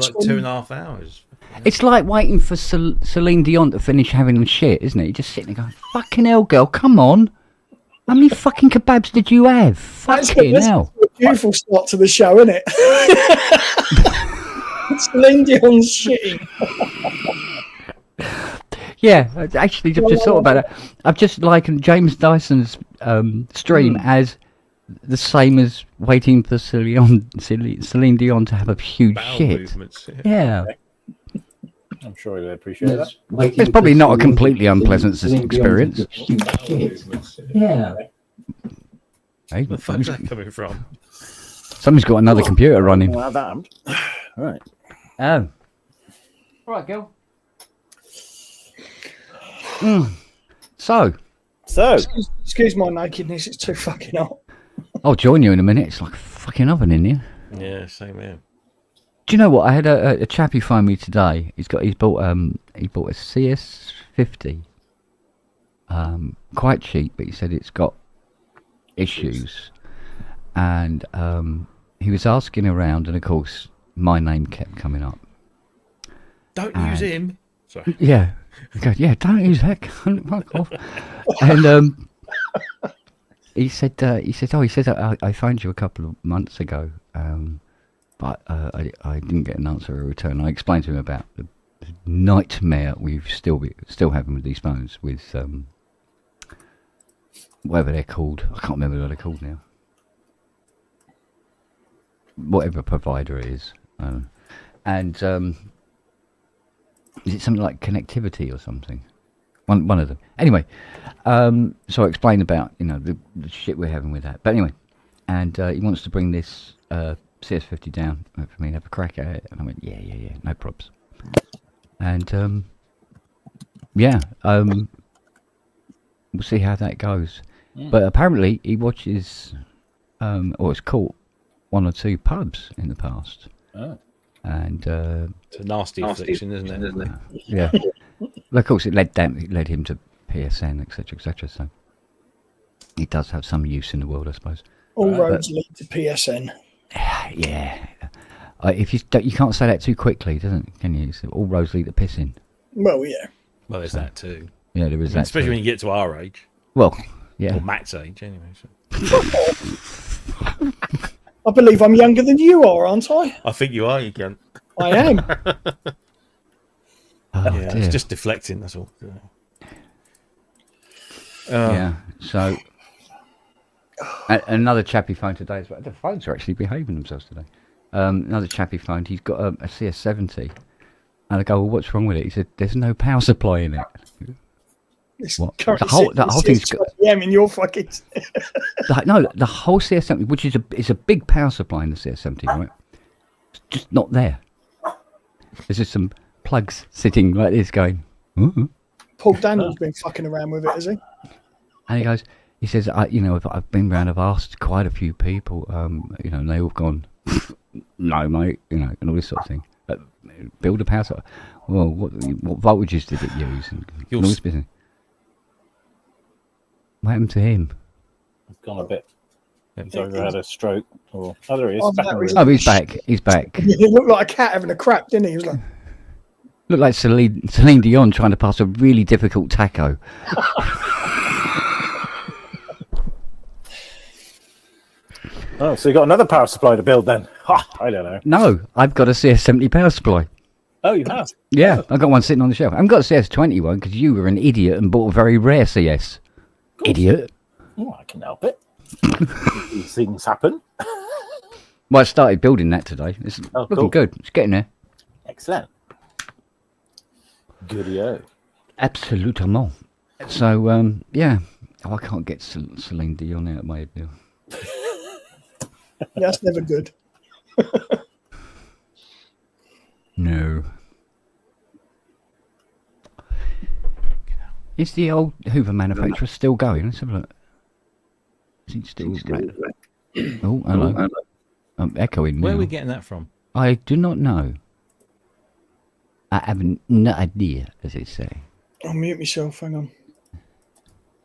for like 2.5 hours. It's like waiting for Celine Dion to finish having the shit, isn't it? You're just sitting there going, fucking hell, girl, come on. How many fucking kebabs did you have? Fucking hell. That's a beautiful start to the show, isn't it? Celine Dion's shitting. Yeah, actually, I've just thought about it. I've just likened James Dyson's stream as the same as waiting for Celine Dion to have a huge Bowel shit. movements, Yeah. I'm sure he'll appreciate that. It's probably not a completely unpleasant experience. Yeah. Hey, Where the fuck's that coming from? somebody's got another computer running. Well, that. Right. Oh. All right, girl. So. Excuse my nakedness, it's too fucking hot. I'll join you in a minute. It's like a fucking oven in here. Yeah, same here. Do you know what? I had a chap who phoned me today. He's bought a CS50. Quite cheap, but he said it's got issues. And he was asking around, and of course my name kept coming up. Don't use him. Sorry. Yeah. He goes, yeah, don't use that cunt, fuck off. And he said, I phoned you a couple of months ago, but I didn't get an answer or a return. I explained to him about the nightmare we've still having with these phones, with whatever they're called. I can't remember what they're called now. Whatever provider it is, and is it something like connectivity or something? One of them. Anyway, so I explained about the shit we're having with that. But anyway, and he wants to bring this CS50 down for me and have a crack at it. And I went, yeah, no probs. And we'll see how that goes. Yeah. But apparently he watches, or has caught one or two pubs in the past. Oh. And it's a nasty affliction, isn't it? Yeah. Well, of course, it led him to PSN, etc. So he does have some use in the world, I suppose. All roads lead to PSN. Yeah. If you can't say that too quickly, can you? So all roads lead to pissing. Well, yeah. Well, there's that too. Yeah, there is that. Especially when you get to our age. Well, yeah. Or Matt's age, anyway. So. I believe I'm younger than you are, aren't I? I think you are, you cunt. I am. Yeah, it's just deflecting, that's all. Yeah, so another chappy phone today as well. The phones are actually behaving themselves today. Another chappy phone, he's got a CS70. And I go, well, what's wrong with it? He said, there's no power supply in it. What? The whole thing's got... in your fucking... the whole CS70, which is a big power supply in the CS70, right? It's just not there. There's just some plugs sitting like this going, ooh. Paul Daniel's been fucking around with it, has he? And he says, I've been around, I've asked quite a few people, and they all gone, no, mate, and all this sort of thing. Build a power supply. Well, what voltages did it use? And all this business. What happened to him? He's gone a bit. He's either had a stroke or... Oh, there he is. He's back. He's back. He looked like a cat having a crap, didn't he? He was like... Looked like Celine Dion trying to pass a really difficult taco. Oh, so you got another power supply to build then? Ha, I don't know. No, I've got a CS70 power supply. Oh, you have? Yeah, I've got one sitting on the shelf. I haven't got a CS20 one because you were an idiot and bought a very rare CS. Idiot. Oh, I can help it. These things happen. Well, I started building that today. It's looking good. It's getting there. Excellent. Good-o. Absolutement. So, yeah. Oh, I can't get Celine Dion out of my head now. That's never good. No. Is the old Hoover manufacturer still going? Let's have a look. Is it still... Oh, hello. I'm echoing now. Where are we getting that from? I do not know. I have no idea, as they say. I'll mute myself, hang on.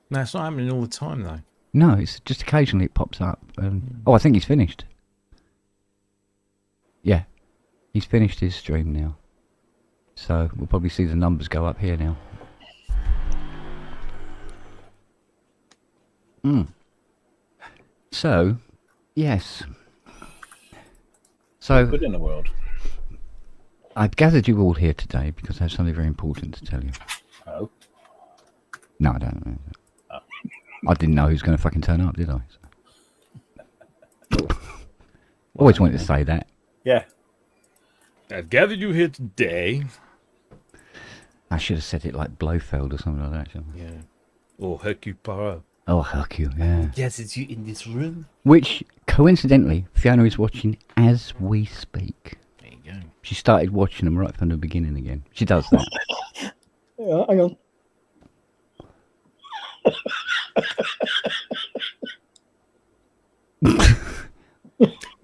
No, it's not happening all the time, though. No, it's just occasionally it pops up. I think he's finished. Yeah. He's finished his stream now. So we'll probably see the numbers go up here now. So, yes. So, Good in the world. I've gathered you all here today because I have something very important to tell you. Oh. No, I don't know. I didn't know who's going to fucking turn up, did I? So. Always wanted to say that. Yeah. I've gathered you here today. I should have said it like Blofeld or something like that. Shouldn't I? Yeah. Or Hercule Poirot. Oh, Hercule, yeah. Gathered you in this room. Which, coincidentally, Fiona is watching as we speak. There you go. She started watching them right from the beginning again. She does that. Yeah, hang on.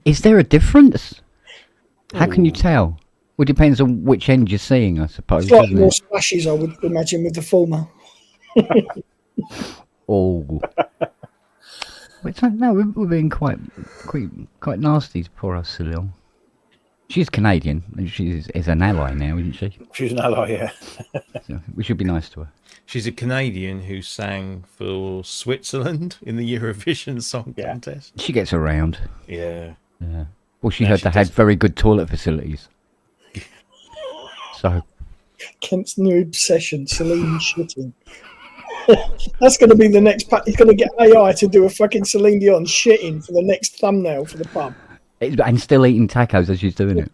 Is there a difference? How can you Ooh. tell? Well, it depends on which end you're seeing, I suppose. Slightly Doesn't more it? splashes, I would imagine, with the former. Oh. It's like, no, we're being quite nasty to poor us, Salil. She's Canadian, and she is an ally now, isn't she? She's an ally, yeah. So we should be nice to her. She's a Canadian who sang for Switzerland in the Eurovision Song Yeah. Contest. She gets around. Yeah. Yeah. Well, she No, heard she they had does. very good toilet facilities. So, Kent's new obsession, Celine shitting. That's going to be the next. He's going to get AI to do a fucking Celine Dion shitting for the next thumbnail for the pub. and still eating tacos as she's doing it.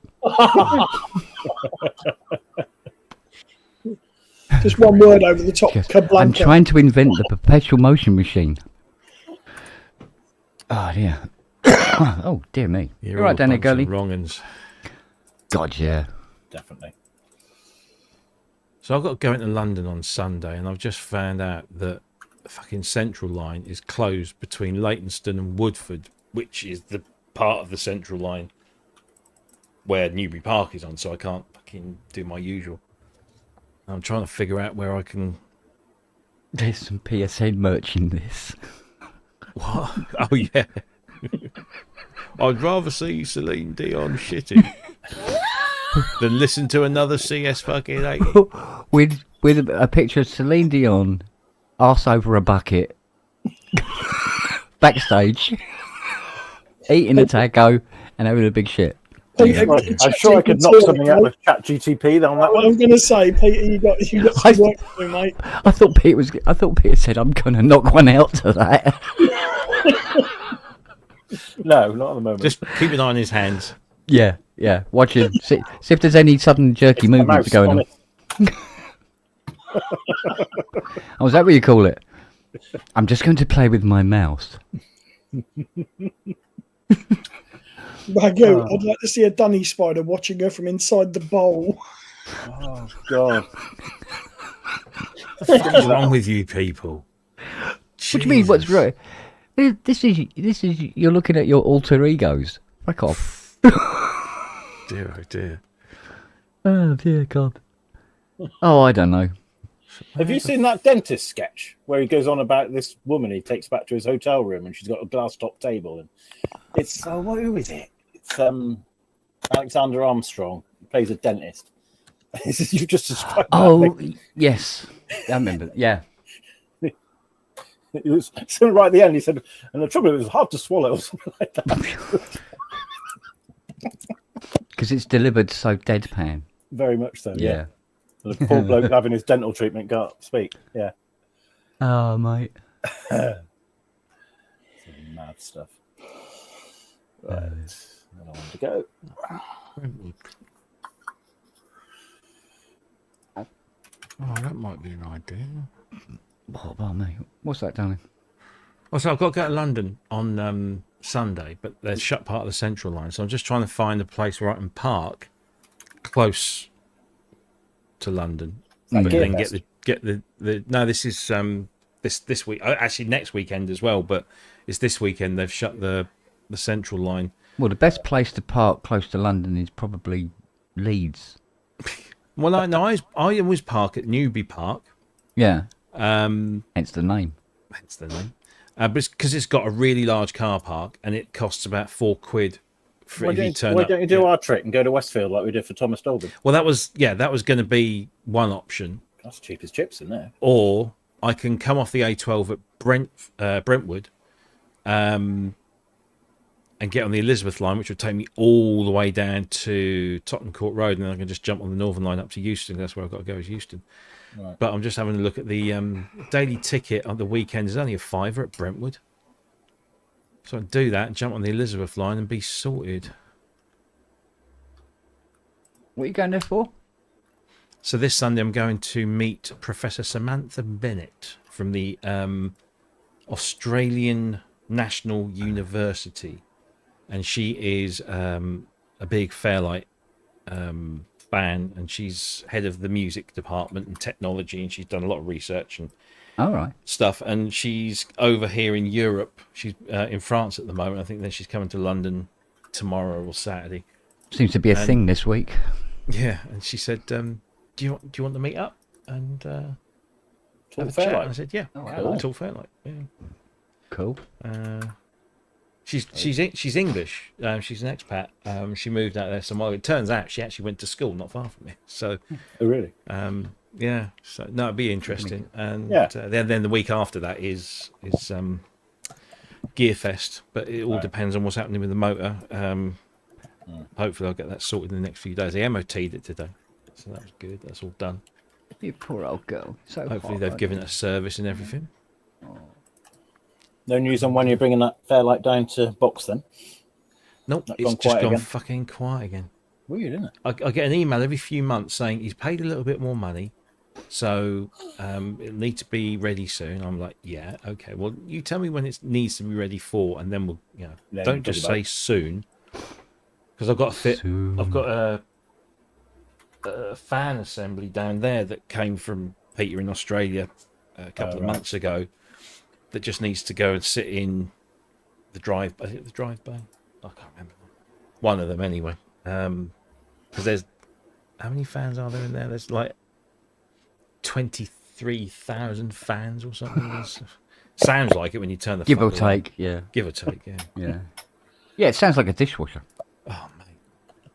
Just one word over the top. Yes. Kablanca. I'm trying to invent the perpetual motion machine. Oh, dear. Oh, dear me. You're You're right, all a Danny bunch of Gurley. wrong uns. God, yeah. Definitely. So I've got to go into London on Sunday, and I've just found out that the fucking Central Line is closed between Leytonstone and Woodford, which is the part of the Central Line where Newbury Park is on, so I can't fucking do my usual. I'm trying to figure out where I can... There's some PSN merch in this. What? Oh, yeah. I'd rather see Celine Dion shitting than listen to another CS fucking 80. with a picture of Celine Dion, arse over a bucket, backstage, eating a taco and having a big shit. Peter, I'm sure I could knock something out with ChatGTP on that What one. I'm going to say, Peter, you got some work to do, mate. I thought Peter said I'm gonna knock one out to that. No, not at the moment. Just keep an eye on his hands. Yeah. Watch him. See if there's any sudden jerky It's my movements mouse, going on. honest. Oh, is that what you call it? I'm just going to play with my mouse. Ragu, I'd like to see a dunny spider watching her from inside the bowl. Oh, God. What's wrong with you people? What do you mean? What's Jesus. right? This is you're looking at your alter egos. Fuck off. Dear, oh dear. Oh dear God. Oh, I don't know. Have you seen that dentist sketch where he goes on about this woman he takes back to his hotel room and she's got a glass top table and it's who is it? It's Alexander Armstrong. He plays a dentist. You've just described that. Oh yes, I remember. Yeah. It was so right at the end. He said, and the trouble is, it was hard to swallow or something like that. Because it's delivered so deadpan. Very much so. Yeah. And the poor bloke having his dental treatment can't speak. Yeah. Oh mate. Some mad stuff. Right. I want to go. Oh, that might be an idea. Oh, mate. What's that, darling? Oh, so I've got to go to London on Sunday, but they're shut part of the Central Line, so I'm just trying to find a place where I can park close to London, but then get the no. This is this week, actually next weekend as well, but it's this weekend they've shut the Central Line. Well, the best place to park close to London is probably Leeds. Well, I always park at Newbury Park. Yeah. Hence the name. But it's because it's got a really large car park and it costs about £4 for Why if you don't, turn why up. don't you do Yeah. our trick and go to Westfield like we did for Thomas Dolby? Well, that was going to be one option, That's cheap as chips in there. or I can come off the A12 at Brentwood, and get on the Elizabeth line, which would take me all the way down to Tottenham Court Road, and then I can just jump on the Northern line up to Euston. That's where I've got to go, is Euston. Right. But I'm just having a look at the daily ticket on the weekend. Is only a £5 at Brentwood, so I can do that and jump on the Elizabeth line and be sorted. What are you going there for? So this Sunday I'm going to meet Professor Samantha Bennett from the Australian National University, and she is a big Fairlight fan, and she's head of the music department and technology, and she's done a lot of research and All right. stuff, and she's over here in Europe. She's in France at the moment. I think then she's coming to London tomorrow or Saturday. Seems to be a thing this week. Yeah, and she said, do you want to meet up and have a chat? Fairlight. And I said, yeah, Oh, wow. cool. Talk Fairlight. Yeah. Cool. She's English. She's an expat. She moved out there some while. It turns out she actually went to school not far from me. So Oh, really? yeah. So no, it'd be interesting. And Yeah. then the week after that is Gearfest, but it all depends on what's happening with the motor. Hopefully I'll get that sorted in the next few days. They MOT'd it today, so that was good. That's all done. You poor old girl. So Hopefully hot, they've aren't given you? it a service and everything. No news on when you're bringing that Fairlight down to box then? Nope, Not it's gone just quiet gone again? fucking quiet again. Weird, isn't it? I get an email every few months saying he's paid a little bit more money, so it'll need to be ready soon. I'm like, yeah, okay. Well, you tell me when it needs to be ready for, and then we'll, Then don't we'll just talk about say it. soon, because I've got a fit. Soon. I've got a fan assembly down there that came from Peter in Australia a couple of right. months ago. That just needs to go and sit in the drive. Is it the drive bay? I can't remember. One of them anyway. Because there's how many fans are there in there? There's like 23,000 fans or something. Sounds like it when you turn the Give or fucker on. take, yeah. Give or take, yeah. Yeah. Yeah, it sounds like a dishwasher. Oh mate,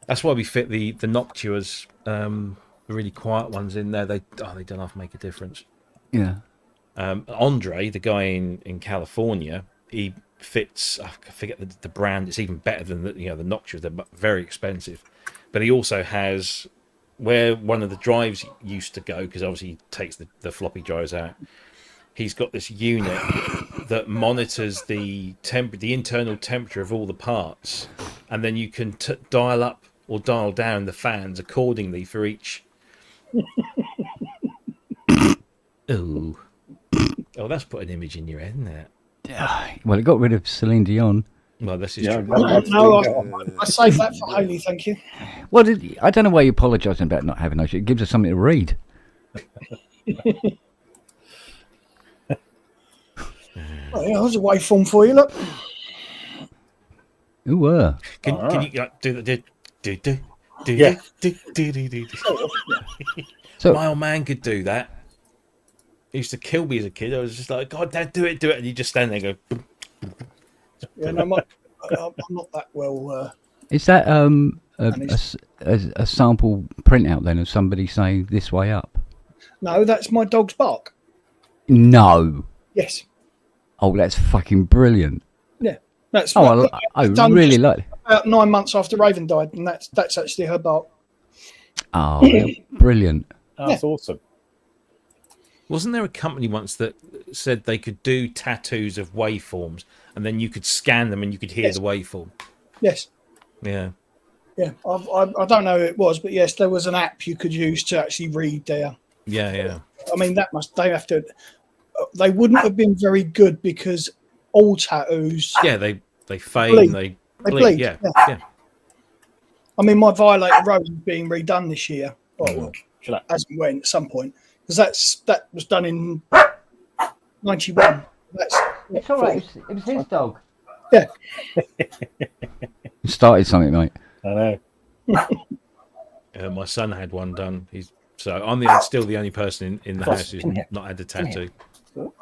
that's why we fit the Noctuas, the really quiet ones in there. They don't have to make a difference. Yeah. Andre, the guy in California, he fits. I forget the brand. It's even better than the Noctua. They're very expensive, but he also has where one of the drives used to go, because obviously he takes the floppy drives out. He's got this unit that monitors the internal temperature of all the parts, and then you can dial up or dial down the fans accordingly for each. Ooh. Oh, that's put an image in your head, isn't it? Yeah. Well, it got rid of Celine Dion. Well, this is Yeah, true. No, I saved that for Haley, thank you. Well, I don't know why you're apologising about not having those. It gives us something to read. Oh, yeah, there's a waveform for you, look. Ooh, Can you do the do Yeah. do? So, My old man could do that. He used to kill me as a kid. I was just like, God, Dad, do it, and you just stand there and go. Yeah, no, I'm not that well. is that a sample printout then of somebody saying this way up? No, that's my dog's bark. No. Yes. Oh, that's fucking brilliant. Yeah. That's Oh, I done really just like. about 9 months after Raven died, and that's actually her bark. Oh, they're brilliant. That's awesome. Wasn't there a company once that said they could do tattoos of waveforms, and then you could scan them and you could hear Yes. the waveform? Yes. Yeah. Yeah. I don't know who it was, but yes, there was an app you could use to actually read there. Yeah. I mean, they wouldn't have been very good because all tattoos, Yeah, they fade Bleed. and they They bleed. bleed, Yeah. I mean, my Violator Road is being redone this year. Well, Shut up. as we went at some point, because that was done in 91. It's all right. It was his dog. Yeah. You started something, mate. I know. My son had one done. I'm still the only person in the Boss, house who's come here. not had a Come here. tattoo.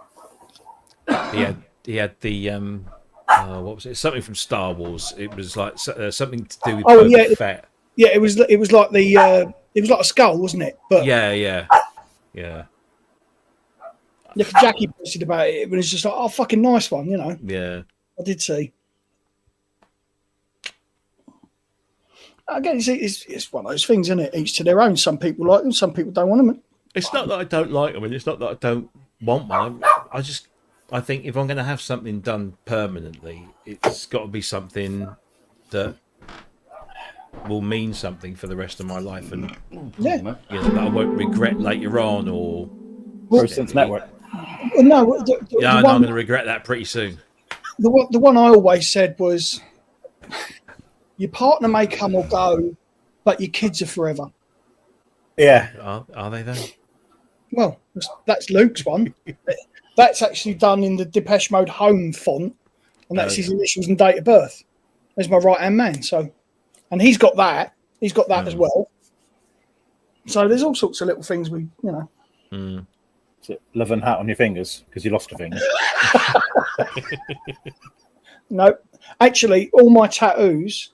He had the what was it? Something from Star Wars. It was like something to do with Oh, Boba yeah. Fett. Yeah, it was like it was like a skull, wasn't it? But Yeah. Jackie posted about it, but it's just like, oh, fucking nice one, you know. Yeah. I did see. Again, it's one of those things, isn't it? Each to their own. Some people like them, some people don't want them. It's not that I don't like them, and it's not that I don't want one. I think if I'm going to have something done permanently, it's got to be something that will mean something for the rest of my life, and Yeah. you know, that I won't regret later on. Or Synth Network. Well, no, yeah, I know I'm going to regret that pretty soon. the one I always said was, your partner may come or go, but your kids are forever. Yeah. Are they though? Well, that's Luke's one. That's actually done in the Depeche Mode home font, and that's his initials and date of birth. There's my right-hand man. So, and he's got that. He's got that as well. So there's all sorts of little things we, you know. Is it love and hat on your fingers because you lost a finger? No, actually, all my tattoos,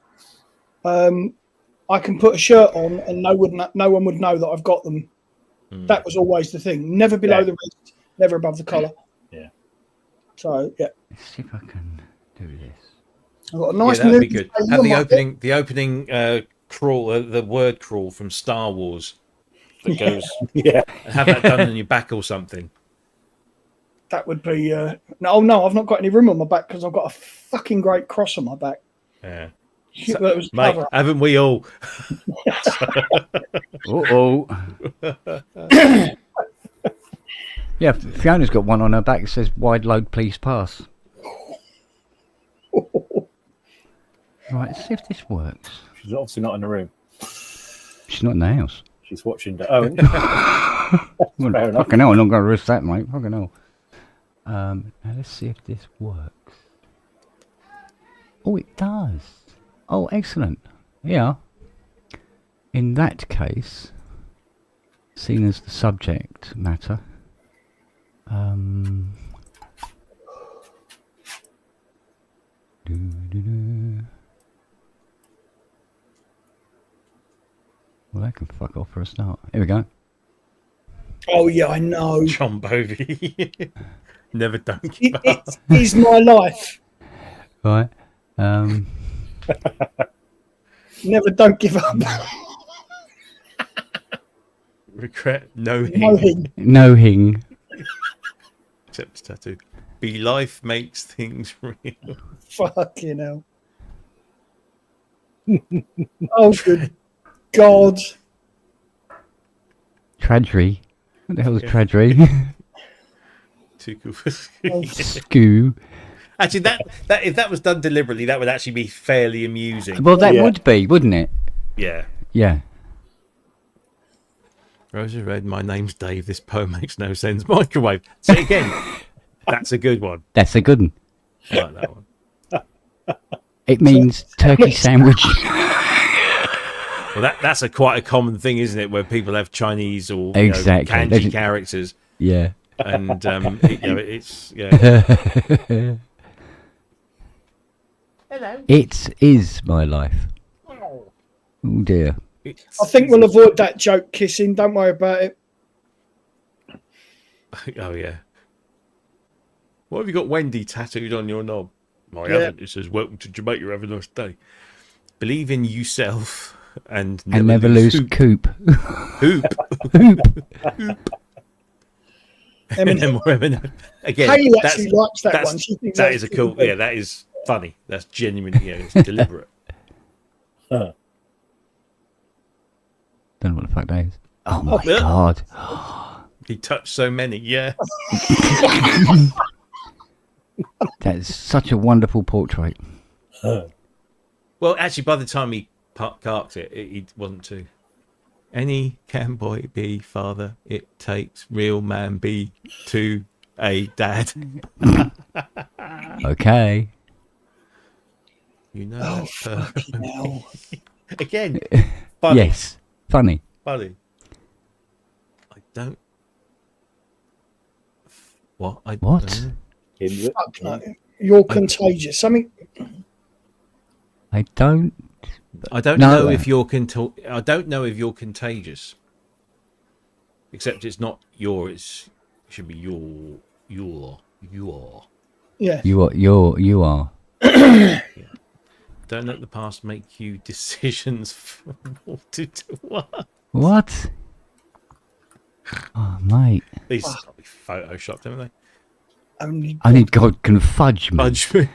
I can put a shirt on and no one would know that I've got them. That was always the thing. Never below the wrist, never above the collar. Yeah. So yeah, Let's see if I can do this. I've got a nice. Yeah, that'd be good. Have the opening crawl, the word crawl from Star Wars that goes. Yeah. Have that done on your back or something. That would be no, I've not got any room on my back because I've got a fucking great cross on my back. Yeah. That was Mate, haven't we all? Yeah, Fiona's got one on her back that says "Wide load, please pass." Right, let's see if this works. She's obviously not in the room. She's not in the house. She's watching. Oh, Well, fair enough. fucking hell, I'm not going to risk that, mate. Fucking hell. Now let's see if this works. Oh, it does. Oh, excellent. Yeah. In that case, seen as the subject matter, well, that can fuck off for a start. Here we go. Oh yeah, I know. John Bovey. Never don't give up. It is my life. Right. Never don't give up. Regret no No hing. hing. No hing. Except the tattoo. Be life makes things real. Fucking hell. Oh good God. Tradry. What the hell is tradry? Too cool for Scoo. Actually, that if that was done deliberately, that would actually be fairly amusing. Well, that Yeah. would be, wouldn't it? Yeah. Yeah. Roses Red, my name's Dave. This poem makes no sense. Microwave. So again, that's a good one. That's a good one. I like that one. It means turkey sandwich. Well, that's quite a common thing, isn't it? Where people have Chinese or Exactly. kanji characters, Yeah. and it's yeah. It is my life. Oh dear. I think we'll avoid that joke kissing. Don't worry about it. Oh yeah. What have you got, Wendy, tattooed on your knob? I Yeah. haven't. It says, "Welcome to Jamaica. Have a nice day. Believe in yourself and And never lose hoop." coop. Hoop. Eminem. Again, Haley that's, actually likes that that's, one. She thinks that that's is a cool. good. Yeah, that is funny. That's genuinely. Yeah, it's deliberate. Don't know what the fuck that is. Oh my Yeah. god. He touched so many. Yeah. That's such a wonderful portrait. Well, actually, by the time he carked it, it wasn't too. Any can boy be father? It takes real man be to a dad. Okay. You know Oh, that. fucking hell. Again, funny. Yes. Funny. Funny. I don't. What? I What? don't know. Fuck no. You're contagious. Something. I don't. I don't No. know if you're I don't know if you're contagious. Except it's not your. It should be your. Yeah. You are. Don't let the past make you decisions for what to do. What? Oh, mate. These have got to be photoshopped, haven't they? Only God can fudge me. Fudge me.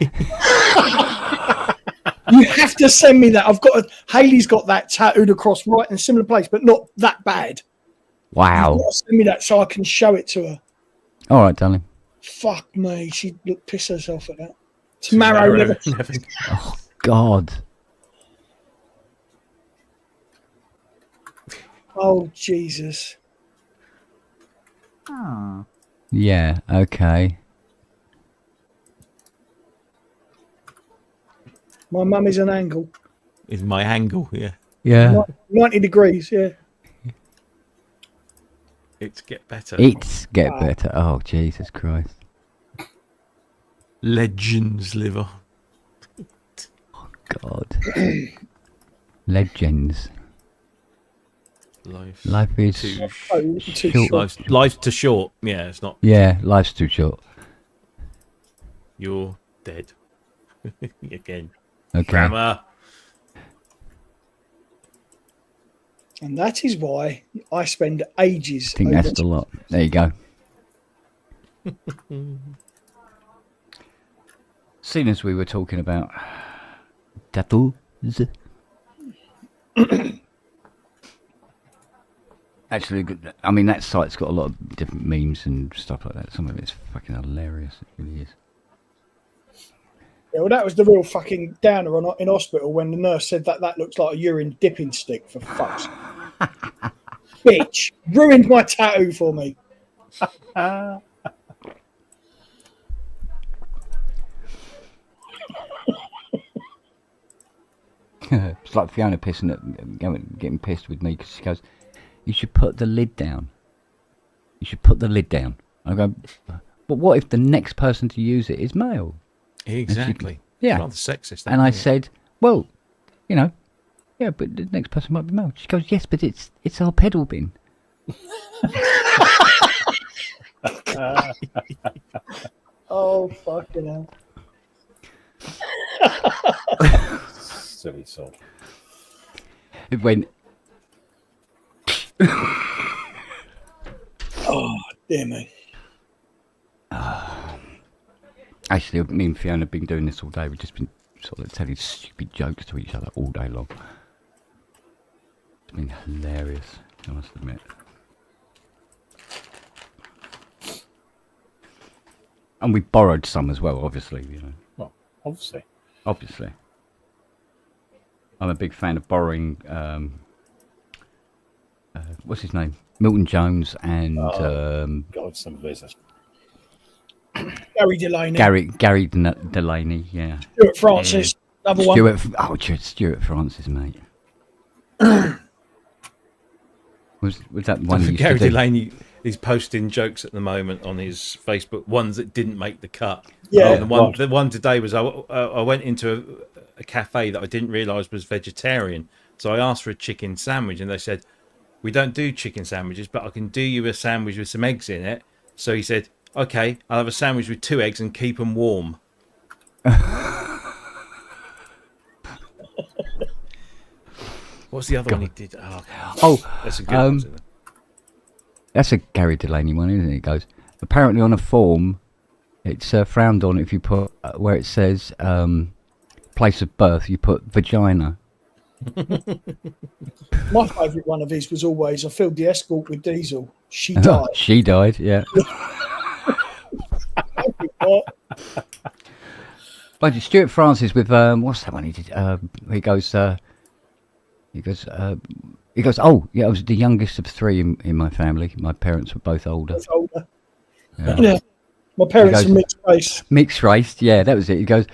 You have to send me that. Haley's got that tattooed across right in a similar place, but not that bad. Wow. You've got to send me that so I can show it to her. All right, darling. Fuck me. She'd piss herself at that. Tomorrow never. Oh, God. Oh, Jesus. Yeah, okay. My mum is an angle. Is my angle, yeah. Yeah. 90 degrees, yeah. It's get better. It's get better. Oh, Jesus Christ. Legends live on. God. Legends. Life is too Too short. short. Life's too short. Yeah, it's not. Yeah, life's too short. You're dead. Again. Okay. Grammar. And that is why I spend ages. I think that's the lot. There you go. Seeing as we were talking about tattoos. Actually, I mean, that site's got a lot of different memes and stuff like that. Some of it's fucking hilarious. It really is. Yeah, well, that was the real fucking downer in hospital when the nurse said that looks like a urine dipping stick, for fuck's sake. Bitch, ruined my tattoo for me. It's like Fiona pissing getting pissed with me because she goes, "You should put the lid down. You should put the lid down." I go, "But what if the next person to use it is male?" Exactly. Yeah. It's rather sexist. And I isn't it? said, "Well, you know, yeah, but the next person might be male." She goes, "Yes, but it's our pedal bin." Oh, fucking hell. Silly sod. It went. Oh, dear me. Actually, me and Fiona have been doing this all day. We've just been sort of telling stupid jokes to each other all day long. It's been hilarious, I must admit. And we borrowed some as well, obviously, you know. Well, obviously. Obviously. I'm a big fan of borrowing, what's his name? Milton Jones and God, some business. Gary Delaney. Gary Delaney, yeah. Stuart Francis. Another one. Stuart Francis, mate. was that one you used Gary to do? Delaney is posting jokes at the moment on his Facebook, ones that didn't make the cut. Yeah. The one today was I went into a cafe that I didn't realise was vegetarian. So I asked for a chicken sandwich and they said, "We don't do chicken sandwiches, but I can do you a sandwich with some eggs in it." So he said, "Okay, I'll have a sandwich with 2 eggs and keep them warm." What's the other one he did? That's a good one. Isn't it? That's a Gary Delaney one, isn't it? It goes, apparently on a form, it's frowned on if you put, where it says place of birth, you put vagina. My favourite one of his was always, I filled the Escort with diesel. She died. She died, yeah. But Stuart Francis with, what's that one he did? He goes, "Oh, yeah, I was the youngest of 3 in my family. My parents were both older." That's older. Yeah. Yeah. My parents He goes, are mixed race. Mixed race, yeah, that was it. He goes,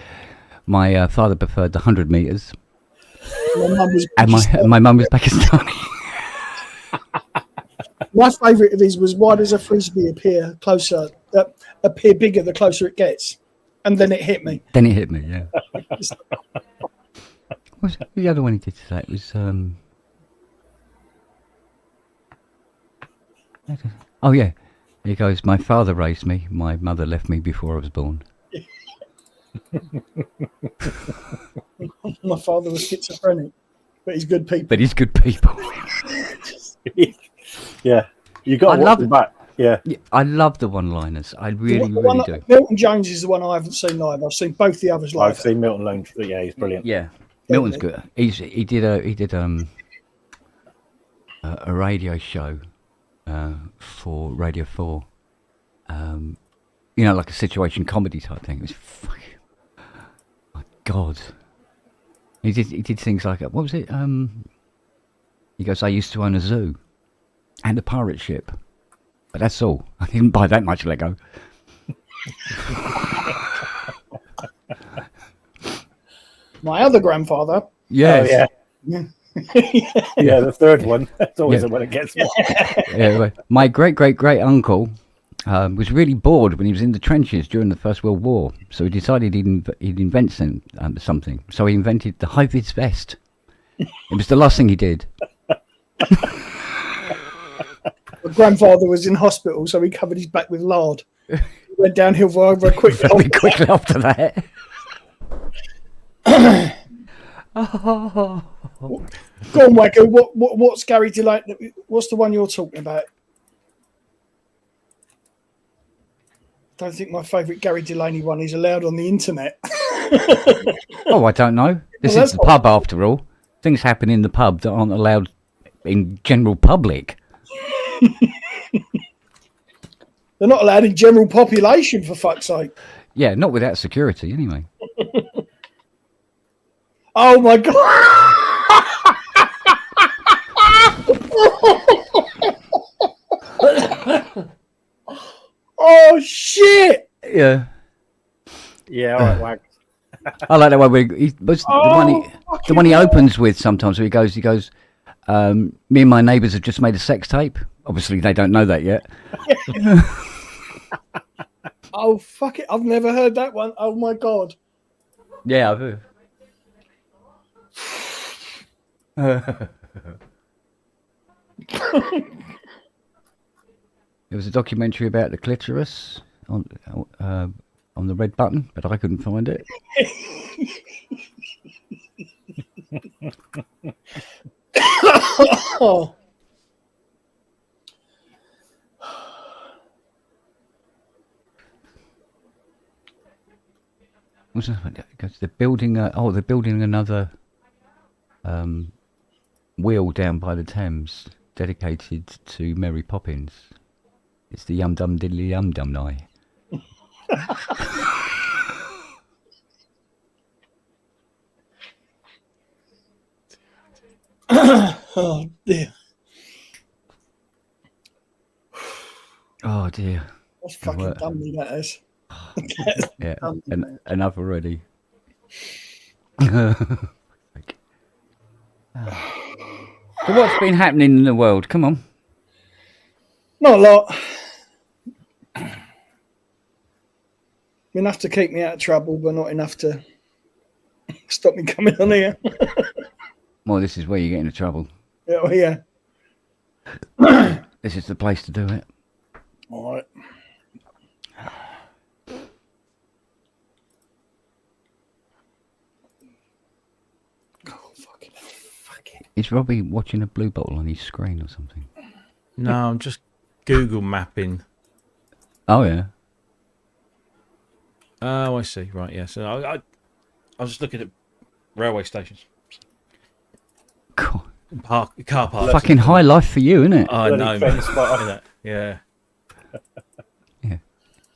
"My father preferred the 100 metres, My mum was and my mum was Pakistani." My favourite of his was, "Why does a frisbee appear bigger the closer it gets?" and then it hit me. Then it hit me, yeah. What's the other one he did today? It was oh yeah. He goes, my father raised me, my mother left me before I was born. My father was schizophrenic, but he's good people. But he's good people. Yeah, you got I to love watch it. it back. Yeah, Yeah, I love the one-liners. I really, The really one- do. Milton Jones is the one I haven't seen live. I've seen both the others live. I've seen Milton Lone. Yeah, he's brilliant. Yeah, Milton's good. He did a radio show for Radio 4. You know, like a situation comedy type thing. It was fucking, my God. He did things like, what was it? He goes, I used to own a zoo and a pirate ship, but that's all. I didn't buy that much Lego. My other grandfather. Yes. Oh, yeah. Yeah, the third one. That's always the one that gets me. Yeah, right. My great uncle was really bored when he was in the trenches during the First World War, so he decided he'd invent something. So he invented the high-vis vest. It was the last thing he did. My grandfather was in hospital, so he covered his back with lard. He went downhill very quickly. Very quickly after that. Go on, Wacko. What's Gary Delaney? What's the one you're talking about? Don't think my favourite Gary Delaney one is allowed on the internet. Oh, I don't know. This Well, is the pub after all. Things happen in the pub that aren't allowed in general public. They're not allowed in general population, for fuck's sake. Yeah, not without security anyway. Oh my god! Oh shit! Yeah. Yeah, all right, Wag. I like that one. The one he opens with sometimes. Where he goes, me and my neighbours have just made a sex tape. Obviously, they don't know that yet. Oh fuck it! I've never heard that one. Oh my god! Yeah, I've heard. There was a documentary about the clitoris on the red button, but I couldn't find it. Oh. What's that? Because they're building another wheel down by the Thames dedicated to Mary Poppins. It's the Yum Dum Diddly Yum Dum Nye. Oh dear! Oh dear. That's fucking dummy. That is. Yeah, enough already. So what's been happening in the world? Come on. Not a lot. Enough to keep me out of trouble, but not enough to stop me coming on here. Well, this is where you get into trouble. Yeah, well, yeah. This is the place to do it. All right. Oh, fucking hell. Fuck it. Is Robbie watching a blue bottle on his screen or something? No, I'm just Google mapping. Oh yeah. Oh, I see. Right, yeah. So I was just looking at railway stations, God. car parks. Fucking high life for you, isn't it? I Bloody know. fence Man. spot. Isn't it? Yeah. Yeah.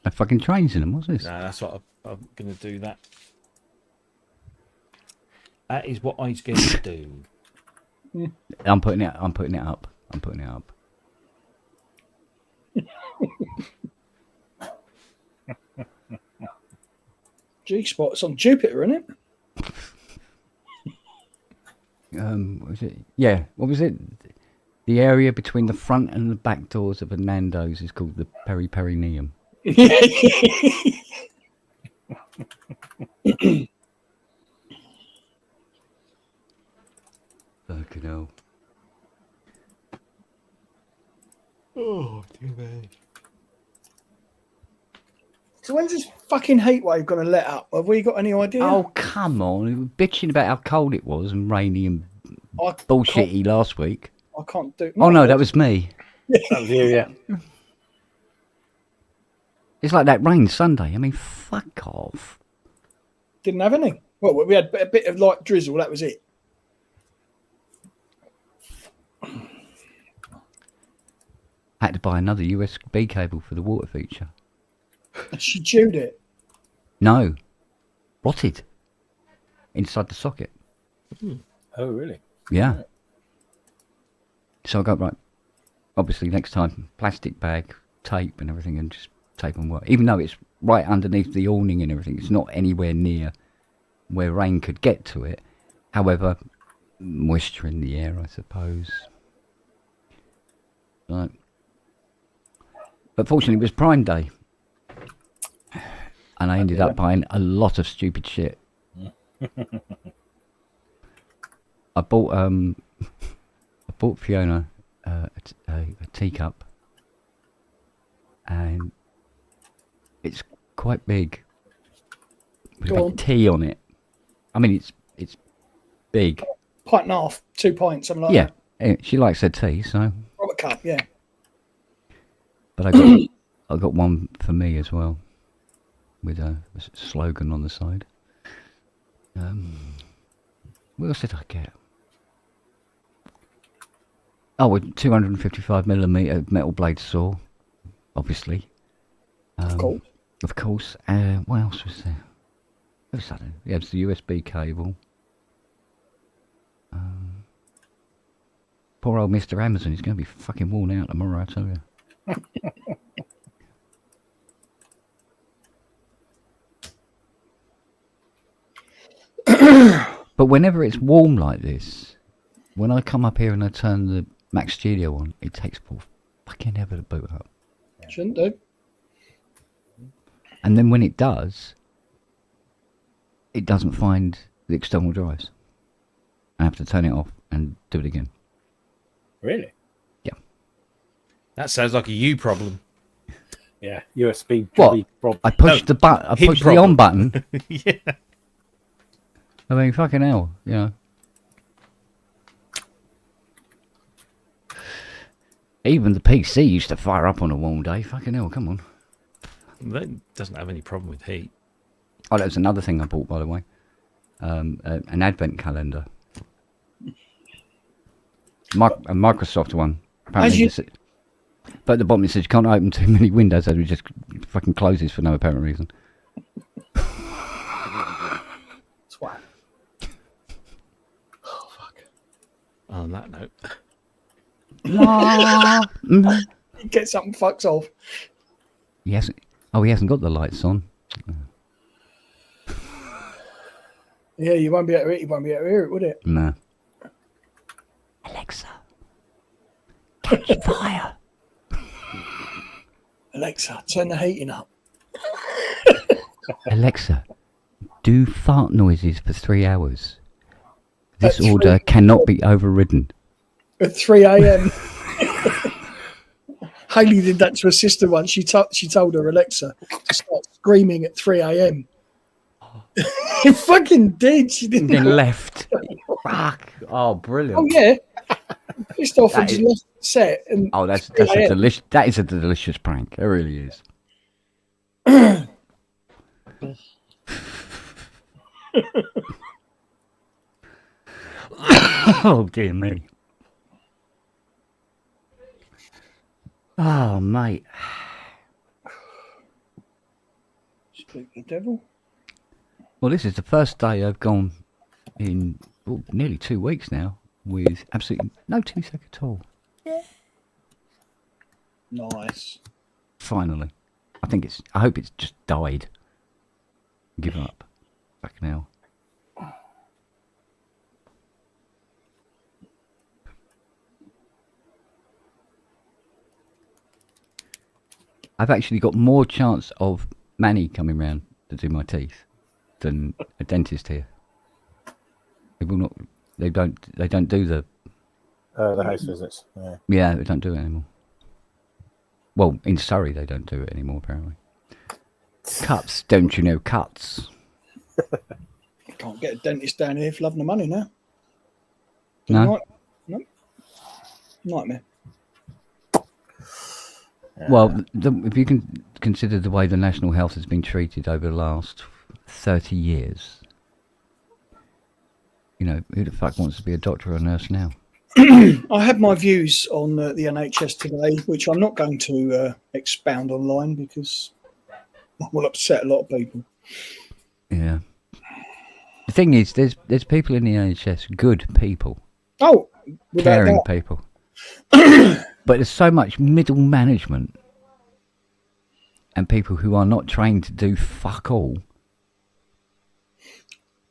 No fucking trains in them. What's this? No, that's what I'm going to do. That is what I'm going to do. I'm putting it up. I'm putting it up. G-spot. It's on Jupiter, isn't it? What was it? Yeah. What was it? The area between the front and the back doors of a Nando's is called the perineum. Fucking hell. Oh, too bad. So when's this fucking heatwave going to let up? Have we got any idea? Oh, come on. We were bitching about how cold it was and rainy and I bullshitty last week. I can't do. Oh, no, that was me. That was you, yeah. It's like that rain Sunday. I mean, fuck off. Didn't have any. Well, we had a bit of light drizzle. That was it. Had to buy another USB cable for the water feature. She chewed it. No. Rotted. Inside the socket. Oh, really? Yeah. So I got, right, obviously next time, plastic bag, tape and everything, and just tape and work. Even though it's right underneath the awning and everything, it's not anywhere near where rain could get to it. However, moisture in the air, I suppose. Right. But fortunately, it was Prime Day. And I ended up buying a lot of stupid shit. I bought Fiona a teacup, and it's quite big with a Go big on. T on it. I mean, it's big. Pint and a half, 2 pints, something like Yeah, that. she likes her tea, so. Proper cup, yeah. But I got one for me as well, with a slogan on the side. What else did I get? Oh, a 255mm metal blade saw, obviously. Cool. Of course. What else was there? What was that? Yeah, it was the USB cable. Poor old Mr. Amazon, he's going to be fucking worn out tomorrow, I tell you. But whenever it's warm like this, when I come up here and I turn the Mac Studio on, it takes fucking ever to boot up. Shouldn't do. And then when it does, it doesn't find the external drives. I have to turn it off and do it again. Really? Yeah. That sounds like a you problem. Yeah. USB. What? Prob- I pushed the button. I him pushed the on problem. button. Yeah. I mean, fucking hell, you know. Even the PC used to fire up on a warm day. Fucking hell, come on. That doesn't have any problem with heat. Oh, that was another thing I bought, by the way. An advent calendar. A Microsoft one. Apparently, but at the bottom it says you can't open too many windows, so it just fucking closes for no apparent reason. Swat. Oh, fuck. On that note. You get something fucks off. He hasn't got the lights on. Yeah, you won't be able to hear it, would it? No. Alexa, catch fire. Alexa, turn the heating up. Alexa, do fart noises for 3 hours. This At order cannot be overridden. At 3 a.m. Hayley did that to her sister once. She told her Alexa to start screaming at 3 a.m. It fucking did. She didn't. Then left. Fuck. Oh, brilliant. Oh yeah. Pissed off That and just is- left the set. And Oh, that's 3 a a.m. delicious. That is a delicious prank. It really is. Oh dear me. Oh mate. Speak the devil. Well, this is the first day I've gone in nearly 2 weeks now with absolutely no toothache at all. Nice. Finally. I hope it's just died. Give up. Fucking hell. I've actually got more chance of Manny coming round to do my teeth than a dentist here. They will not. They don't do the. The house visits. Yeah. Yeah, they don't do it anymore. Well, in Surrey, they don't do it anymore. Apparently, cuts. Don't you know cuts? Can't get a dentist down here for loving the money now. No. No. Nightmare. Well, if you can consider the way the national health has been treated over the last 30 years, you know, who the fuck wants to be a doctor or a nurse now? I had my views on the NHS today, which I'm not going to expound online because that will upset a lot of people. Yeah. The thing is, there's people in the NHS, good people, Oh, without caring doubt. people, but there's so much middle management and people who are not trained to do fuck all.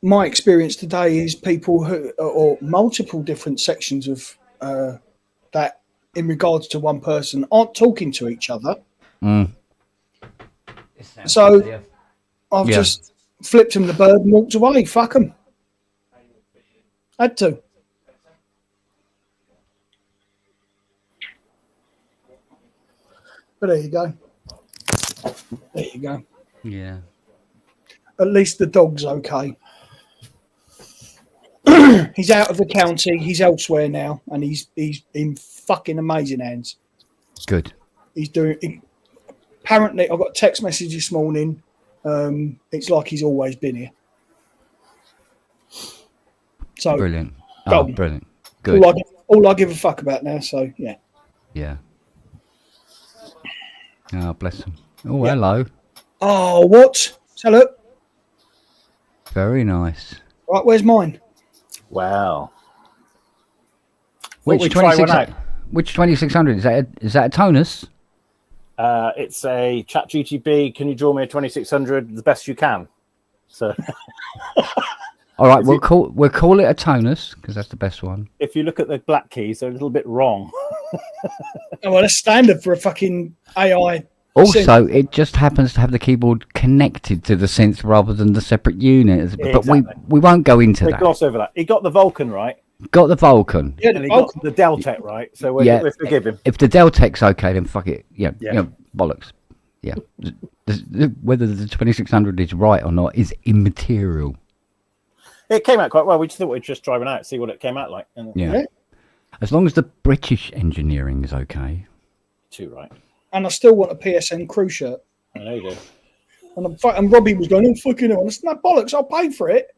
My experience today is people who, or multiple different sections of that, in regards to one person, aren't talking to each other. Mm. So I've just flipped him the bird and walked away. Fuck him. Had to. But there you go. There you go. Yeah. At least the dog's okay. He's out of the county. He's elsewhere now, and he's in fucking amazing hands. Good. He's doing. Apparently, I got a text message this morning. It's like he's always been here. So Brilliant. go Oh, on. brilliant. Good. All I give a fuck about now. So yeah. Yeah. Oh, bless him. Oh, Yeah. hello. Oh, what? Hello. Very nice. Right, where's mine? Wow. Which we try one 26? Which 2600 is that a tonus? It's a ChatGTP. Can you draw me a 2600 the best you can? So All right, we'll call it a tonus because that's the best one. if you look at the black keys, they're a little bit wrong. Oh, well, that's standard for a fucking AI. Also, it just happens to have the keyboard connected to the synth rather than the separate unit. But Exactly. we won't go into They that. gloss over that. He got the Vulcan right, Got the Vulcan. Yeah, and he got the Deltec right. So we forgive him. If the Deltec's okay, then fuck it. Yeah. Yeah. You know, bollocks. Yeah. Whether the 2600 is right or not is immaterial. It came out quite well. We just thought we'd just drive it out, see what it came out like. And Yeah. As long as the British engineering is okay. Too right. And I still want a PSN crew shirt. I know you do. And Robbie was going, oh, fucking hell. I said, no, bollocks, I'll pay for it.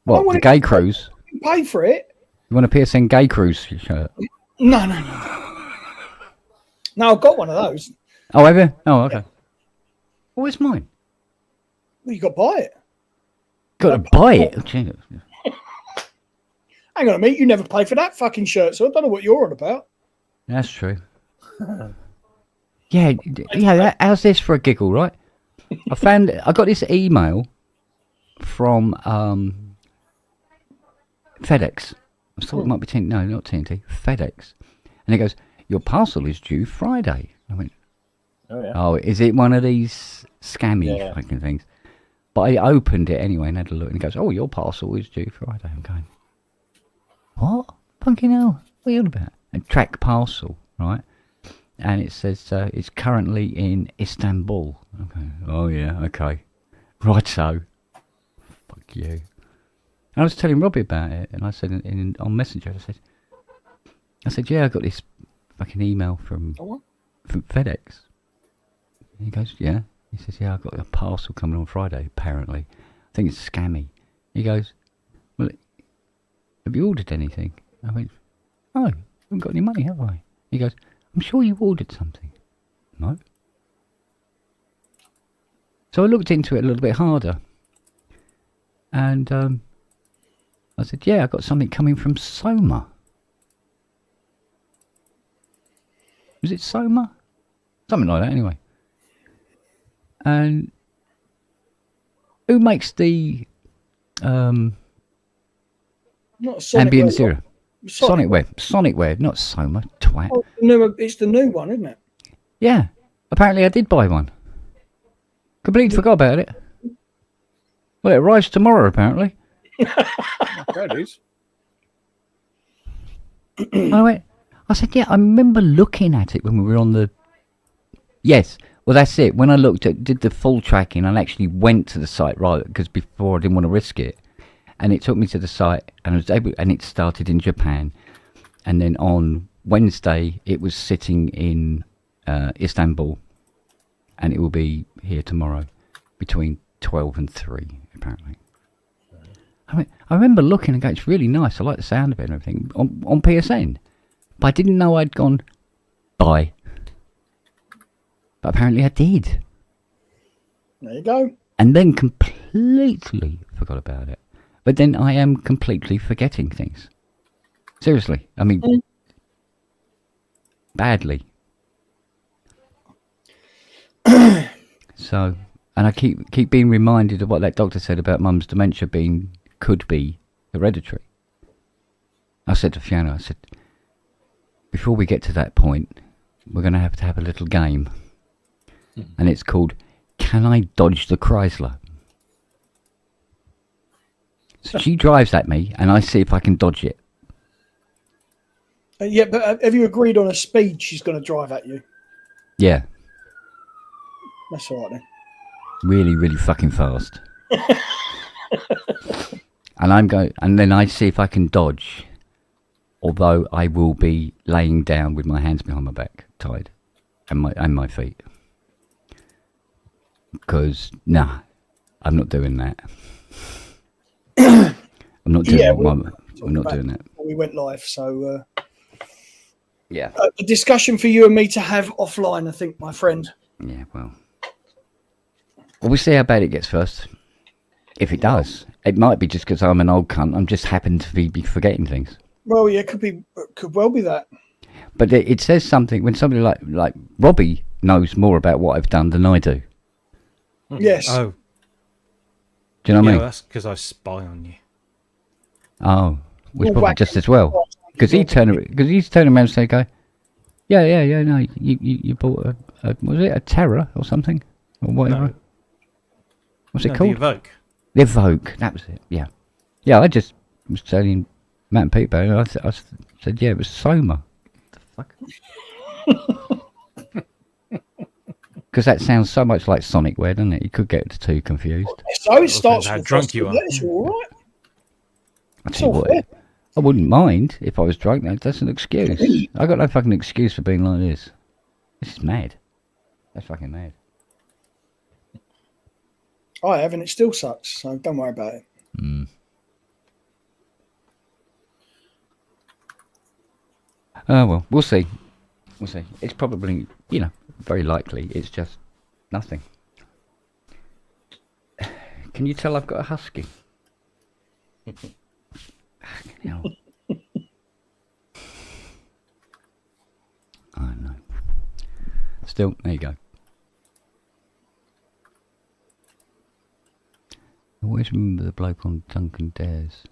What, the gay cruise? Pay for it. You want a PSN gay cruise shirt? No. No, I've got one of those. Oh, have you? Oh, okay. Oh, it's mine. Well, you got to buy it. Got to buy it. Oh, Jesus. Hang on a minute, you never paid for that fucking shirt, so I don't know what you're on about. That's true. Yeah. How's this for a giggle, right? I got this email from FedEx. I thought it might be TNT. No, not TNT. FedEx. And it goes, your parcel is due Friday. I went, Oh yeah. oh, is it one of these scammy Yeah. fucking things? But I opened it anyway and had a look, and it goes, oh, your parcel is due Friday. I'm going, what? Fucking hell. What are you on about? A track parcel, right? And it says it's currently in Istanbul. Okay. Oh, yeah, okay. Right, so. Fuck you. And I was telling Robbie about it, and I said on Messenger, I said, yeah, I got this fucking email from FedEx. And he goes, yeah. He says, yeah, I've got a parcel coming on Friday, apparently. I think it's scammy. He goes, well, have you ordered anything? I went, no, I haven't got any money, have I? He goes, I'm sure you ordered something. No. So I looked into it a little bit harder. And I said, yeah, I got something coming from Soma. Was it Soma? Something like that, anyway. And who makes the Not Sonic ambient Web. zero? Sonic Web, not Soma, twat. Oh, it's the new one, isn't it? Yeah, apparently I did buy one. Completely forgot about it. Well, it arrives tomorrow, apparently. There it is. I said, yeah, I remember looking at it when we were on the... Yes, well, that's it. When I did the full tracking, I actually went to the site, right, because before I didn't want to risk it. And it took me to the site, and it started in Japan. And then on Wednesday, it was sitting in Istanbul. And it will be here tomorrow between 12 and 3, apparently. I remember looking and going, it's really nice. I like the sound of it and everything on PSN. But I didn't know I'd gone buy. But apparently I did. There you go. And then completely forgot about it. But then I am completely forgetting things. Seriously. I mean, badly. So, and I keep being reminded of what that doctor said about Mum's dementia could be hereditary. I said to Fiona, I said, before we get to that point, we're going to have a little game. And it's called, Can I Dodge the Chrysler? So she drives at me, and I see if I can dodge it. Yeah, but have you agreed on a speed she's going to drive at you? Yeah. That's all right then. Really, really fucking fast. And then I see if I can dodge. Although I will be laying down with my hands behind my back, tied, and my feet. Because I'm not doing that. I'm not doing I'm not doing that. We went live, so Yeah. a discussion for you and me to have offline, I think, my friend. Yeah. Well, we'll see how bad it gets first. If it does, it might be just because I'm an old cunt. I'm just happen to be forgetting things. Well, yeah, could well be that. But it says something when somebody like Robbie knows more about what I've done than I do. Yes. Oh, Do you know what I mean? that's because I spy on you. Oh, which Well, probably whack just it. as well. Because he's turning around and saying, "Go, yeah, no, you bought was it a Terror or something or whatever? No. What's it No, called? The Evoke. The Evoke. That was it. Yeah. I just was telling Matt and Pete about it. I said, yeah, it was Soma. What the fuck? Because that sounds so much like Sonicware, doesn't it? You could get the two confused. So it starts how with drunk you are. It's all right. I tell you all what, fair. I wouldn't mind if I was drunk. That's an excuse. I got no fucking excuse for being like this. This is mad. That's fucking mad. I have, and it still sucks. So don't worry about it. Oh well, we'll see. We'll see. It's probably, very likely it's just nothing. Can you tell I've got a husky? Hell. I know. Still, there you go. I always remember the bloke on Duncan Dares.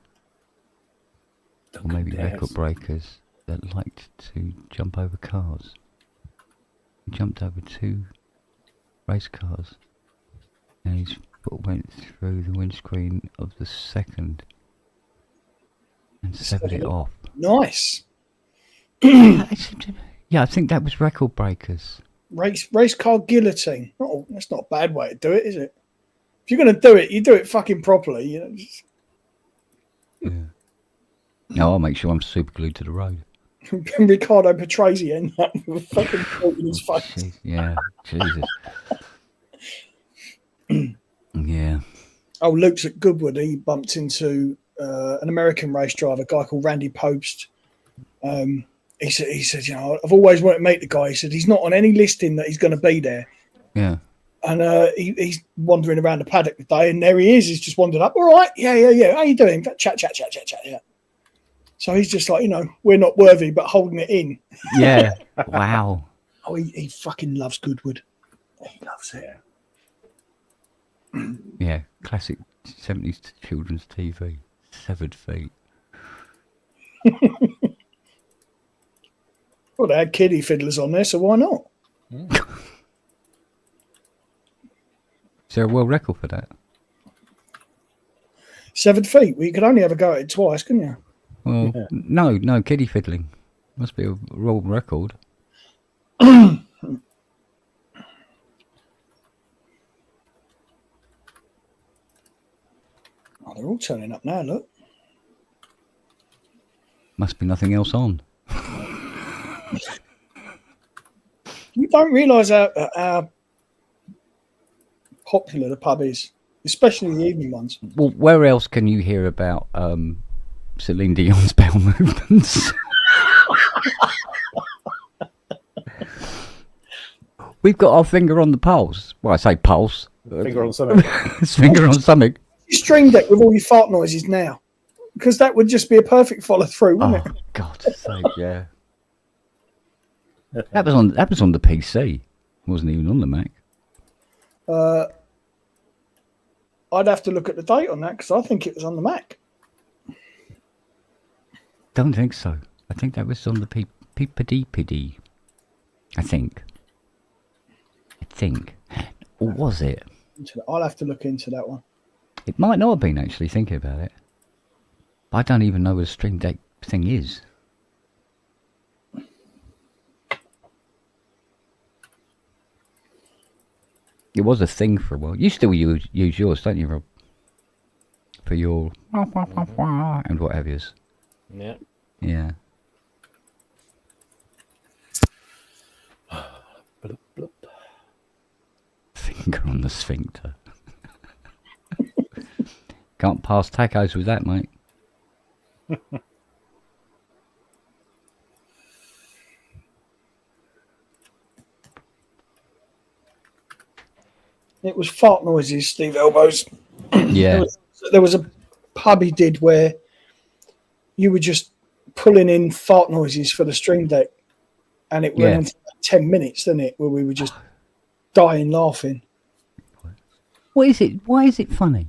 Or maybe Record Breakers that liked to jump over cars. He jumped over 2 race cars and his foot went through the windscreen of the second and severed it off. Nice. Yeah, I think that was Record Breakers. Race car guillotine. That's not a bad way to do it, is it? If you're going to do it, you do it fucking properly. Yeah. No, I'll make sure I'm super glued to the road. Ricardo Patrese end up with a fucking thought in his face. Jeez, yeah, Jesus. Yeah. Oh, Luke's at Goodwood. He bumped into an American race driver, a guy called Randy Post. He said, I've always wanted to meet the guy. He said he's not on any listing that he's going to be there. Yeah. And he's wandering around the paddock today, and there he is. He's just wandered up. All right, yeah. How you doing? Chat. Yeah. So he's just like, we're not worthy, but holding it in. Yeah. Wow. Oh, he fucking loves Goodwood. He loves it. Yeah. Classic 70s children's TV. Severed feet. Well, they had kiddie fiddlers on there, so why not? Is there a world record for that? 7 feet. Well, you could only ever go at it twice, couldn't you? Well, Yeah. no, kiddie fiddling. Must be a world record. Oh, they're all turning up now, look. Must be nothing else on. You don't realise how popular the pub is, especially the evening ones. Well, where else can you hear about Celine Dion's bowel movements? We've got our finger on the pulse. Well, I say pulse. Finger on something. It's finger on something. Your Stream Deck with all your fart noises now, because that would just be a perfect follow through, wouldn't Oh, God's sake, yeah. That was on the PC. It wasn't even on the Mac. it? I'd have to look at the date on that because I think it was on the Mac. Don't think so. I think that was on the PPD. I think. Or was it? I'll have to look into that one. It might not have been, actually, thinking about it. I don't even know what a Stream Deck thing is. It was a thing for a while. You still use yours, don't you, Rob? For your and what have yous. Yeah. Yeah. Bloop, bloop. Finger on the sphincter. Can't pass tacos with that, mate. It was fart noises, Steve Elbows. Yeah. There was a pub he did where you were just pulling in fart noises for the Stream Deck, and it went on for about 10 minutes, didn't it? Where we were just dying laughing. What is it? Why is it funny?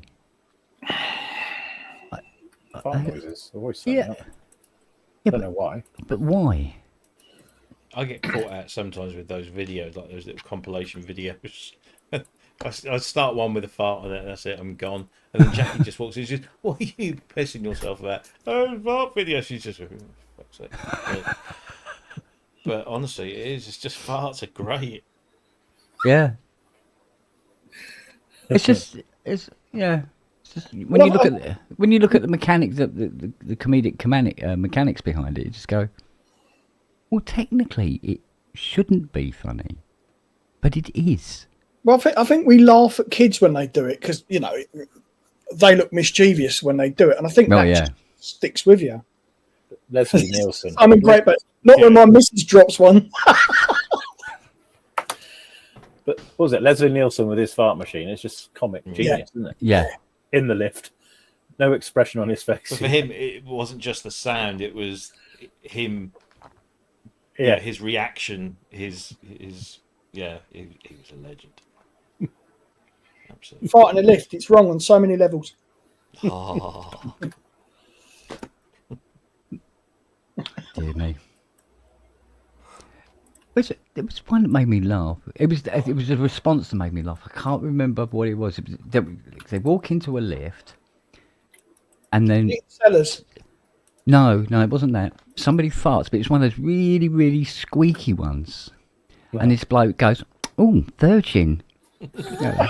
Fart noises. Always something Yeah. up. Yeah, Don't know why. But why? I get caught out sometimes with those videos, like those little compilation videos. I start one with a fart on it, and that's it. I'm gone. And then Jackie just walks in. She's just, "What are you pissing yourself about?" "Oh, fart video." She's just, "Oh, fuck's sake." But honestly, it is. It's just farts are great. Yeah. It's just when Well, you look at the mechanics, the comedic mechanics behind it, you just go, well, technically it shouldn't be funny, but it is. Well, I think we laugh at kids when they do it because, you know, they look mischievous when they do it. And I think that just sticks with you. Leslie Nielsen. I'm in great, but not when my missus drops one. But what was it? Leslie Nielsen with his fart machine. It's just comic genius, isn't it? Yeah. In the lift. No expression on his face. But for him, it wasn't just the sound; it was him. Yeah. His reaction. His. Yeah, he was a legend. Absolutely. Fart in a lift, it's wrong on so many levels. Oh. Dear me. It was one that made me laugh. It was a response that made me laugh. I can't remember what it was. They walk into a lift, and then Sellers. no, it wasn't that. Somebody farts, but it's one of those really, really squeaky ones. Right. And this bloke goes, "Oh, virgin." I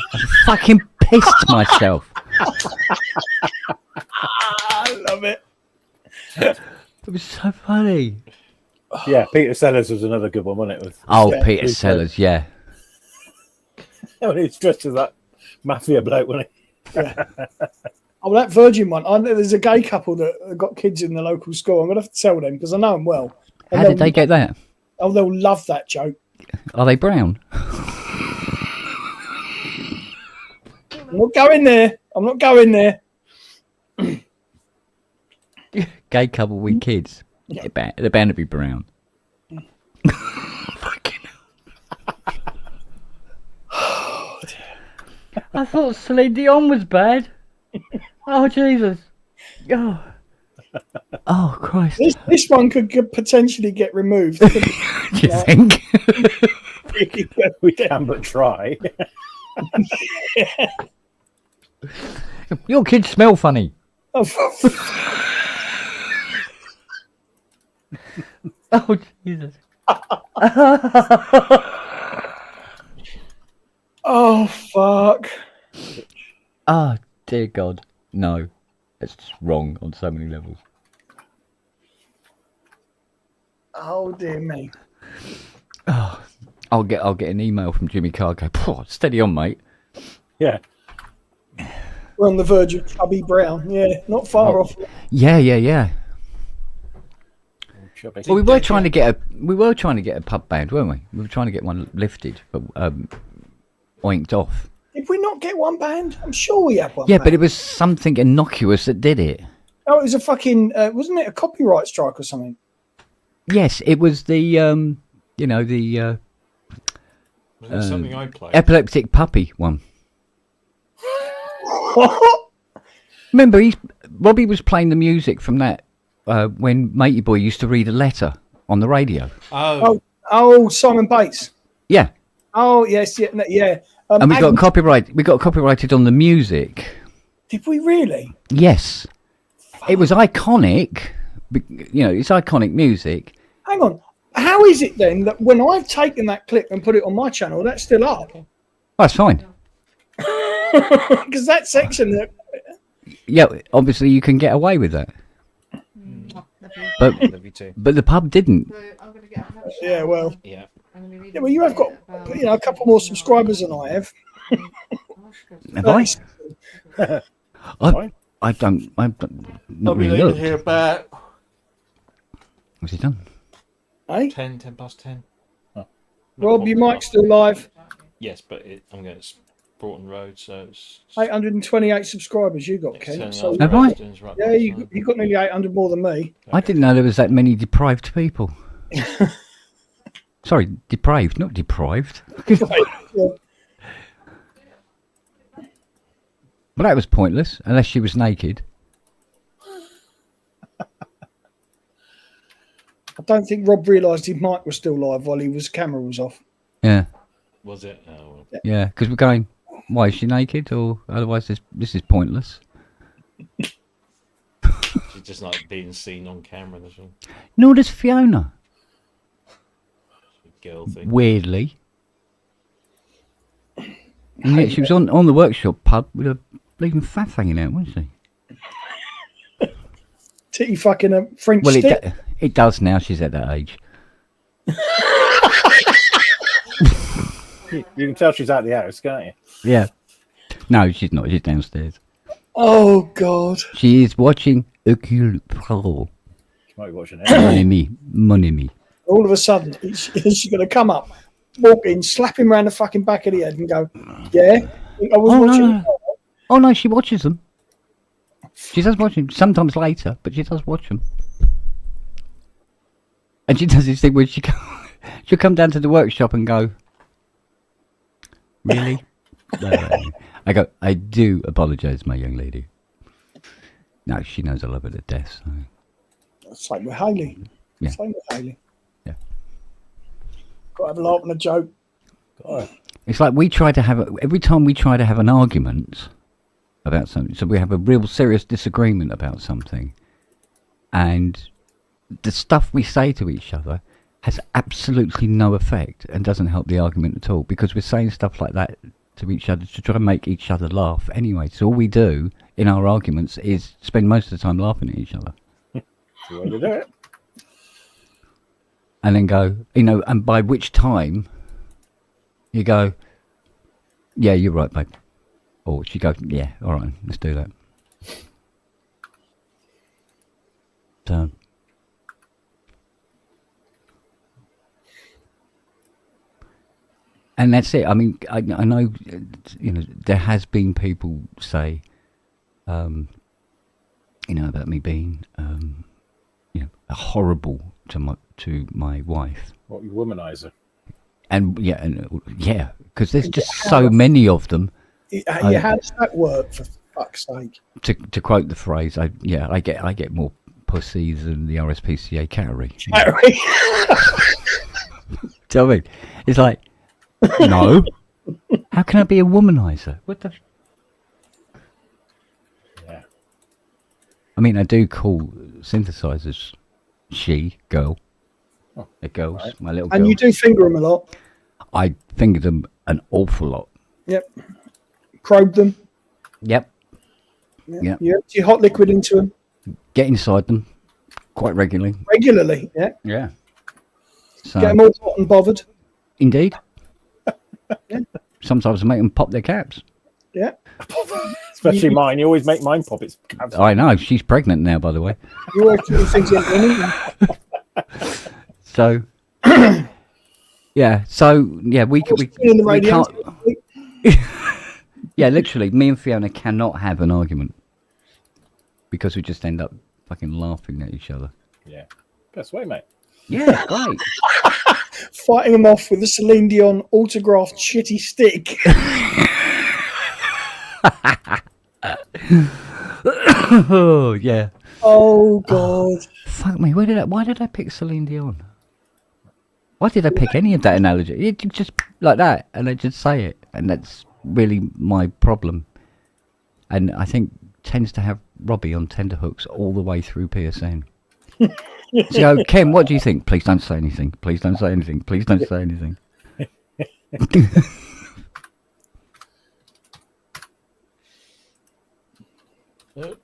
fucking pissed myself. I love it. It was so funny. Yeah, Peter Sellers was another good one, wasn't it? With Peter Sellers, yeah. when he was dressed as that mafia bloke, wasn't he? Oh, that Virgin one. There's a gay couple that got kids in the local school. I'm going to have to tell them because I know them well. And How did they get that? Oh, they'll love that joke. Are they brown? I'm not going there. Gay couple with kids. Yeah. They're bound to be brown. Fucking hell. I thought Celine Dion was bad. Oh, Jesus. Oh, Christ. This one could potentially get removed. Do you think? We can but try. Your kids smell funny. Oh Jesus! Oh fuck! Ah, dear God, no, it's just wrong on so many levels. Oh dear me! Oh, I'll get an email from Jimmy Cargo. Steady on, mate. Yeah. We're on the verge of Chubby Brown. Yeah, not far off. Yeah. Chubby. Well, we were trying to get a pub band, weren't we? We were trying to get one lifted, but oinked off. Did we not get one band? I'm sure we had one. Yeah, band. but it was something innocuous that did it. Oh, it was a fucking. Wasn't it a copyright strike or something? Yes, it was the Was it something I played? epileptic puppy one. Remember, Robbie was playing the music from that when Matey Boy used to read a letter on the radio. Oh, Simon Bates. Yeah, Oh yes, yeah. and we got copyrighted on the music. Did we really? Yes, it was iconic. It's iconic music. Hang on. How is it then that when I've taken that clip and put it on my channel, that's still up? That's fine. Because that section that. Yeah, obviously you can get away with that, but the pub didn't. Yeah, well. Yeah. Yeah, well, you have got a couple more subscribers than I have. Have I? I don't. I'm not really looked. Here about What's he done? Hey, 10 past 10. Rob, your mic's still live. Yes, but I'm going to Broughton Road, so it's 828 subscribers you got, Ken. So, Have I? yeah, you got nearly 800 more than me. I didn't know there was that many deprived people. Sorry, depraved, not deprived. Right, yeah. But that was pointless, unless she was naked. I don't think Rob realised his mic was still live while his camera was off. Yeah, Was it? Oh, well. yeah, because we're going, why is she naked? Or otherwise this is pointless. She's just like being seen on camera. That's all. Nor does Fiona, Girl thing. weirdly. And yet she was on the workshop pub with a bleeding faff hanging out, wasn't she? Titty fucking a French Well, stick. it does now. She's at that age. You can tell she's out of the house, can't you? Yeah. No, she's not. She's downstairs. Oh, God. She is watching Hercule Poirot. She might be watching Mon ami. All of a sudden, she's going to come up, walk in, slap him around the fucking back of the head and go, yeah, I was watching. No. Oh, no, she watches them. She does watch them. Sometimes later, but she does watch them. And she does this thing where she'll come down to the workshop and go, really? I go, I do apologise, my young lady. No, she knows I love her to death. So. Same with Hayley. Yeah. Same with Hayley. Yeah. Got to have a laugh and a joke. It's like every time we try to have an argument about something, so we have a real serious disagreement about something, and the stuff we say to each other has absolutely no effect and doesn't help the argument at all, because we're saying stuff like that to each other to try to make each other laugh anyway. So all we do in our arguments is spend most of the time laughing at each other. The way to do it. And then go, and by which time you go, yeah, you're right, babe. Or she goes, yeah, all right, let's do that. So, and that's it. I mean, I know, there has been people say, about me being, horrible to my wife. What, you womanizer? And yeah, because there's just so many of them. How does that work, for fuck's sake? To quote the phrase, I get more pussies than the RSPCA category. Harry. Do you know what I mean? It's like, no. How can I be a womanizer? What the? Yeah. I mean, I do call synthesizers girl. Oh, They're girls, right. my little And girls. you do finger them a lot. I finger them an awful lot. Yep. Probe them. Yep. Yeah. Yep. You empty hot liquid into them Get inside them quite regularly. regularly. Yeah. Yeah. So, Get them all hot and bothered. indeed. Yeah. Sometimes I make them pop their caps. Yeah. Especially mine. You always make mine pop. It's I know. She's pregnant now, by the way. You always put things in running. So, yeah. So, yeah, we In the radio. can't. Yeah, literally, me and Fiona cannot have an argument because we just end up fucking laughing at each other. yeah. Best way, mate. Yeah, great. Fighting them off with a Celine Dion autographed shitty stick. Oh yeah. Oh God. Fuck me. Why did I pick Celine Dion? Why did I pick any of that analogy? It just like that, and I just say it, and that's really my problem. And I think tends to have Robbie on tenterhooks all the way through PSN. So, Ken, what do you think? Please don't say anything. Please don't say anything. Please don't say anything.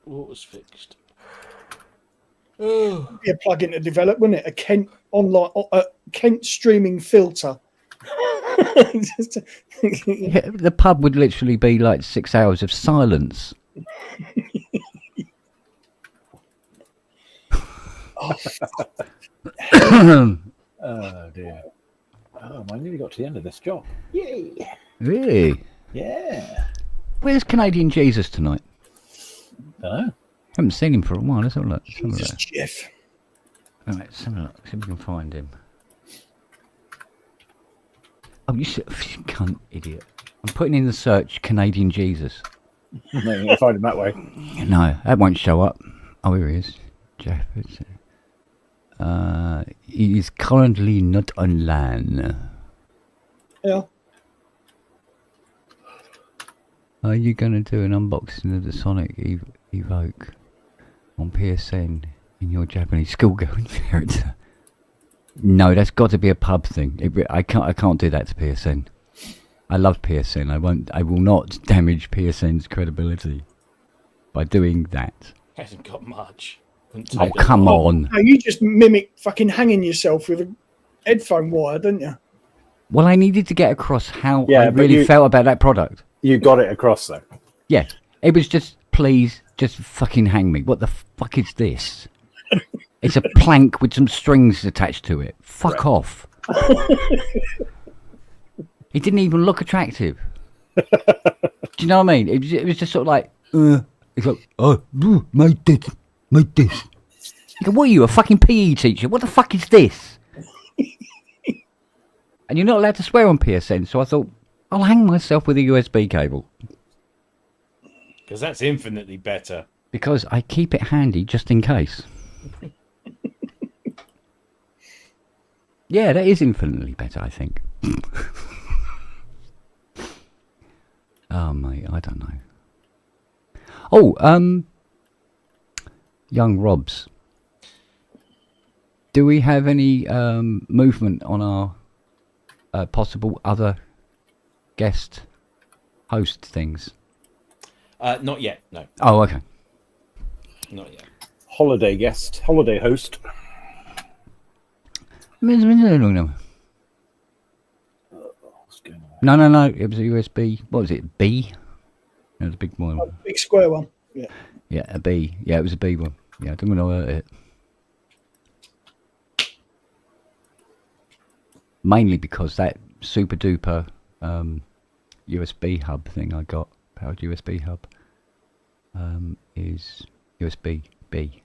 Water's fixed. Oh. Be a plug-in to develop, wouldn't it? A Kent online, Kent streaming filter. Just- Yeah, the pub would literally be like 6 hours of silence. Oh dear. Oh, I nearly got to the end of this job. Yay! Really? Yeah. Where's Canadian Jesus tonight? Oh. Haven't seen him for a while. Let's have a look. Let's have a Jesus, look. Jeff. All right, let's have a look. See if we can find him. Oh, you cunt idiot. I'm putting in the search Canadian Jesus. No, you can find him that way. No, that won't show up. Oh, here he is. Jeff. He is currently not online. Yeah. Are you going to do an unboxing of the Sonic Evoke on PSN in your Japanese schoolgirl character? No, that's got to be a pub thing. I can't do that to PSN. I love PSN. I will not damage PSN's credibility by doing that. Hasn't got much. Oh, come on. No, you just mimic fucking hanging yourself with a headphone wire, didn't you? Well, I needed to get across how Yeah, I but really felt about that product. You got it across though. Yeah, it was just, please, just fucking hang me. What the fuck is this? It's a plank with some strings attached to it. Fuck off. It didn't even look attractive. Do you know what I mean? It was just sort of like, it's like, oh, make this. You go, what are you, a fucking PE teacher? What the fuck is this? And you're not allowed to swear on PSN, so I thought, I'll hang myself with a USB cable. Because that's infinitely better. Because I keep it handy just in case. Yeah, that is infinitely better, I think. Oh, mate, I don't know. Oh, young Robs. Do we have any movement on our possible other guest host things? Not yet, no. Oh, okay. Not yet. Holiday guest, holiday host. No. What's going on? No. It was a USB. What was it? B? It was a big one. Oh, big square one. Yeah. Yeah, a B. Yeah, it was a B one. Yeah, I don't want to hurt it. Mainly because that super duper USB hub thing I got, powered USB hub, is USB B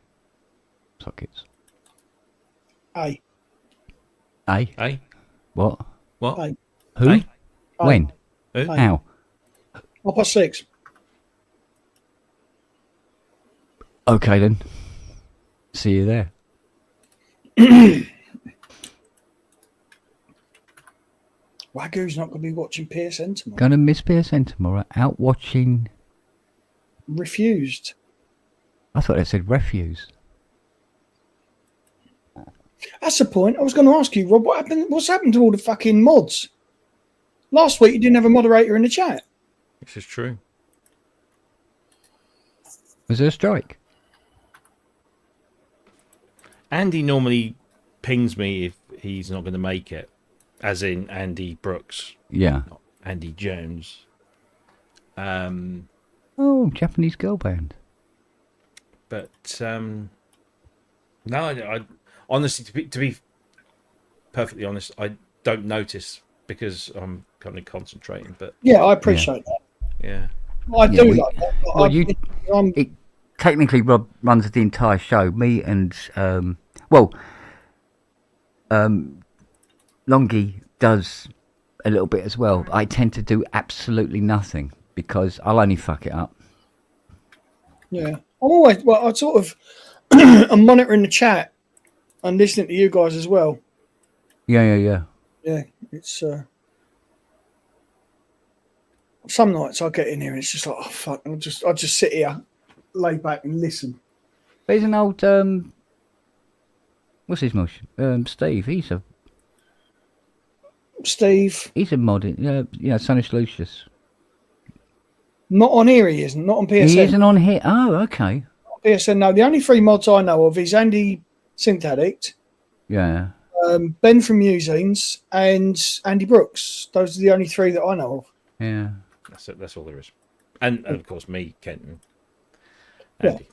sockets. A. Hey? What? What? Aye. Who? Aye. When? Who? Aye. How? 6:30. Okay then. See you there. Wagoo's not going to be watching PSN tomorrow. Gonna miss PSN tomorrow. Out watching. Refused. I thought it said refuse. That's the point. I was going to ask you, Rob, what's happened to all the fucking mods? Last week you didn't have a moderator in the chat. This is true. Was there a strike? Andy normally pings me if he's not going to make it, as in Andy Brooks, Yeah. not Andy Jones. Oh, Japanese girl band. But no, I honestly, to be perfectly honest, I don't notice because I'm kind of concentrating. But Yeah, I appreciate that. yeah, I do we- like that. But well, technically, Rob runs the entire show. Me and Longy does a little bit as well. I tend to do absolutely nothing because I'll only fuck it up. yeah, I'm always I sort of I'm monitoring the chat and listening to you guys as well. Yeah. Yeah, it's some nights I get in here and it's just like, oh fuck, I just sit here, lay back and listen. There's an old what's his motion? Steve. He's a mod. Sonish Lucius. Not on here, he isn't. Not on PSN. He isn't on here. Oh, okay. PSN, no. The only 3 mods I know of is Andy Synth Addict, Yeah. Ben from Musings, and Andy Brooks. Those are the only 3 that I know of. Yeah. that's it. That's all there is. And of course me, Kenton, Yeah. Andy.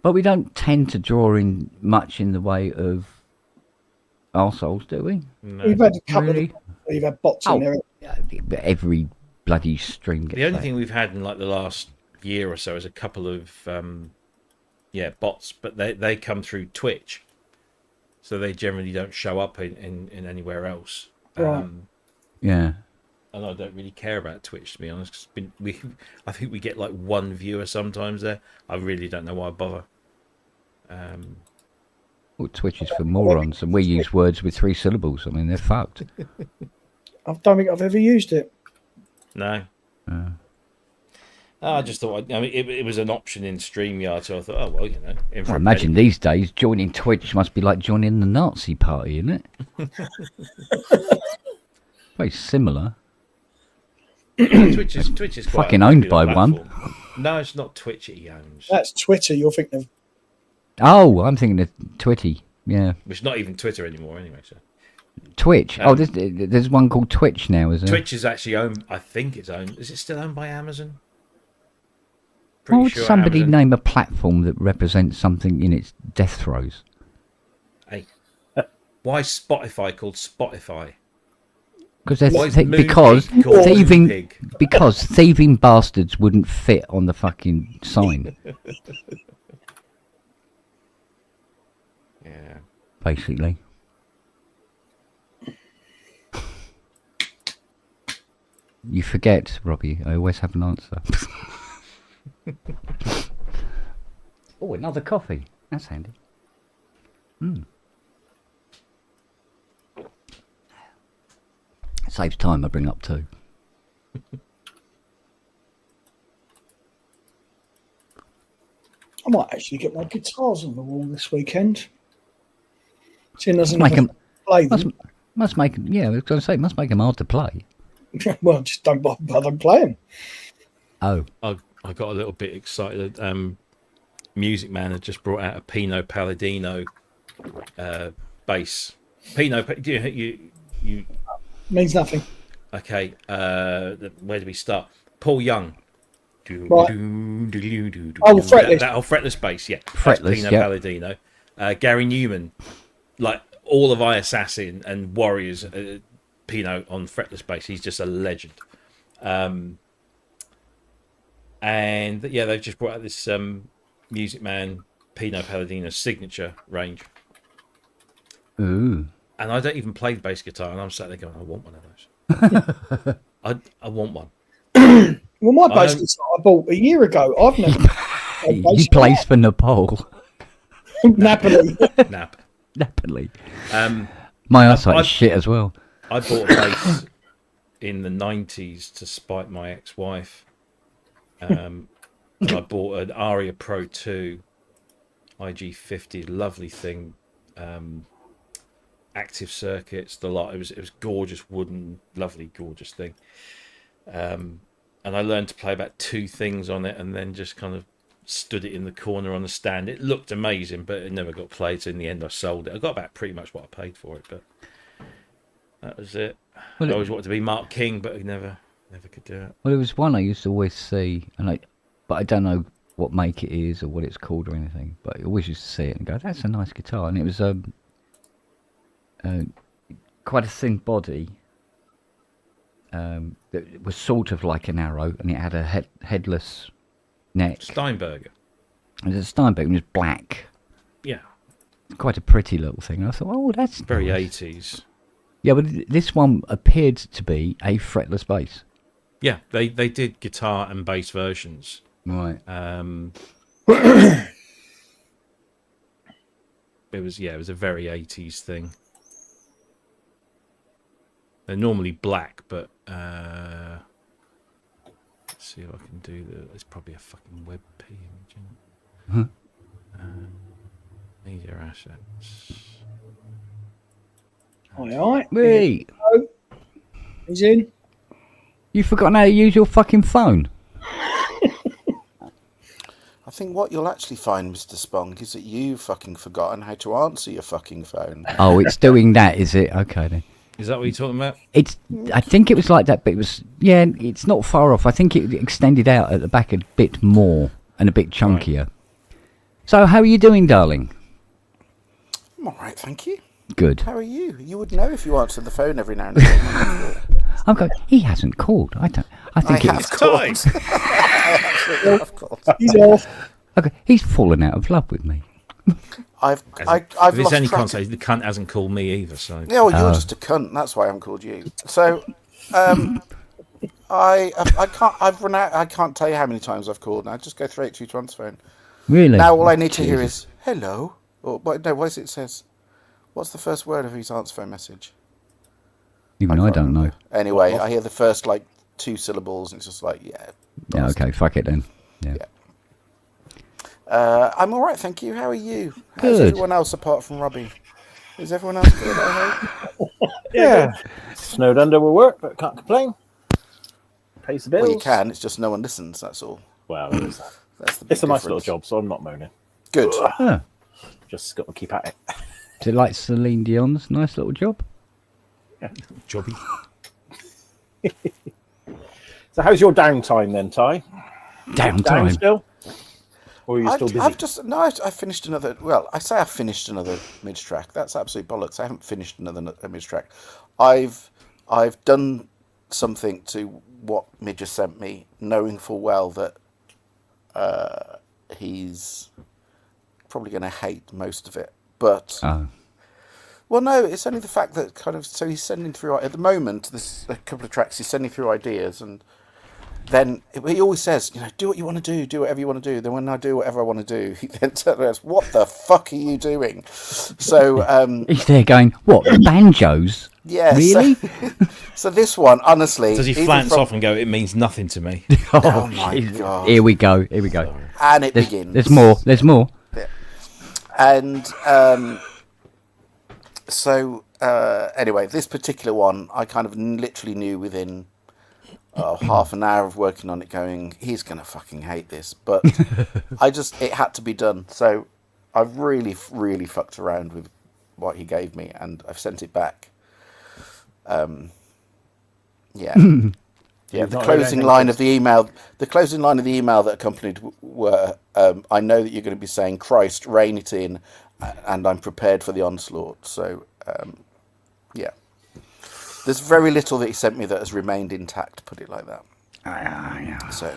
But we don't tend to draw in much in the way of arseholes, do we? No. We've had a couple Really? of you've had bots in there. Every bloody stream gets The only that. thing we've had in like the last year or so is a couple of bots, but they come through Twitch, so they generally don't show up in anywhere else. Right. Yeah. And I don't really care about Twitch, to be honest. 'Cause I think we get like 1 viewer sometimes there. I really don't know why I bother. Well, Twitch is for morons, and we use words with 3 syllables. I mean, they're fucked. I don't think I've ever used it. No. I just thought, it was an option in StreamYard, so I thought, oh, well, in Well, imagine these days joining Twitch must be like joining the Nazi party, isn't it? Very similar. Twitch is quite Fucking a owned popular by one. platform. No, it's not Twitch he owns. That's Twitter. You're thinking of. Oh, I'm thinking of Twitty. Yeah. Which is not even Twitter anymore, anyway. So Twitch. There's one called Twitch now, isn't there? Twitch is actually owned. I think it's owned. Is it still owned by Amazon? Why would sure somebody Amazon- name a platform that represents something in its death throes? Hey, why is Spotify called Spotify? Because Why is Moonpig called Moonpig? because thieving bastards wouldn't fit on the fucking sign. Yeah. Basically. You forget, Robbie. I always have an answer. Oh, another coffee. That's handy. Saves time. I bring up 2. I might actually get my guitars on the wall this weekend. Seeing as I Make 'em- never play them. Must make. Yeah, I was going to say it must make them hard to play. Well, just don't bother playing. Oh, I got a little bit excited. Music Man had just brought out a Pinot Palladino bass. Pinot, you Means nothing. okay? Where do we start? Paul Young. Right. Oh, fretless. That fretless bass, yeah. That's Fretless, Pinot yeah. Palladino. Gary Newman, like all of Assassin and Warriors, Pinot on fretless bass. He's just a legend. And yeah, they've just brought out this Music Man Pinot Palladino signature range. ooh. And I don't even play the bass guitar, and I'm sat there going, I want one of those. I want one. Well, my bass guitar I bought a year ago. I've never. He plays for Nepal. Napoli. Nap. Napoli. Um, My eyesight's shit as well. I bought a bass in the 90s to spite my ex-wife. And I bought an Aria Pro 2 IG50, lovely thing. Active circuits, the lot. It was gorgeous, wooden, lovely, gorgeous thing. And I learned to play about 2 things on it, and then just kind of stood it in the corner on the stand. It looked amazing, but it never got played. So in the end, I sold it. I got about pretty much what I paid for it, but that was it. Well, I always wanted to be Mark King, but I never could do it. Well, it was one I used to always see, but I don't know what make it is or what it's called or anything. But I always used to see it and go, "That's a nice guitar," and it was quite a thin body. That was sort of like an arrow, and it had a headless neck. Steinberger. It was a Steinbeck, and it was black. Yeah. Quite a pretty little thing. I thought, oh, that's Very nice. 80s. Yeah, but this one appeared to be a fretless bass. Yeah, they did guitar and bass versions. Right. It was a very 80s thing. They're normally black, but let's see if I can do there's probably a fucking WebP image in it. Media assets. All right. Wait, He's in. you've forgotten how to use your fucking phone. I think what you'll actually find, Mr. Spong, is that you've fucking forgotten how to answer your fucking phone. Oh, it's doing that, is it? Okay then. Is that what you're talking about? I think it was like that, but it was, it's not far off. I think it extended out at the back a bit more and a bit chunkier. Right. So, how are you doing, darling? I'm all right, thank you. Good. How are you? You would know if you answered the phone every now and then. I'm going, he hasn't called. I think it's time. I have called. He's off. Okay, he's fallen out of love with me. I've If it's lost any track. context, the cunt hasn't called me either. So Yeah, well, you're just a cunt. That's why I haven't called you. So, I can't. I've run out. I can't tell you how many times I've called. Now just go straight to Tron's phone. Really? Now all I need to hear is hello. Or no, what is it says? What's the first word of his answer phone message? Even I don't know. Anyway, I hear the first 2 syllables, and it's just Yeah, okay, fuck it then. Yeah. I'm all right, thank you. How are you? Good. How's everyone else apart from Robbie? Is everyone else good? I hope. Yeah. Snowed under will work, but can't complain. Pays the bills. Well, you can. It's just no one listens. That's all. Well, it is that. That's the big It's a nice little difference. job, so I'm not moaning. Good. Huh. Just got to keep at it. Is it like Celine Dion's nice little job? jobby. So how's your downtime then, Ty? Down Downtime. still? Or are you still busy? I finished another. Well, I say I finished another mid track. That's absolute bollocks. I haven't finished another mid track. I've done something to what Midge has sent me, knowing full well that he's probably going to hate most of it. But well, no, it's only the fact that so he's sending through at the moment. There's a couple of tracks he's sending through ideas, and then he always says, do what you want to do whatever you want to do. Then when I do whatever I want to do, he then says, what the fuck are you doing? So he's there going, what, banjos? Yeah, really? So this one, honestly, does he flance off and go, it means nothing to me? Oh my god! Here we go. And it begins. There's more. Yeah. And so anyway, this particular one, I kind of literally knew within half an hour of working on it, going, he's gonna fucking hate this, but it had to be done. So I've really fucked around with what he gave me, and I've sent it back. The closing line of the email that accompanied were, I know that you're going to be saying, Christ, rein it in, and I'm prepared for the onslaught. So there's very little that he sent me that has remained intact, put it like that. So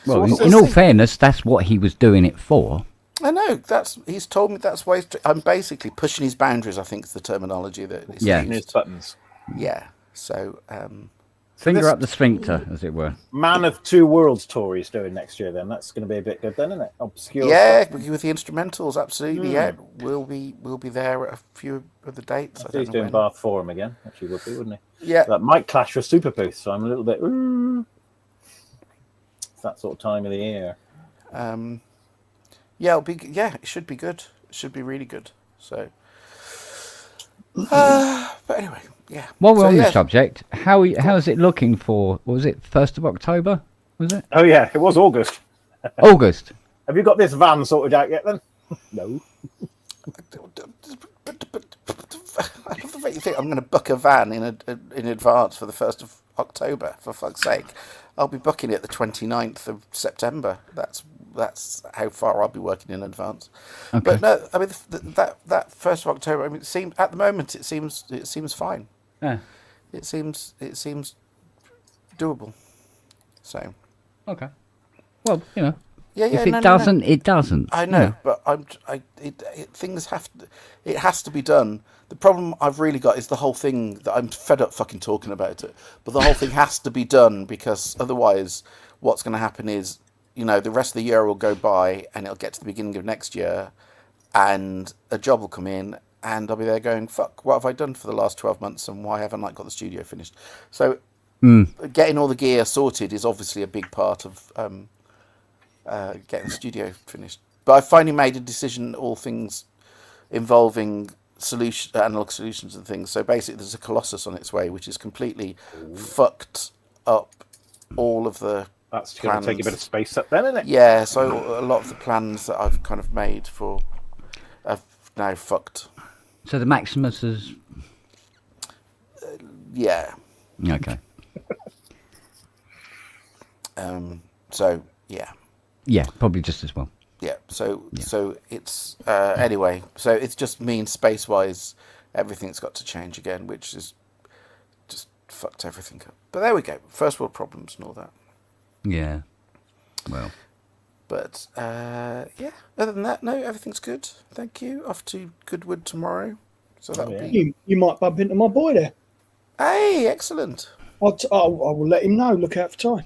well, in all fairness, that's what he was doing it for. I know, he's told me that's why I'm basically pushing his boundaries, I think is the terminology that he's pushing his buttons. Yeah. So finger up the sphincter, as it were. Man of Two Worlds tour he's doing next year. Then that's going to be a bit good, then, isn't it? Obscure. Yeah, stuff. with the instrumentals, absolutely. Yeah, we'll be there at a few of the dates. I he's doing Bath Forum again. Actually, would be, wouldn't he? Yeah. That might clash with Super Booth, so I'm a little bit. It's that sort of time of the year. Yeah, it should be good. It should be really good. So, but anyway, yeah. While we're on the subject, how is it looking for? What was it 1st of October? Was it? Oh yeah, it was August. August. Have you got this van sorted out yet then? No. I love the way you think I'm going to book a van in advance for the 1st of October. For fuck's sake, I'll be booking it the 29th of September. That's how far I'll be working in advance. Okay. But no, I mean that 1st of October. I mean, at the moment it seems fine. Yeah. It seems doable. So. Okay. Well, you know. Yeah, if it doesn't, it doesn't. I know, but it has to be done. The problem I've really got is the whole thing that I'm fed up fucking talking about it. But the whole thing has to be done because otherwise, what's going to happen is, the rest of the year will go by and it'll get to the beginning of next year, and a job will come in, and I'll be there going, "Fuck, what have I done for the last 12 months, and why haven't I got the studio finished?" So, getting all the gear sorted is obviously a big part of. Getting the studio finished, but I finally made a decision. All things involving analog solutions and things. So basically, there's a Colossus on its way, which is completely fucked up all of the. That's going to take a bit of space up then, isn't it? Yeah. So a lot of the plans that I've kind of made have now fucked. So the Maximus is. Yeah. Okay. So yeah. Yeah, probably just as well. Yeah, so it's anyway. So it's just means space-wise, everything's got to change again, which is just fucked everything up. But there we go. First world problems and all that. Yeah. Well. But yeah. Other than that, no, everything's good. Thank you. Off to Goodwood tomorrow. So that'll be. You might bump into my boy there. Hey, excellent. I will let him know. Look out for time.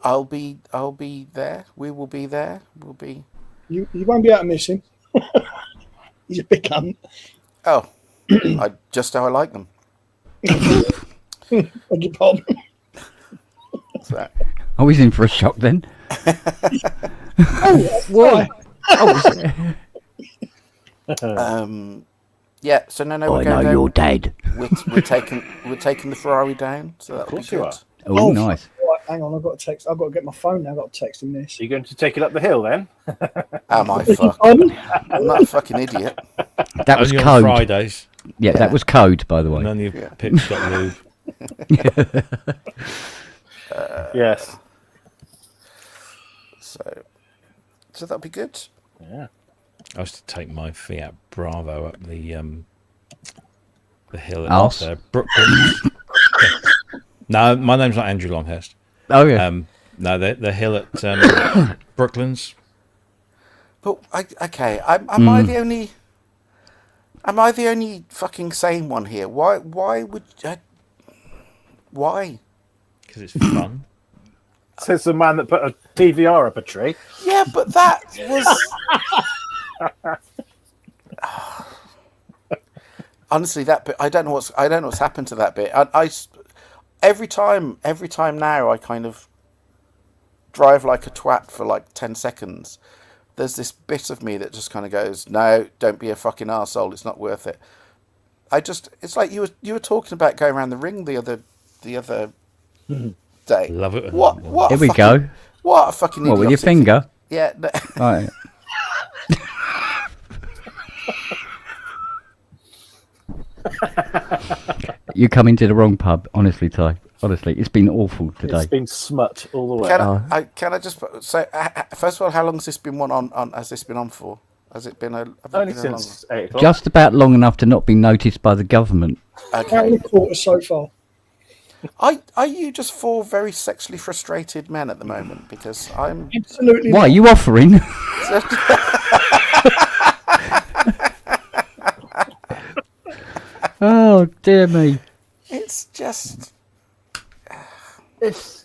I'll be there. We will be there. We'll be. You won't be able to miss him. He's a big cunt. Oh, just how I like them. Beg your pardon. What's that? Oh, he's in for a shock then. Why? Yeah. So no. We're going down. You're dead. We're taking the Ferrari down. So that'll be good. Oh, nice. Right, hang on, I've got to text. I've got to get my phone now. I've got to text him this. Are you going to take it up the hill then? Am I fucking? I'm not a fucking idiot. That was Only code. on Fridays. Yeah, that was code, by the way. And then your pit's got lube. Yes. So that'll be good. Yeah. I used to take my Fiat Bravo up the hill Arse. at Brooklyn. No, my name's not Andrew Longhurst. Oh yeah. No, the hill at Brooklands. But am I the only? Am I the only fucking sane one here? Why would? Why? Because it's fun. Says the man that put a DVR up a tree. Yeah, but that was. Honestly, that bit I don't know what's happened to that bit. I every time now I kind of drive like a twat for like 10 seconds. There's this bit of me that just kind of goes, no, don't be a fucking arsehole. It's not worth it. It's like you were talking about going around the ring the other day. Love it. What? Here we go. What a fucking idiot. What, with your finger? Yeah. No. Right. You come into the wrong pub, honestly, Ty. Honestly, it's been awful today. It's been smut all the way. Can I just say, first of all, how long has this been on? Has this been on for? Has it been only since 8 o'clock? Just about long enough to not be noticed by the government. Okay. How many quarters so far? Are you just four very sexually frustrated men at the moment? Because I'm Absolutely. Why are you offering? Oh dear me! It's just. It's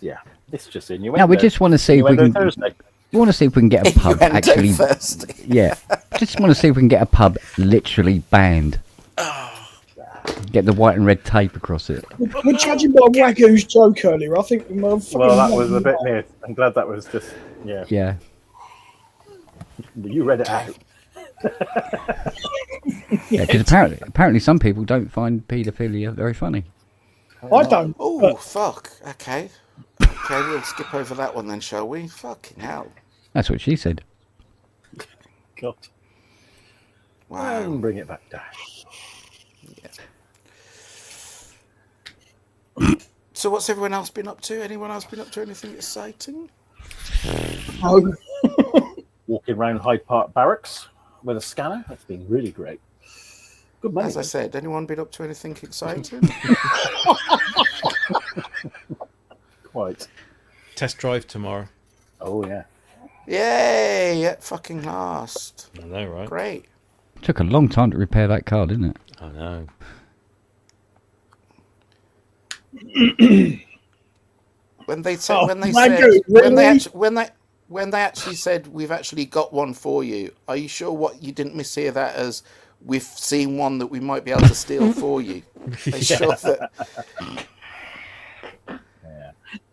just innuendo. Now we just want to see if we can. Thursday. You want to see if we can get a pub Innuendo actually. Thursday. Yeah, just want to see if we can get a pub literally banned. Get the white and red tape across it. We're judging by Wagoo's joke earlier. I think Well, that was a bit near. I'm glad that was just. Yeah. Yeah. You read it out. Yeah, because apparently some people don't find paedophilia very funny. I don't. Oh, but fuck. Okay. Okay, we'll skip over that one then, shall we? Fucking hell. That's what she said. God. Wow. And bring it back down. So what's everyone else been up to? Anyone else been up to anything exciting? no. Walking around Hyde Park Barracks with a scanner. That's been really great. Good money. As I said, anyone been up to anything exciting? Quite. Test drive tomorrow. Oh, yeah. Yay! At fucking last. I know, right? Great. Took a long time to repair that car, didn't it? I know. When they said, Oh, when they my said, God, really? when they actually said we've actually got one for you, are you sure what you didn't mishear that as we've seen one that we might be able to steal for you? Are you sure that?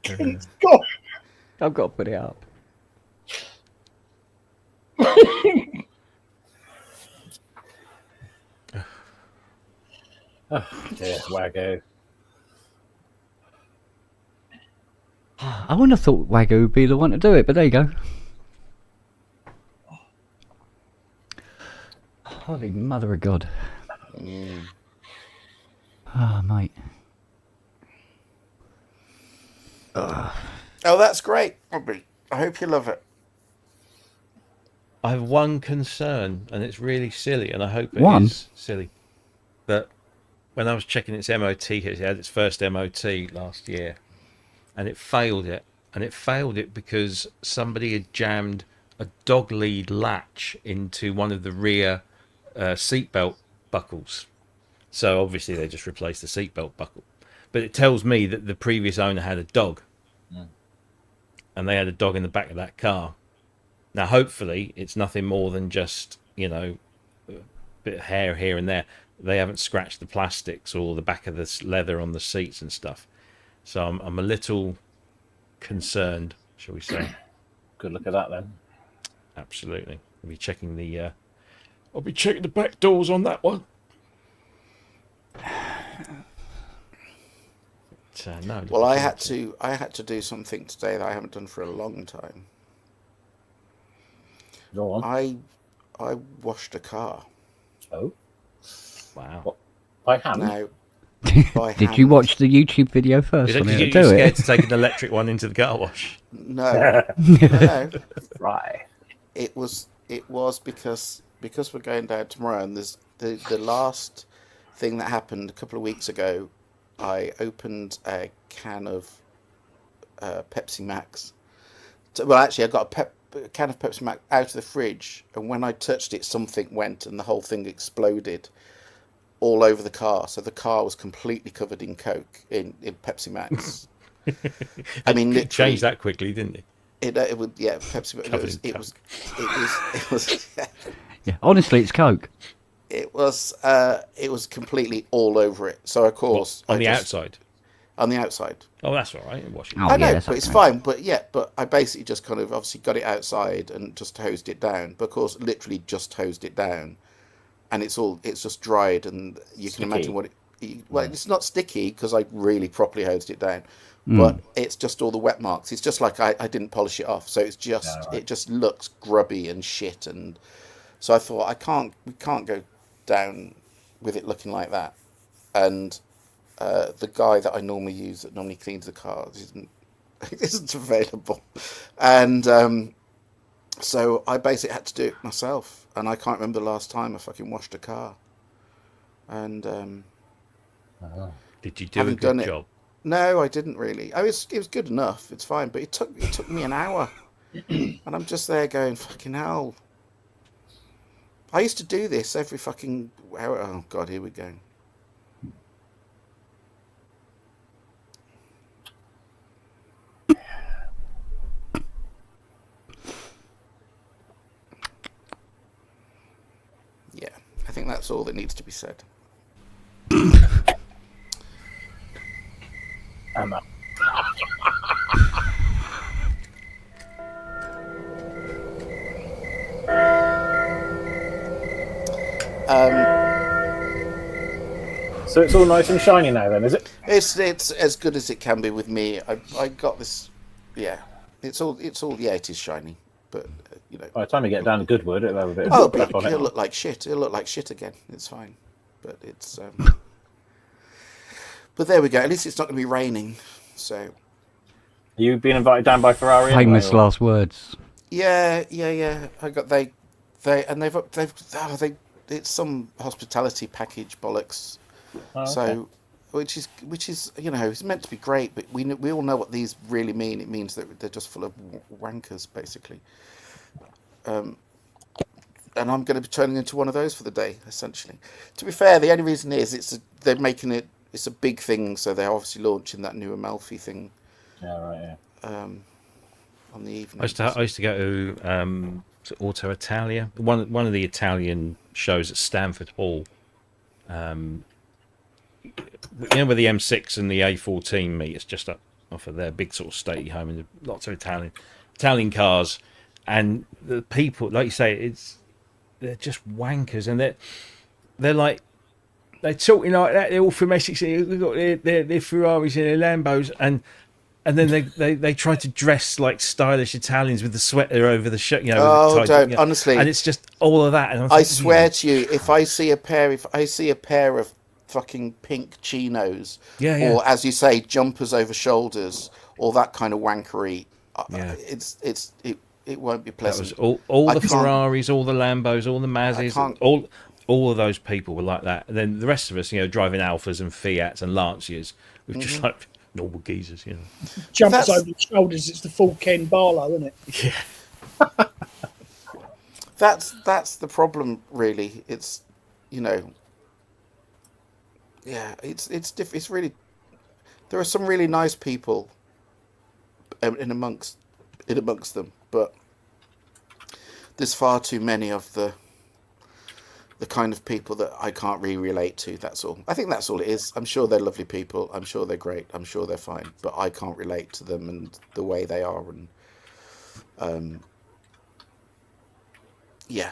Yeah. God. I've got to put it up. Oh, dear, Waggo. I wouldn't have thought Waggo would be the one to do it, but there you go. Holy mother of God. Ah, mate. Oh, that's great, Robbie. I hope you love it. I have one concern, and it's really silly, and I hope it One? is silly. That when I was checking its MOT, it had its first MOT last year, and it failed it. And it failed it because somebody had jammed a dog lead latch into one of the rear seatbelt buckles. So obviously they just replaced the seatbelt buckle. But it tells me that the previous owner had a dog. And they had a dog in the back of that car. Now, hopefully, it's nothing more than just, a bit of hair here and there. They haven't scratched the plastics or the back of the leather on the seats and stuff. So I'm a little concerned, shall we say. Good look at that, then. Absolutely. I'll be checking the back doors on that one. No. Well, I had to do something today that I haven't done for a long time. Go on. I washed a car. Oh, Wow. what? By hand? Now, by Did you hand. watch the YouTube video first? Did on how you to get do scared it? to take an electric one into the car wash? No, no. Right. It was because we're going down tomorrow, and there's the last thing that happened a couple of weeks ago. I opened a can of Pepsi Max. Well, actually, I got a can of Pepsi Max out of the fridge, and when I touched it, something went, and the whole thing exploded all over the car. So the car was completely covered in Coke, in Pepsi Max. I mean, literally Changed that quickly, didn't it? It would, yeah, Pepsi Max. Covered in It was. Yeah, honestly, it's Coke. It was completely all over it. So of course On the outside. On the outside. Oh, that's all right. Wash it. Oh, I know, yeah, but that's it's okay. fine. But I basically just kind of obviously got it outside and just hosed it down. But of course, literally just hosed it down, and it's just dried, and you Sticky. can imagine what it. Well, it's not sticky because I really properly hosed it down, but it's just all the wet marks. It's just like I didn't polish it off, so it's just it just looks grubby and shit. And so I thought we can't go down with it looking like that. And the guy that I normally use that normally cleans the cars isn't available, and so I basically had to do it myself. And I can't remember the last time I fucking washed a car. And Did you do a haven't done good it. job? No, I didn't really. It was good enough. It's fine, but it took me an hour, and I'm just there going, fucking hell. I used to do this every fucking hour. Oh God, here we go. Yeah, I think that's all that needs to be said. Emma. So it's all nice and shiny now, then, is it? It's as good as it can be with me. I got this. Yeah, it's all. Yeah, it is shiny, but By the time you get down to Goodwood, it'll have a bit of Oh, black but on it'll it. look like shit. It'll look like shit again. It's fine, but it's. But there we go. At least it's not going to be raining. So. You've been invited down by Ferrari. Famous anyway, or- last words. Yeah. I got they, and it's some hospitality package bollocks. Oh, okay. So, which is it's meant to be great, but we all know what these really mean. It means that they're just full of wankers, basically. And I'm going to be turning into one of those for the day, essentially. To be fair, the only reason is they're making it. It's a big thing, so they're obviously launching that new Amalfi thing. Yeah, right. Yeah. On the evening. I used to go to Auto Italia, one of the Italian shows at Stamford Hall. Where the M6 and the A14 meet, it's just off of their big sort of stately home, and lots of Italian cars, and the people, like you say, they're just wankers, and they're like they're talking like that. They're all from Essex. They've got their Ferraris and their Lambos, and then they try to dress like stylish Italians with the sweater over the shirt. Don't honestly. And it's just all of that. And I swear to you, if I see a pair of fucking pink chinos, or as you say, jumpers over shoulders, or that kind of wankery, it won't be pleasant. That was all the Ferraris, all the Lambos, all the Mazzis, all of those people were like that. And then the rest of us, driving Alphas and Fiats and Lancias, we're just like normal geezers, Jumpers over the shoulders. It's the full Ken Barlow, isn't it? Yeah. That's the problem, really. It's it's really. There are some really nice people in amongst them, but there's far too many of the kind of people that I can't really relate to. That's all. I think that's all it is. I'm sure they're lovely people. I'm sure they're great. I'm sure they're fine, but I can't relate to them and the way they are. And yeah.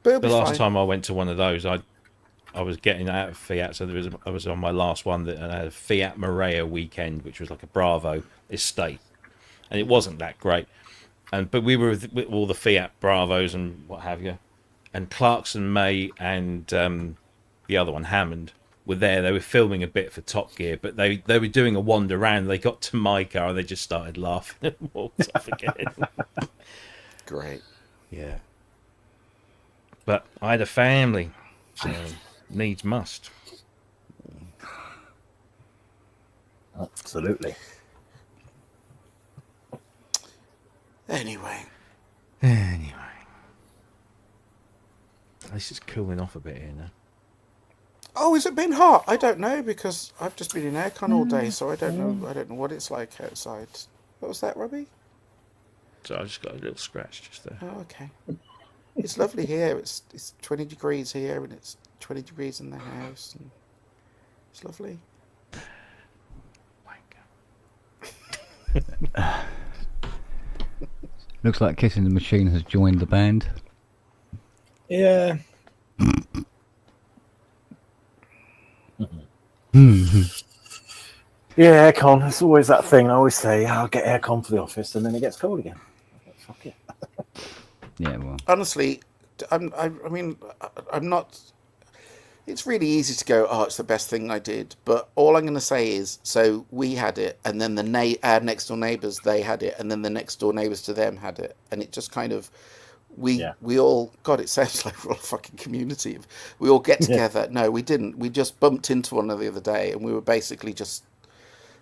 But the last time I went to one of those, I was getting out of Fiat, so I was on my last one that I had a Fiat Marea weekend, which was like a Bravo estate, and it wasn't that great. But we were with all the Fiat Bravos and what have you, and Clarkson, May, and the other one, Hammond, were there. They were filming a bit for Top Gear, but they were doing a wander around. They got to my car and they just started laughing and walked off again. Great. Yeah. But I had a family, so needs must. Absolutely. Anyway. At least it's cooling off a bit here now. Oh, has it been hot? I don't know, because I've just been in aircon all day, so I don't know. I don't know what it's like outside. What was that, Robbie? So I just got a little scratch just there. Oh, okay. It's lovely here. It's 20 degrees here, and it's 20 degrees in the house, and it's lovely. Looks like Kissing the Machine has joined the band. Yeah. Yeah, aircon. It's always that thing. I always say, I'll get aircon for the office, and then it gets cold again. Fuck it. Yeah, well. Honestly, I'm not. It's really easy to go, oh, it's the best thing I did. But all I'm going to say is, so we had it, and then our next door neighbours, they had it, and then the next door neighbours to them had it. And it just kind of, we all, God, it sounds like we're all a fucking community. We all get together. Yeah. No, we didn't. We just bumped into one another the other day, and we were basically just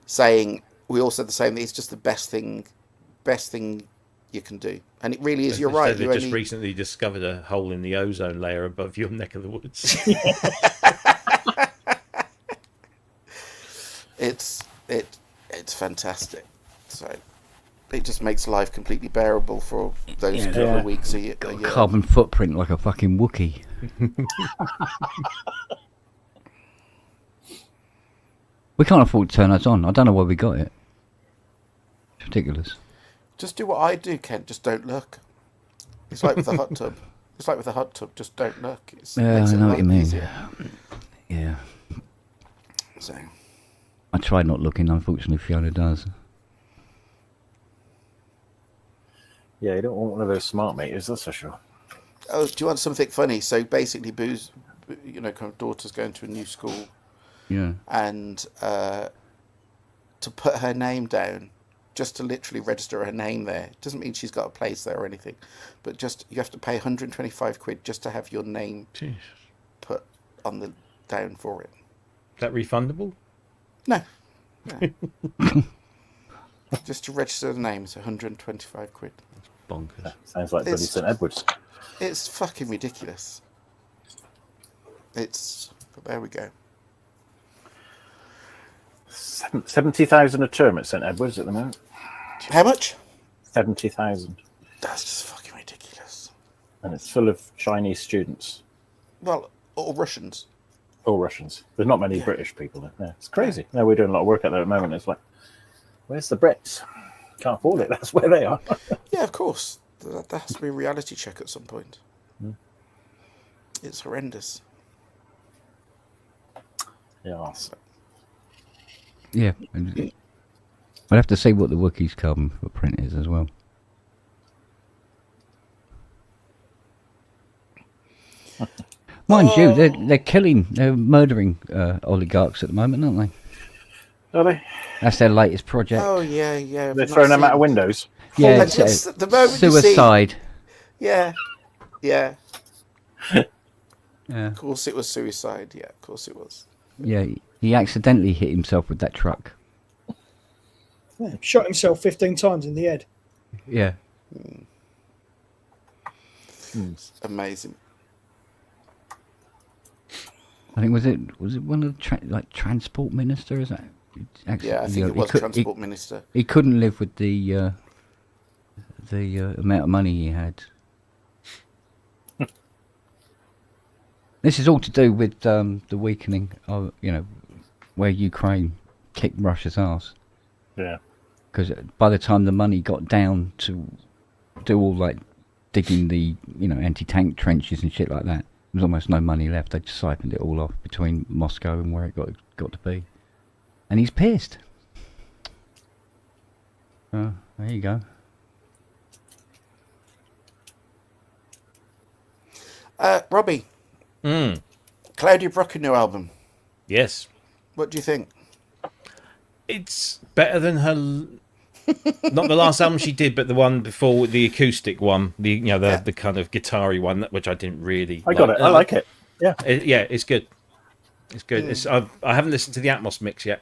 saying, we all said the same thing. It's just the best thing you can do. And it really is. You're right. They just recently discovered a hole in the ozone layer above your neck of the woods. It's fantastic. So it just makes life completely bearable for those couple of weeks a year. Carbon footprint like a fucking Wookiee. We can't afford to turn us on. I don't know why we got it. It's ridiculous. Just do what I do, Kent. Just don't look. It's like with the hot tub. It's like with a hot tub, just don't look. It Yeah, makes I it a know lot what you mean. easier. Yeah. So, I try not looking, unfortunately Fiona does. Yeah, you don't want one of those smart meters, that's for sure. oh, do you want something funny? So basically, Boo's, kind of daughter's going to a new school, Yeah. and to put her name down, just to literally register her name there, doesn't mean she's got a place there or anything, but just you have to pay 125 quid just to have your name Jeez. put on the down for it. Is that refundable? No. No. Just to register the name is 125 quid. Bonkers. Sounds like bloody St Edwards. It's fucking ridiculous. But there we go. 70,000 a term at St Edwards at the moment. How much? 70,000. That's just fucking ridiculous. And it's full of Chinese students. Well, all Russians. All Russians. There's not many British people there. Yeah, it's crazy. No, we're doing a lot of work out there at the moment. It's like, where's the Brits? Can't afford it. That's where they are. Yeah, of course. There has to be a reality check at some point. It's horrendous. Yeah. Yeah. I'd have to see what the Wookiees carbon footprint is as well. Mind you, they're murdering oligarchs at the moment, aren't they? Are they? That's their latest project. Oh, yeah, yeah. They're throwing them out of windows. Yeah, Well, it's the moment you see- suicide. Yeah, yeah. Yeah, Of course it was suicide. Yeah, of course it was. yeah. He accidentally hit himself with that truck. Yeah, shot himself 15 times in the head. Yeah, Amazing. I think was it one of the transport minister? Is that? Yeah, I think it was transport minister. He couldn't live with the amount of money he had. This is all to do with the weakening of, where Ukraine kicked Russia's ass. Yeah. Because by the time the money got down to do all like digging the anti-tank trenches and shit like that, there was almost no money left. They just siphoned it all off between Moscow and where it got to be, and he's pissed. So there you go. Robbie, Claudia Brook, a new album. Yes. What do you think? It's better than her. Not the last album she did, but the one before, the acoustic one, the kind of guitar-y one, which I didn't really. I got it. I like it. Yeah. It's good. It's good. I haven't listened to the Atmos mix yet,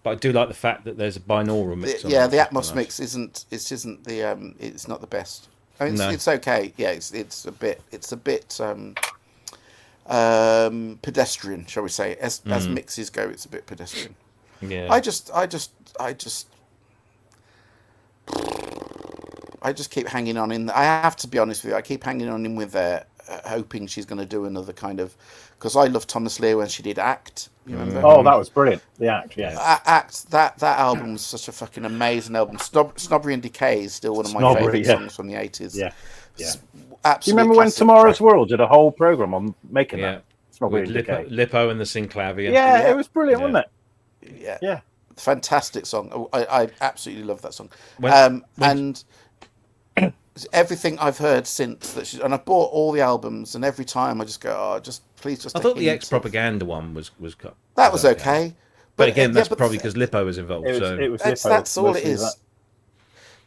but I do like the fact that there's a binaural mix. The Atmos mix isn't the it's not the best. I mean, it's okay. Yeah, it's a bit pedestrian, shall we say? As mixes go, it's a bit pedestrian. Yeah. I just keep hanging on in. I have to be honest with you. I keep hanging on in with hoping she's going to do another kind of, because I love Thomas Lear when she did Act. You remember? Oh, that was brilliant. The Act, yeah. Act. That album was such a fucking amazing album. Snobbery and Decay is still one of my favourite songs from the 80s. Yeah. Yeah. Absolutely. Do you remember when Tomorrow's World did a whole program on making that? With Lippo and the Synclavier. Yeah, it was brilliant, wasn't it? Yeah. Yeah. Fantastic song. I absolutely love that song. And everything I've heard since and I've bought all the albums, and every time I just go, please. I thought the Ex-Propaganda one was cut. That was okay. But again, that's probably because Lippo was involved. That's all it is.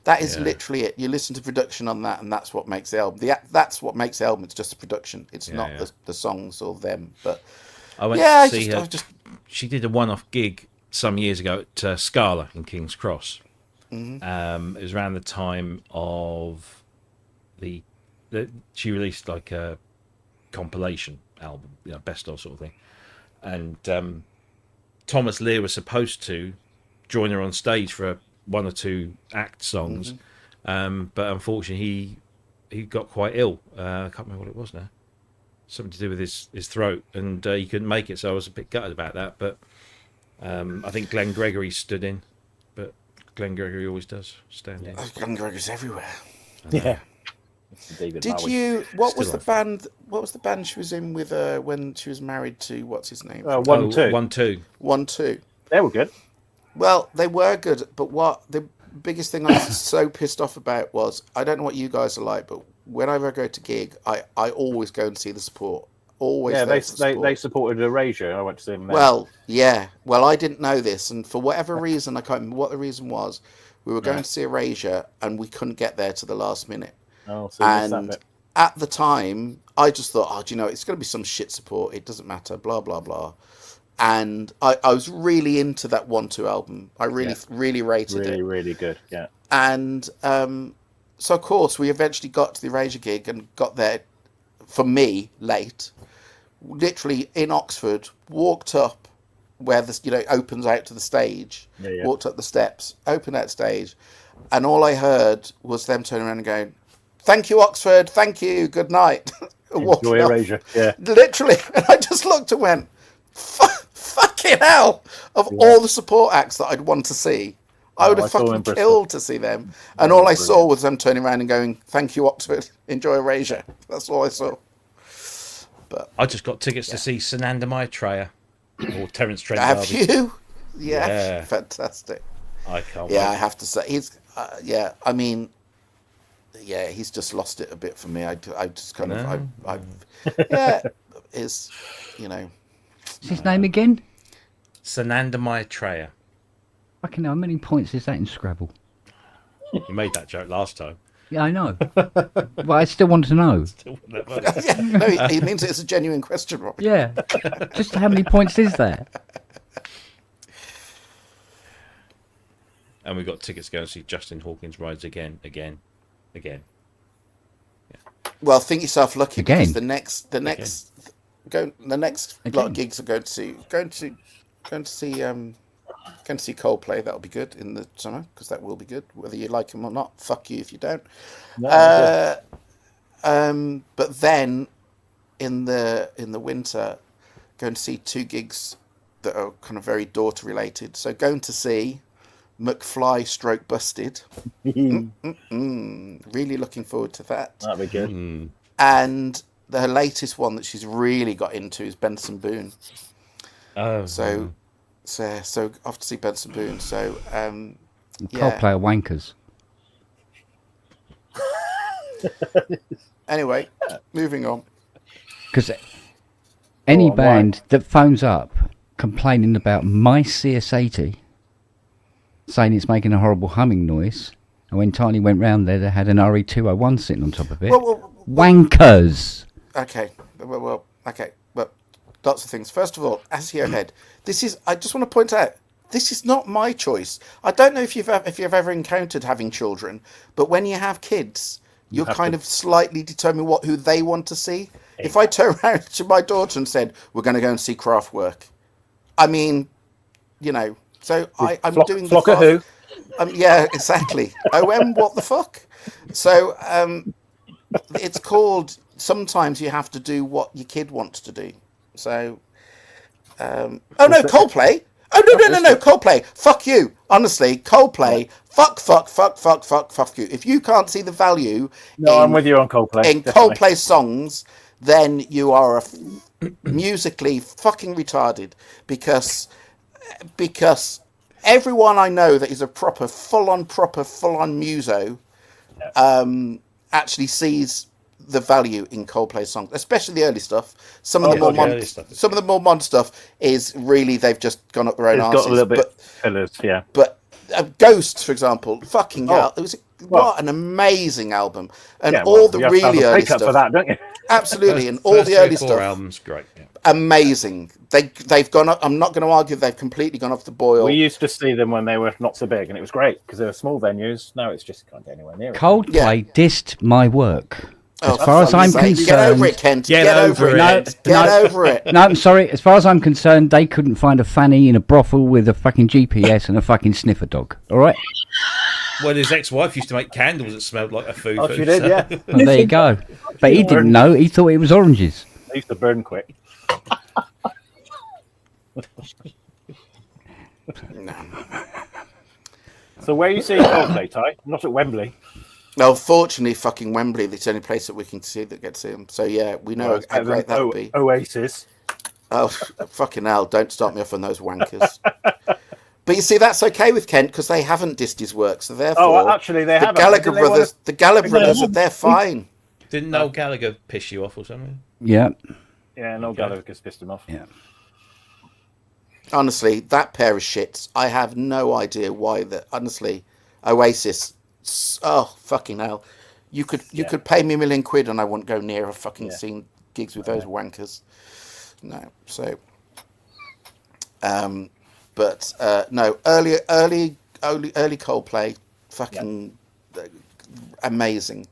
That is literally it. You listen to production on that, and that's what makes the album. That's what makes the album. It's just the production. It's not the songs or them. But I went to see her. She did a one-off gig some years ago at Scala in King's Cross. It was around the time of she released like a compilation album, best of sort of thing, and Thomas Lear was supposed to join her on stage for one or two Act songs, but unfortunately he got quite ill. I can't remember what it was now. Something to do with his throat, and he couldn't make it. So I was a bit gutted about that. But I think Glenn Gregory stood in, but Glenn Gregory always does stand in. Glenn Gregory's everywhere. Yeah. David Did Bowie. you? What was Still the band? What was the band she was in with when she was married to what's his name? 1-2. 1-2. 1-2. They were good. Well, they were good, but what the biggest thing I was so pissed off about was I don't know what you guys are like, but whenever I go to gig, I always go and see the support. Always. Yeah, there for support. they supported Erasure. I went to see them there. Well, yeah. Well, I didn't know this, and for whatever reason, I can't remember what the reason was. We were going to see Erasure, and we couldn't get there to the last minute. Oh, so you missed that And bit. at the time, I just thought, oh, do you know, it's going to be some shit support. It doesn't matter, blah, blah, blah. And I was really into that 1-2 album. I really rated it. Really good, yeah. And so, of course, we eventually got to the Erasure gig and got there, for me, late. Literally in Oxford, walked up where this, opens out to the stage. Yeah. Walked up the steps, opened that stage, and all I heard was them turning around and going, "Thank you, Oxford. Thank you. Good night." Enjoy Erasure, yeah. Literally, and I just looked and went, "Fucking hell!" Of all the support acts that I'd want to see, I would have fucking killed to see them. And all I saw was them turning around and going, "Thank you, Oxford. Enjoy Erasure." That's all I saw. But I just got tickets to see Sananda Maitreya or Terence Trent have D'Arby. you? Yeah, fantastic. I can't Yeah, wait. I have to say he's. I mean, yeah, he's just lost it a bit for me. I just kind of, yeah, is, What's his name again? Sananda Maitreya. Fucking hell, how many points is that in Scrabble? You made that joke last time. Yeah, I know. But I still want to know. yeah, no, he means it's a genuine question, Rob. Yeah. Just how many points is there? And we got tickets to go and see Justin Hawkins rides again. Well, think yourself lucky Again? because the next lot of gigs are going to see Coldplay. That'll be good in the summer because that will be good, whether you like them or not. Fuck you if you don't. No, But then in the winter, going to see 2 gigs that are kind of very daughter related. So going to see McFly Stroke Busted. Really looking forward to that. that'd be good. And the latest one that she's really got into is Benson Boone. Oh, So off to see Benson Boone. So Coldplay are wankers. Anyway, moving on. Because any on, band that phones up complaining about my CS80, saying it's making a horrible humming noise, and when Tiny went round there, they had an RE201 sitting on top of it. Wankers! Okay. Well, okay. Well, lots of things. First of all, as your head, I just want to point out, this is not my choice. I don't know if you've ever encountered having children, but when you have kids, you're kind of slightly determine who they want to see. Exactly. If I turn around to my daughter and said, "We're going to go and see Kraftwerk," I mean, so I'm doing Flock of who? Yeah, exactly. What the fuck? So it's called. Sometimes you have to do what your kid wants to do. So, Coldplay. Oh no, Coldplay. Fuck you. Honestly, Coldplay. Fuck you. If you can't see the value, I'm with you on Coldplay. In definitely. Coldplay songs, then you are musically fucking retarded because everyone I know that is a full-on muso actually sees the value in Coldplay songs, especially the early stuff. Some of the more modern stuff is really they've just gone up their own arses. Got a little bit fillers, yeah. But Ghosts, for example, fucking hell, it was what an amazing album, and all the really early stuff for that, don't you? Absolutely, and all the early stuff. Albums, great, yeah. Amazing. They've gone up. I'm not going to argue they've completely gone off the boil. We used to see them when they were not so big, and it was great because they were small venues. Now it's just can't get anywhere near it. Coldplay dissed my work. Oh, as far as I'm concerned, get over it, Kent. Get over it. Get over it. No, I'm sorry. As far as I'm concerned, they couldn't find a fanny in a brothel with a fucking GPS and a fucking sniffer dog. All right. Well, his ex-wife used to make candles that smelled like a food. Oh, she did, yeah. Well, there you go. But he didn't know. He thought it was oranges. They used to burn quick. No. So where are you seeing Coldplay, Ty? Not at Wembley. No, fortunately, fucking Wembley, it's the only place that we can see that gets him. So yeah, we know how great that would be. Oasis. Oh, fucking hell! Don't start me off on those wankers. But you see, that's okay with Kent because they haven't dissed his work, so therefore, actually, they haven't. Gallagher brothers, the Gallagher brothers, they're fine. Didn't Noel Gallagher piss you off or something? Yeah. Yeah, Noel Gallagher pissed him off. Yeah. Honestly, that pair of shits, I have no idea why. That honestly, Oasis. Oh fucking hell! You could pay me £1 million and I wouldn't go near a fucking scene gigs with those wankers. No, so. But no, early Coldplay, fucking amazing.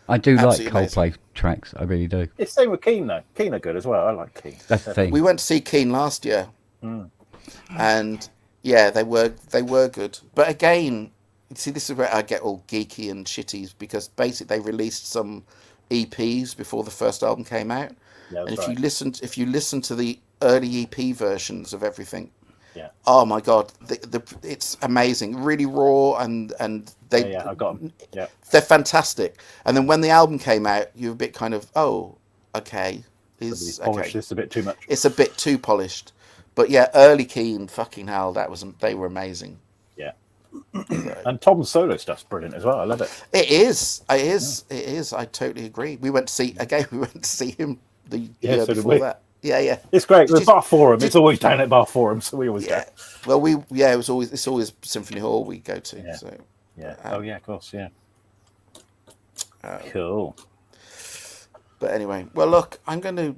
I do Absolutely like Coldplay tracks. I really do. It's same with Keane though. Keane are good as well. I like Keane. That's the thing. We went to see Keane last year, and yeah, they were good. But again, you see, this is where I get all geeky and shitty because basically they released some EPs before the first album came out, and if you listen to the early EP versions of everything. Yeah. Oh my god, it's amazing, really raw, and they I got them. Yeah, they're fantastic. And then when the album came out, you're a bit kind of okay, it's polished. It's a bit too much. It's a bit too polished, but yeah, early Keane, fucking hell, they were amazing. Yeah, and Tom's solo stuff's brilliant as well. I love it. It is. I totally agree. We went to see him the year before that. Yeah. It's great. The Bar Forum. It's always down at Bar Forum, so we always go. Well, it's always Symphony Hall we go to. Yeah. So yeah. Of course. Yeah. Cool. But anyway, well, look, I'm gonna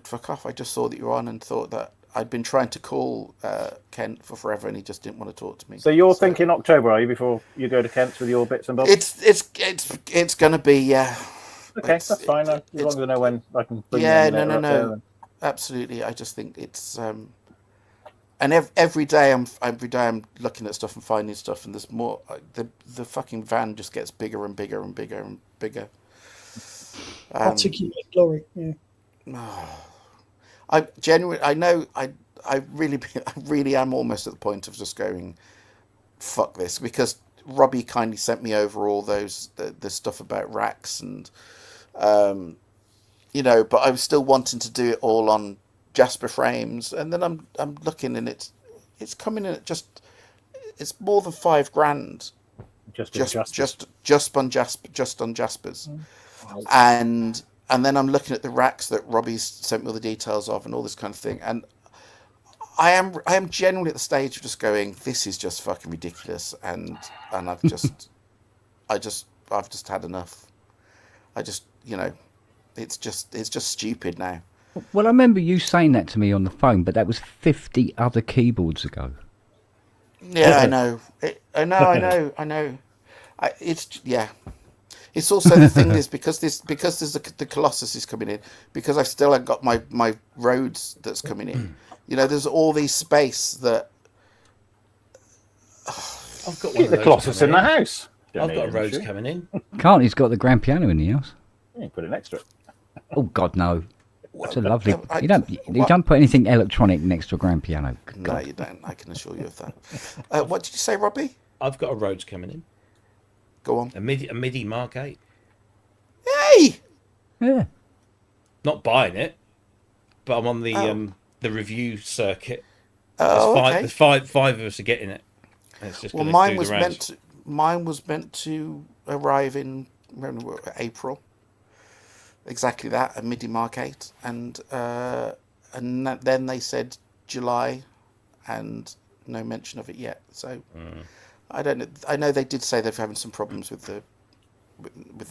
fuck off. I just saw that you were on and thought that I'd been trying to call Kent for forever, and he just didn't want to talk to me. So you're thinking October, are you? Before you go to Kent's with your bits and bobs? It's gonna be Okay, that's fine. As long as I know when I can. Bring no. Absolutely, I just think it's and every day I'm looking at stuff and finding stuff, and there's more. The fucking van just gets bigger and bigger and bigger and bigger. Articulate glory. Yeah. I really am almost at the point of just going, fuck this, because Robbie kindly sent me over all those the stuff about racks and. But I was still wanting to do it all on Jasper frames, and then I'm looking, and it's coming in at it's more than $5,000 just on Jaspers, and then I'm looking at the racks that Robbie's sent me all the details of and all this kind of thing, and I am genuinely at the stage of just going, this is just fucking ridiculous, and I've just had enough. It's just stupid now. Well, I remember you saying that to me on the phone, but that was 50 other keyboards ago. Yeah, I know. I know. It's also the thing is because there's the Colossus is coming in, because I've still got my Rhodes that's coming in. There's all these space that I've got one of the Colossus in the house. I've got Rhodes coming in. Can't he's got the grand piano in the house? Yeah, put it next to it. Oh God, no! It's a lovely. You don't put anything electronic next to a grand piano. No, you don't. I can assure you of that. What did you say, Robbie? I've got a Rhodes coming in. Go on. A MIDI Mark 8. Hey. Yeah. Not buying it, but I'm on the review circuit. Oh, okay. There's five of us are getting it. It's just mine was meant to arrive in April. Exactly that, a MIDI Mark 8, and then they said July, and no mention of it yet. So I don't know. I know they did say they're having some problems with the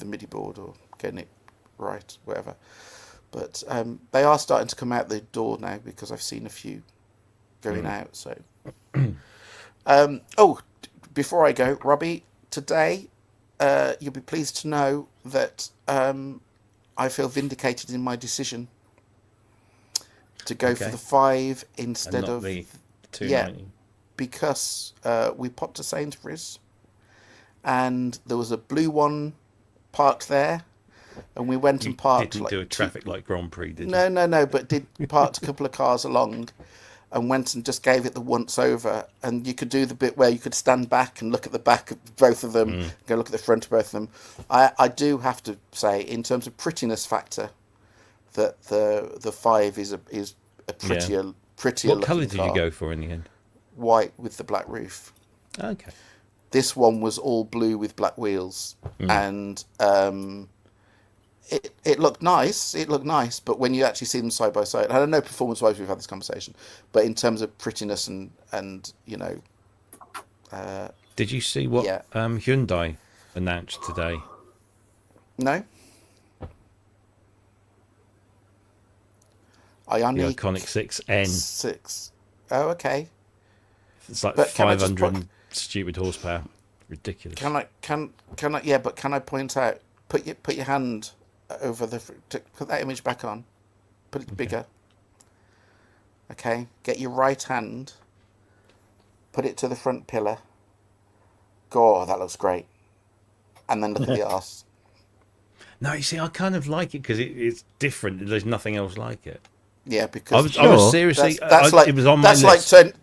MIDI board or getting it right, whatever. But they are starting to come out the door now, because I've seen a few going out. So, before I go, Robbie, today you'll be pleased to know that I feel vindicated in my decision to go for the 5 instead of the 290. Because we popped to Sainsbury's, and there was a blue one parked there, and we went and parked. Didn't do a traffic light Grand Prix, did you? No, but did parked a couple of cars along, and went and just gave it the once over, and you could do the bit where you could stand back and look at the back of both of them, go look at the front of both of them. I do have to say, in terms of prettiness factor, that the 5 is a prettier What colour looking did you car. go for in the end? White with the black roof. Okay. This one was all blue with black wheels, and it looked nice. It looked nice, but when you actually see them side by side, I don't know performance-wise, we've had this conversation, but in terms of prettiness and you know, Did you see what Hyundai announced today? no, Ioniq The iconic 6N. 6. Oh, okay. It's like But can I just 500 stupid horsepower. Ridiculous. Can I? Yeah, but can I point out? Put your hand over put that image back on. Put it bigger. Okay. Get your right hand. Put it to the front pillar. God, that looks great. And then look at the arse. No, you see, I kind of like it because it's different. There's nothing else like it. Yeah, because I was seriously. that's like it was on my that's list. like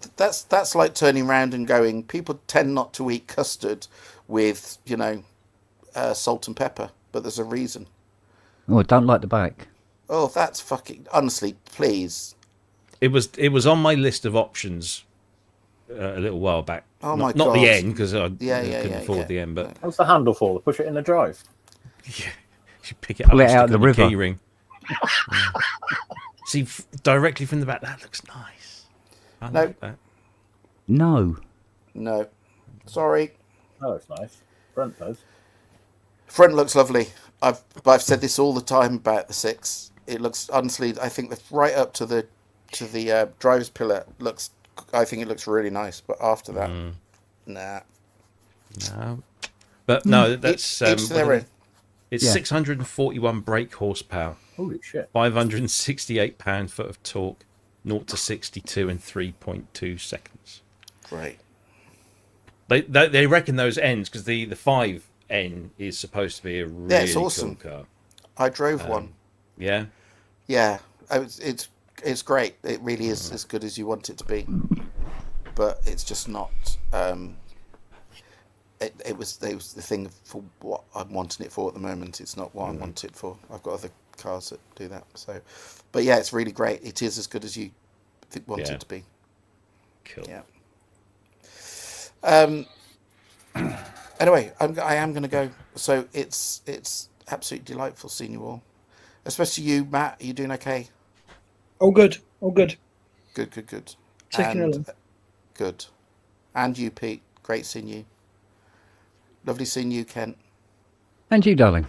that's like turning around and going. People tend not to eat custard with salt and pepper, but there's a reason. Oh, I don't like the back. Oh, that's fucking honestly, please. It was on my list of options a little while back. Oh my Not God. the end because I Yeah, couldn't afford yeah. the end, but What's the handle for? Push it in the drive. yeah, you pick it up, Pull it and out stick of the it on river. keyring. Yeah. See, directly from the back, that looks nice. I No. like that. No. No, sorry. Oh, it's nice. Front does. Front looks lovely. I've said this all the time about the 6. It looks, honestly, I think that right up to the driver's pillar looks. I think it looks really nice, but after that, nah. No, but no, that's Each to their own. it's Yeah. 641 brake horsepower, Holy shit. 568 pound-foot of torque, 0 to 62 in 3.2 seconds. Great. They reckon those ends because the 5N is supposed to be a really it's awesome. cool car. I drove one. Yeah, Yeah, it's great. It really is as good as you want it to be, but it's just not. It was the thing for what I'm wanting it for at the moment. It's not what I want it for. I've got other cars that do that. So, but yeah, it's really great. It is as good as you want Yeah. it to be. cool. Yeah. Anyway, I am going to go. So it's absolutely delightful seeing you all, especially you, Matt. Are you doing okay? All good. All good. Good. Ticking And along. good. And you, Pete. Great seeing you. Lovely seeing you, Kent. And you, darling.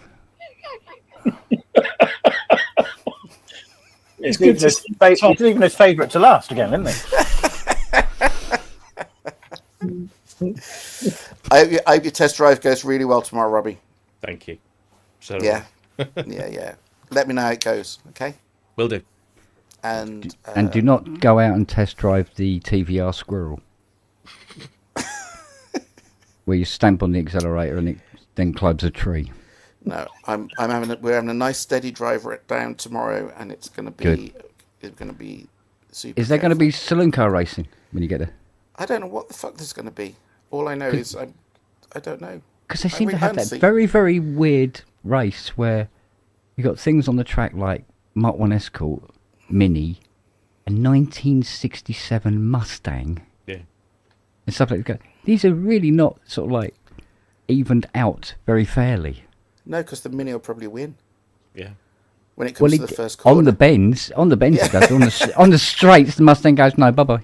It's good to see Tom. He's leaving his favourite to last again, isn't he? I hope your test drive goes really well tomorrow, Robbie. Thank you. So Yeah. yeah. Let me know how it goes, okay? will do. And Do not go out and test drive the TVR Squirrel. Where you stamp on the accelerator and it then climbs a tree. no, we're having a nice steady drive down tomorrow, and it's going to be super. Is there going to careful. be saloon car racing when you get there? I don't know what the fuck there's going to be. All I know is I don't know. Because they I seem to really have haven't that seen- very, very weird race where you got things on the track like Mark 1 Escort, Mini, a 1967 Mustang, Yeah. and stuff like that. These are really not sort of like evened out very fairly. No, because the Mini will probably win Yeah. when it comes to the first corner. on the bends, it does. On the straights, the Mustang goes no, bye bye,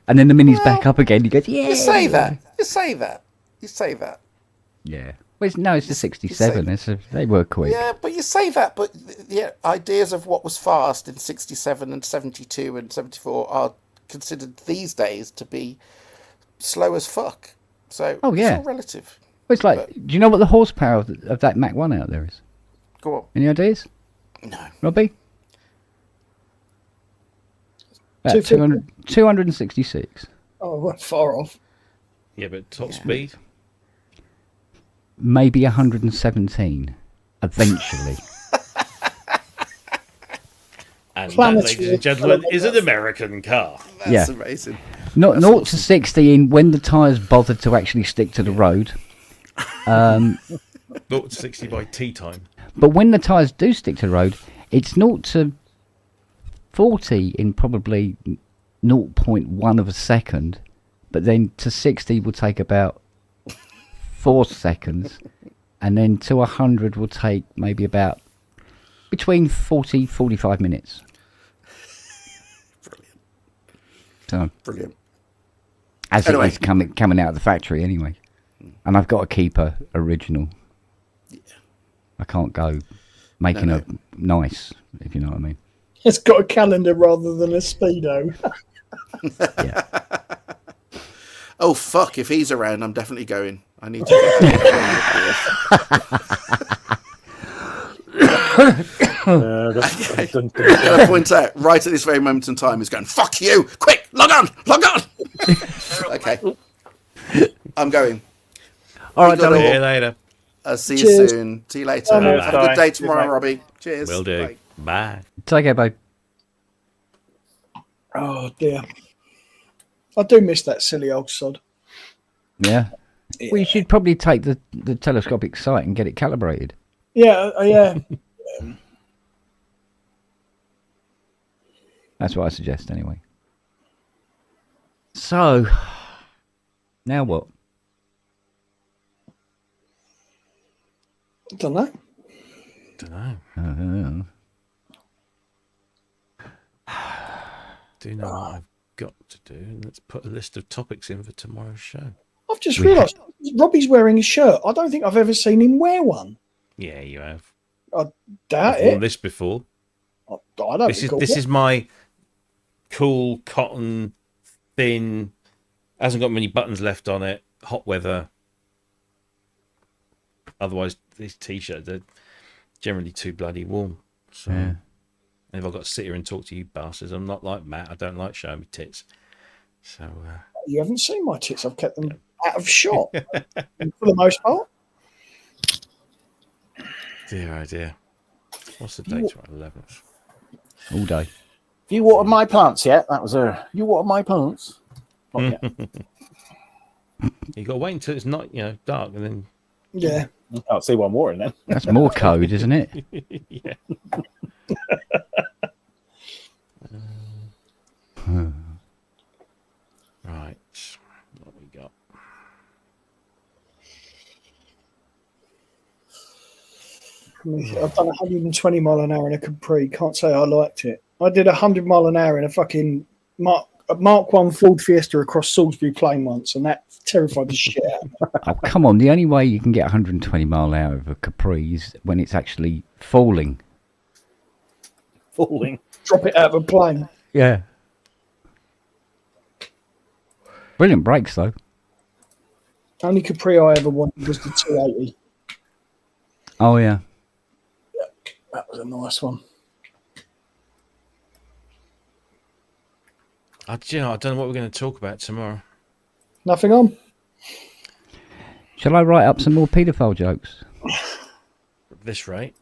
and then the Mini's back up again. He goes, yeah. You say that. You say that. You say that. Yeah. Well, it's the 67. They were quick. Yeah, but you say that, but the ideas of what was fast in 67 and 72 and 74 are considered these days to be slow as fuck. So Oh, yeah. it's all relative. Well, it's like, do you know what the horsepower of that Mach 1 out there is? Go on. Any ideas, No. Robbie? About 266. Oh, we're far off. Yeah, but top speed. Maybe 117. Eventually. And that, Planetary ladies and gentlemen, is an American car. That's Yeah. amazing. Not That's 0 to awesome. 60 in when the tyres bothered to actually stick to the road. 0 to 60 by tea time. But when the tyres do stick to the road, it's 0 to 40 in probably 0.1 of a second. But then to 60 will take about 4 seconds. And then to 100 will take maybe about between 45 minutes. Brilliant. So, Brilliant. as Anyway. it is coming out of the factory anyway. And I've got to keep a original. I can't go making No. a nice, if you know what I mean. It's got a calendar rather than a speedo. Yeah. Oh, fuck. If he's around, I'm definitely going. I need to. Dun, Okay. dun, dun, I'm going to point out, right at this very moment in time, he's going, fuck you! Quick! Log on! Log on! Okay. I'm going. All right, got darling. it. See you later. I'll see you Cheers. soon. See you later. Cheers, Have a good bye. day Cheers, tomorrow, mate. Robbie. Cheers. Will do. Bye. Bye. Take care, babe. Oh dear. I do miss that silly old sod. Yeah. Well, you should probably take the telescopic sight and get it calibrated. Yeah, yeah. That's what I suggest anyway. So, now what? I don't know. Don't know. Do know what I've got to do. Let's put a list of topics in for tomorrow's show. I've just realised Robbie's wearing a shirt. I don't think I've ever seen him wear one. Yeah, you have. Doubt I've worn it. this before. I don't This recall is my cool cotton thin, hasn't got many buttons left on it, hot weather. Otherwise these t-shirts are generally too bloody warm. So Yeah. and if I've got to sit here and talk to you bastards, I'm not like Matt. I don't like showing me tits. So You haven't seen my tits. I've kept them out of shot for the most part. dear oh dear. What's the date? 11th. All day. You watered my plants yet? That was her. You watered my plants? Not yet. You got to wait until it's not, dark, and then Yeah. I can't see one watering then. That's more code, isn't it? yeah. Right, what we got? I've done 120 mile an hour in a Capri. Can't say I liked it. I did 100 mile an hour in a fucking Mark 1 Ford Fiesta across Salisbury Plain once, and that terrified the shit out of me. Oh, come on. The only way you can get 120 mile an hour of a Capri is when it's actually falling. Falling. Drop it out of a plane. Yeah. Brilliant brakes, though. Only Capri I ever wanted was the 280. Oh, yeah. That was a nice one. I don't know what we're going to talk about tomorrow. Nothing on. Shall I write up some more paedophile jokes? At this rate.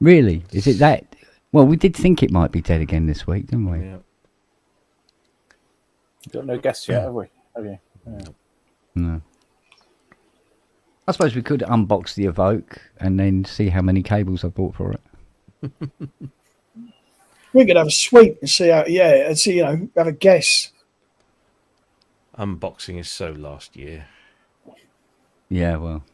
Really? Is it that? Well, we did think it might be dead again this week, didn't we? Yeah. Got no guests yet, have we? Have you? Yeah. No. I suppose we could unbox the Evoke and then see how many cables I bought for it. We could have a sweep and see how, and see, have a guess. Unboxing is so last year. Yeah, well.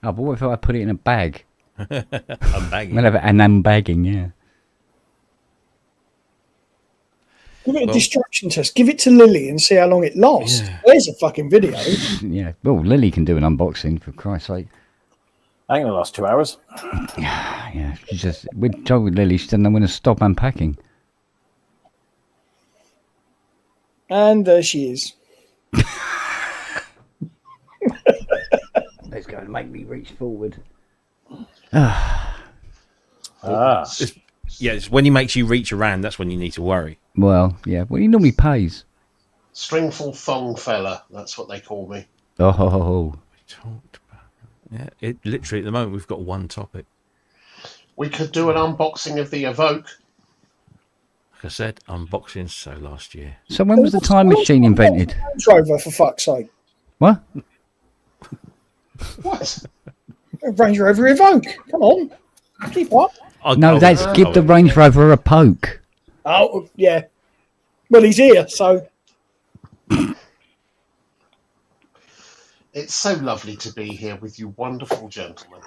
Oh, but what if I put it in a bag? I'm bagging. We'll have an unbagging, yeah. Give it a Well- distraction test. Give it to Lily and see how long it lasts. Yeah. There's a fucking video. Yeah. Well, Lily can do an unboxing, for Christ's sake. Ain't gonna last 2 hours. Yeah, she's just... We told Lily she doesn't know when to stop unpacking. And there she is. It's going to make me reach forward. Ah. Yeah, it's when he makes you reach around, that's when you need to worry. Well, yeah. Well, he normally pays. Stringful thong fella, that's what they call me. Oh, We talked about Yeah, it literally at the moment we've got one topic. We could do an unboxing of the Evoke. Like I said, unboxing so last year. So when was the time machine invented? Range Rover, for fuck's sake. What? What? Range Rover Evoke. Come on. Keep up. No, that's give the Range Rover a poke. Oh, yeah. Well, he's here, so. It's so lovely to be here with you wonderful gentlemen.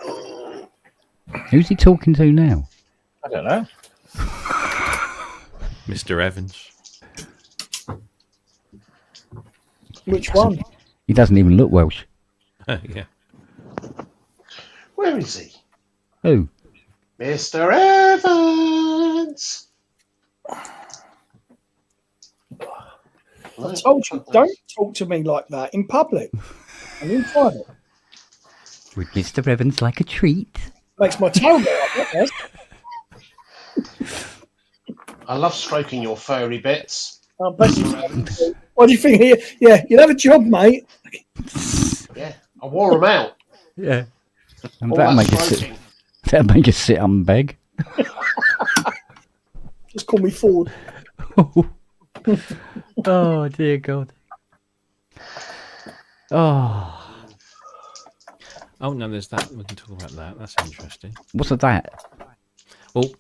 Who's he talking to now? I don't know. Mr. Evans. Which one? He doesn't even look Welsh. Yeah. Where is he? Who? Mr. Evans! I told you, don't talk to me like that in public. I'm in private. Would Mr. Evans like a treat? Makes my tail go up, that does. I love stroking your furry bits. Oh, bless you. What do you think here? Yeah, you'll have a job, mate. Yeah, I wore them out. Yeah. And All that'll that make us sit. stroking. That'll make us sit and beg. Just call me Ford. Oh dear God. Oh, Oh no, there's that. We can talk about that. That's interesting. what's that? Well,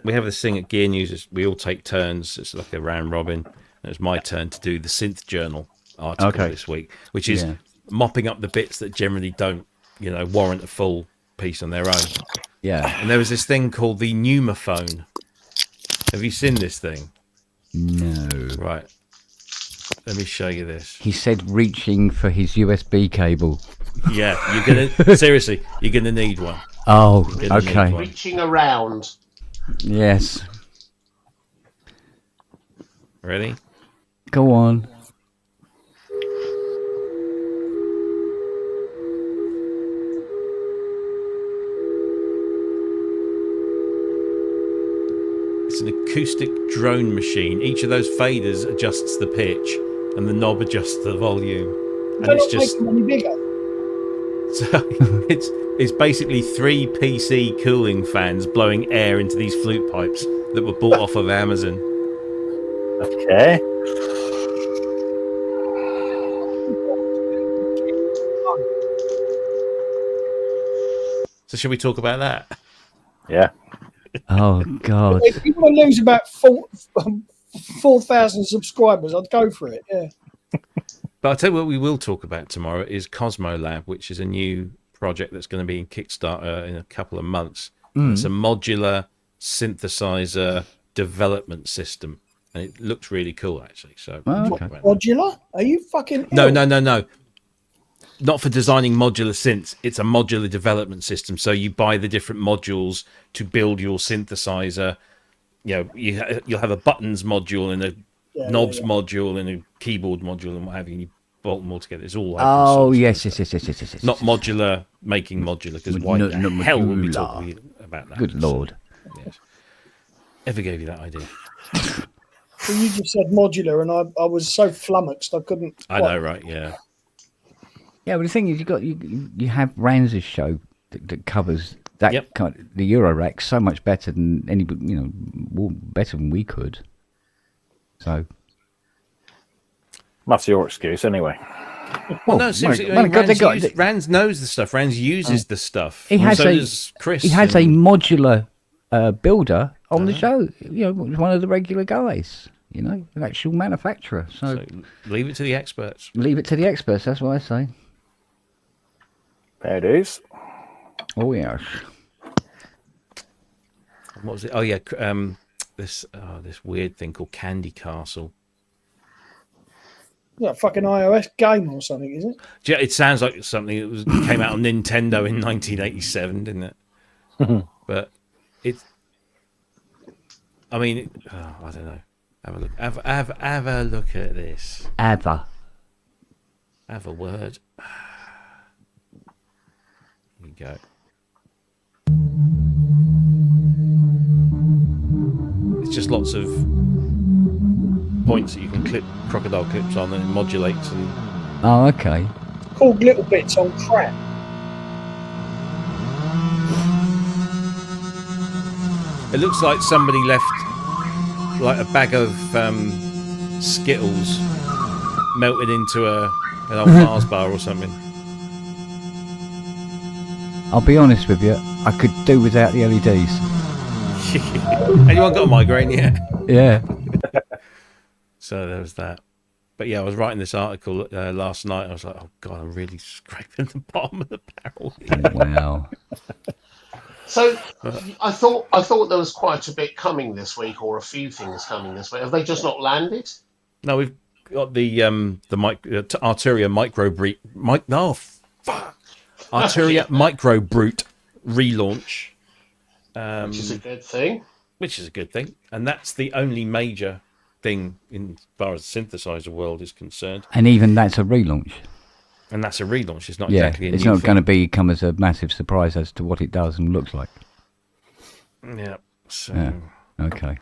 we have this thing at Gear News. We all take turns. It's like a round robin. And it was my turn to do the Synth Journal article this week, which is mopping up the bits that generally don't, warrant a full piece on their own. Yeah. And there was this thing called the pneumophone. Have you seen this thing? No. Right. Let me show you this. He said reaching for his USB cable. Yeah, you're gonna need one. Oh, You're gonna need okay. one. Reaching around. Yes. Ready? Go on. It's an acoustic drone machine. Each of those faders adjusts the pitch, and the knob adjusts the volume. And Don't it's make just them any bigger. so it's basically 3 PC cooling fans blowing air into these flute pipes that were bought off of Amazon. Okay. So should we talk about that? Yeah. Oh God. If you want to lose about 4,000 subscribers, I'd go for it. Yeah. But I'll tell you what we will talk about tomorrow is Cosmo Lab, which is a new project that's going to be in Kickstarter in a couple of months. It's a modular synthesizer development system, and it looks really cool, actually. So we'll talk about that. Modular? Are you fucking No. ill? Not for designing modular synths. It's a modular development system. So you buy the different modules to build your synthesizer. You'll have a buttons module and a knobs module and a keyboard module and what have you. And you bolt them all together. It's all open Oh source. yes. Not modular, making modular. Because why the hell would we talk about that? Good Lord. Yes. Ever gave you that idea? Well, you just said modular, and I was so flummoxed I couldn't. I know, right? Yeah. Yeah, but the thing is, you have Ranz's show that covers that kind of, the Eurorack so much better than anybody, better than we could. So That's your excuse anyway. Well, no, seriously. Ranz knows the stuff. Ranz uses the stuff. He has does Chris. He has a modular builder on the show. One of the regular guys. An actual manufacturer. So leave it to the experts. Leave it to the experts. That's what I say. There it is. Oh yes. What was it? Oh yeah, this weird thing called Candy Castle. Yeah, fucking iOS game or something, is it? Yeah, it sounds like something that came out on Nintendo in 1987, didn't it? But it's. I mean, I don't know. Have a look. Have a look at this. Have a word. Here we go. It's just lots of points that you can clip crocodile clips on, and it modulates. And Oh, okay. Called Little Bits on Crap. It looks like somebody left like a bag of Skittles melted into an old Mars bar or something. I'll be honest with you, I could do without the LEDs. Anyone got a migraine yet? Yeah. So there was that. But yeah, I was writing this article last night. I was like, oh God, I'm really scraping the bottom of the barrel here. Wow. So I thought there was quite a bit coming this week, or a few things coming this week. Have they just not landed? No, we've got the Arteria Micro Brute. Arteria Micro Brute relaunch. Which is a good thing. Which is a good thing. And that's the only major thing in as far as the synthesizer world is concerned. And even that's a relaunch. And that's a relaunch. It's not exactly a it's new not thing. going to come as a massive surprise as to what it does and looks like. Yeah. So Yeah. Okay.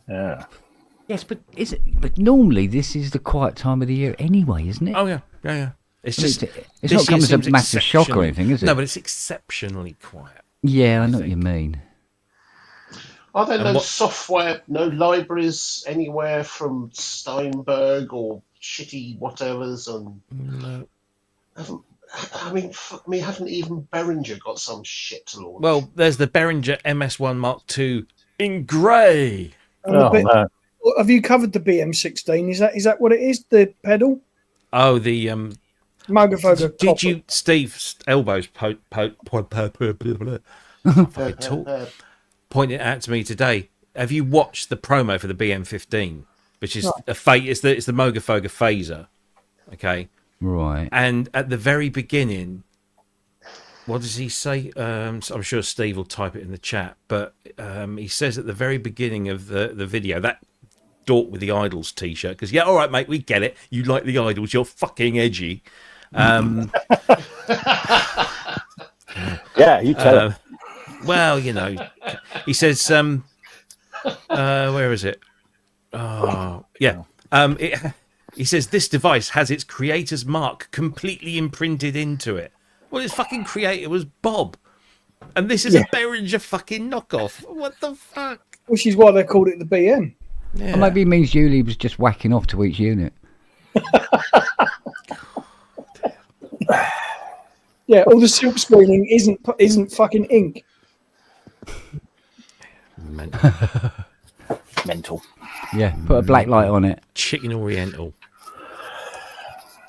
Yeah. Yes, but is it? But normally this is the quiet time of the year anyway, isn't it? oh yeah. It's I mean, just it's this not come year as a seems massive shock or exceptionally- anything, is it? No, but it's exceptionally quiet. Yeah, I know what you mean. Are there And no what- software, no libraries anywhere from Steinberg or shitty whatevers? And No. fuck me, haven't even Behringer got some shit to launch? Well, there's the Behringer MS1 Mark II in grey. And the Oh, bit- no. Have you covered the BM16? Is that what it is? The pedal? Oh, the Mogofogo. Did you, Steve Elbows, pointed out to me today? Have you watched the promo for the BM15, which is it's the Mogofogo phaser, okay? Right. And at the very beginning, what does he say? So I'm sure Steve will type it in the chat, but he says at the very beginning of the video that Dork with the Idols t-shirt, because all right, mate, we get it. You like the Idols, you're fucking edgy. Yeah, you tell him. Well, he says, where is it? Oh, yeah. He says this device has its creator's mark completely imprinted into it. Well, its fucking creator was Bob, and this is a Behringer fucking knockoff. What the fuck? Which is why they called it the BM. Yeah. Or maybe it means Yuli was just whacking off to each unit. Yeah, all the silk screening isn't fucking ink. Mental. Yeah, put a black light on it. Chicken Oriental.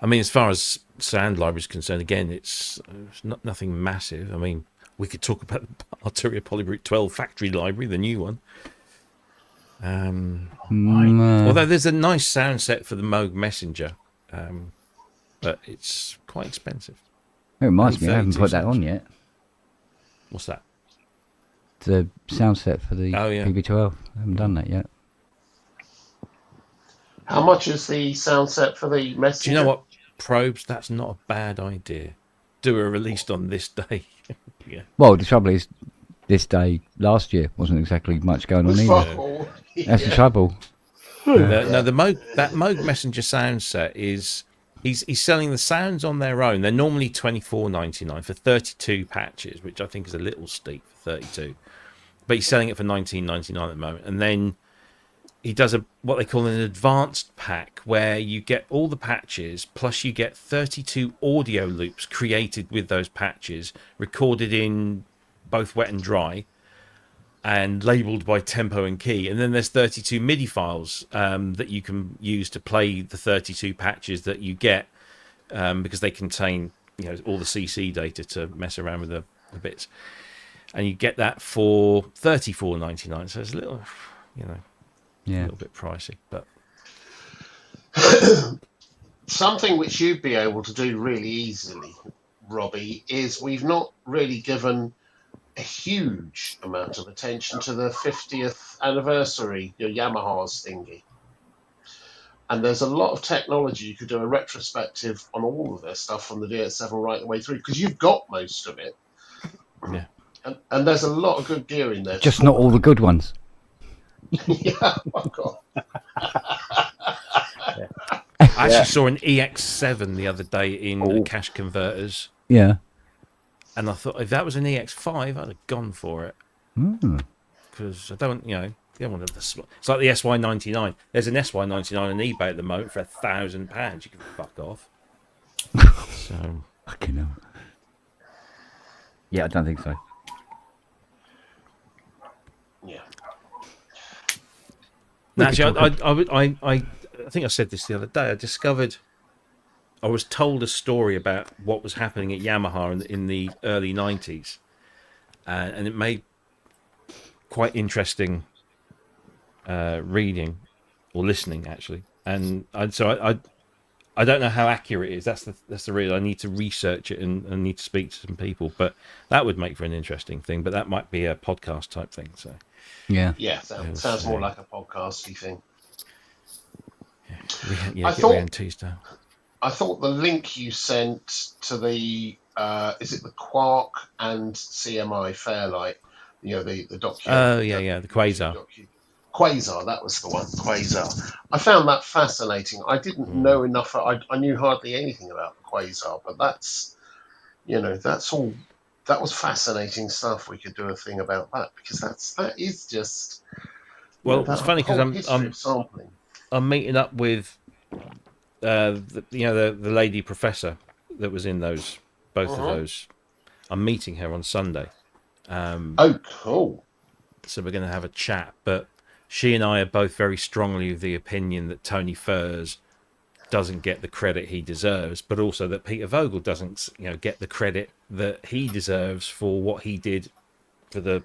I mean, as far as sound library is concerned, again, it's not nothing massive. I mean, we could talk about the Arteria Polybrute 12 factory library, the new one. Although there's a nice sound set for the Moog Messenger, but it's quite expensive. It reminds me, I haven't 32 put that cents. on yet. What's that? The sound set for the Oh, yeah. PB12. I haven't done that yet. How much is the sound set for the Messenger? Do you know what, Probes? That's not a bad idea. Do a released on this day. Yeah. Well, the trouble is, this day last year wasn't exactly much going on either. Fuck all. That's the trouble. No, the Moog Messenger sound set is he's selling the sounds on their own. They're normally $24.99 for 32 patches, which I think is a little steep for 32. But he's selling it for $19.99 at the moment. And then he does what they call an advanced pack, where you get all the patches plus you get 32 audio loops created with those patches, recorded in both wet and dry, and labeled by tempo and key. And then there's 32 MIDI files that you can use to play the 32 patches that you get, because they contain all the CC data to mess around with the bits. And you get that for $34.99. So it's a little, a little bit pricey, but Something which you'd be able to do really easily, Robbie, is we've not really given a huge amount of attention to the 50th anniversary, your Yamaha's thingy. And there's a lot of technology. You could do a retrospective on all of their stuff from the DS7 right the way through, because you've got most of it. yeah. And there's a lot of good gear in there. Just not all the good ones. Yeah, fuck off. I actually saw an EX7 the other day in Cash Converters. Yeah. And I thought if that was an EX5, I'd have gone for it. Because I don't, you don't want to. It's like the SY99. There's an SY99 on eBay at the moment for £1,000. You can fuck off. So Fucking hell. Yeah, I don't think so. Yeah. now, actually, I think I said this the other day. I was told a story about what was happening at Yamaha in the early 90s, and it made quite interesting reading or listening, actually. And I don't know how accurate it is. That's the reason I need to research it and need to speak to some people. But that would make for an interesting thing. But that might be a podcast type thing. So yeah, sounds more like a podcasty thing. Yeah, get Ryan teased out. I thought the link you sent to the is it the Quark and CMI Fairlight? The document. Oh yeah, the Quasar. Quasar, that was the one. Quasar. I found that fascinating. I didn't know enough. I knew hardly anything about the Quasar, but that's all. That was fascinating stuff. We could do a thing about that because that is just. Well, it's funny because I'm meeting up with the lady professor that was in both of those. I'm meeting her on Sunday. Oh, cool. So we're going to have a chat, but she and I are both very strongly of the opinion that Tony Furs doesn't get the credit he deserves, but also that Peter Vogel doesn't, get the credit that he deserves for what he did for the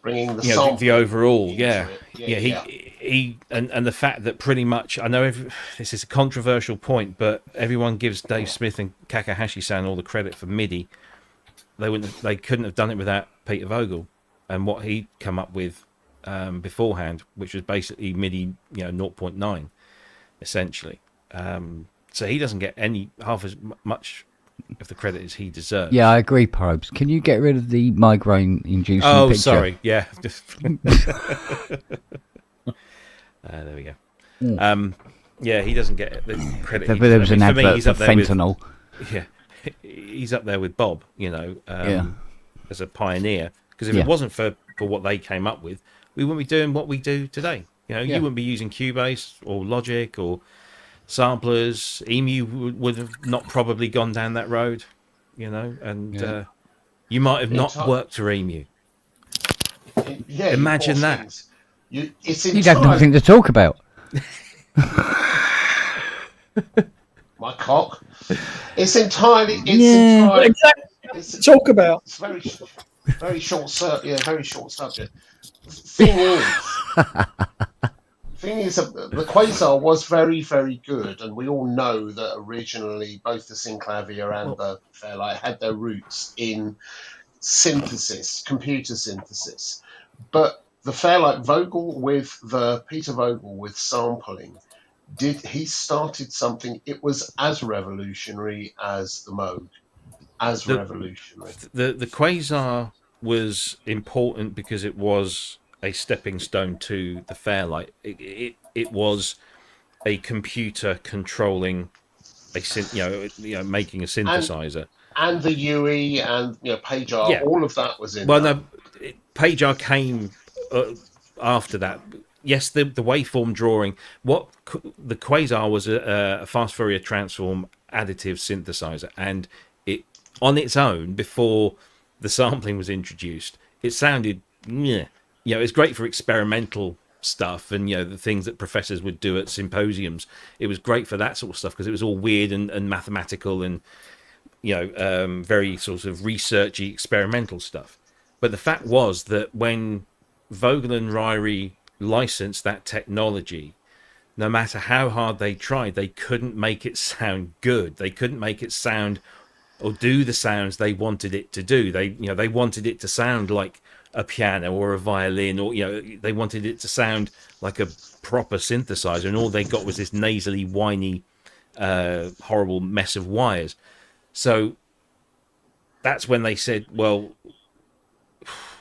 bringing the the overall. He and the fact that pretty much, I know this is a controversial point, but everyone gives Dave Smith and Kakahashi-san all the credit for MIDI. They couldn't have done it without Peter Vogel and what he'd come up with beforehand, which was basically MIDI 0.9 essentially. So he doesn't get half as much of the credit as he deserves. Yeah, I agree, Probes. Can you get rid of the migraine inducing picture? Sorry, yeah. There we go. Yeah, he doesn't get the credit. There was an advert for fentanyl. He's up there with Bob, as a pioneer. Because if it wasn't for what they came up with, we wouldn't be doing what we do today. You wouldn't be using Cubase or Logic or samplers. EMU would have not probably gone down that road, and you might have not worked for EMU. Imagine that. You'd have nothing to talk about. My cock. It's entirely. Exactly. Talk about. It's very short. Very short subject. Thing is, the Quasar was very, very good, and we all know that originally both the Synclavier and the Fairlight had their roots in synthesis, computer synthesis. But the Fairlight Vogel with the Peter Vogel with sampling, he started something. It was as revolutionary as the Moog, revolutionary. The Quasar was important because it was a stepping stone to the Fairlight. It was a computer controlling making a synthesizer. And the UE and Pajar, all of that was in. Well, no, Pajar came after that. Yes, the waveform drawing. What the Quasar was a fast Fourier transform additive synthesizer, and it on its own before the sampling was introduced, it sounded it's great for experimental stuff and the things that professors would do at symposiums. It was great for that sort of stuff because it was all weird and mathematical and very sort of researchy experimental stuff. But the fact was that when Vogel and Ryrie licensed that technology, no matter how hard they tried, they couldn't make it sound good. They couldn't make it sound or do the sounds they wanted it to do. They wanted it to sound like a piano or a violin, or they wanted it to sound like a proper synthesizer, and all they got was this nasally, whiny, horrible mess of wires. So that's when they said, well,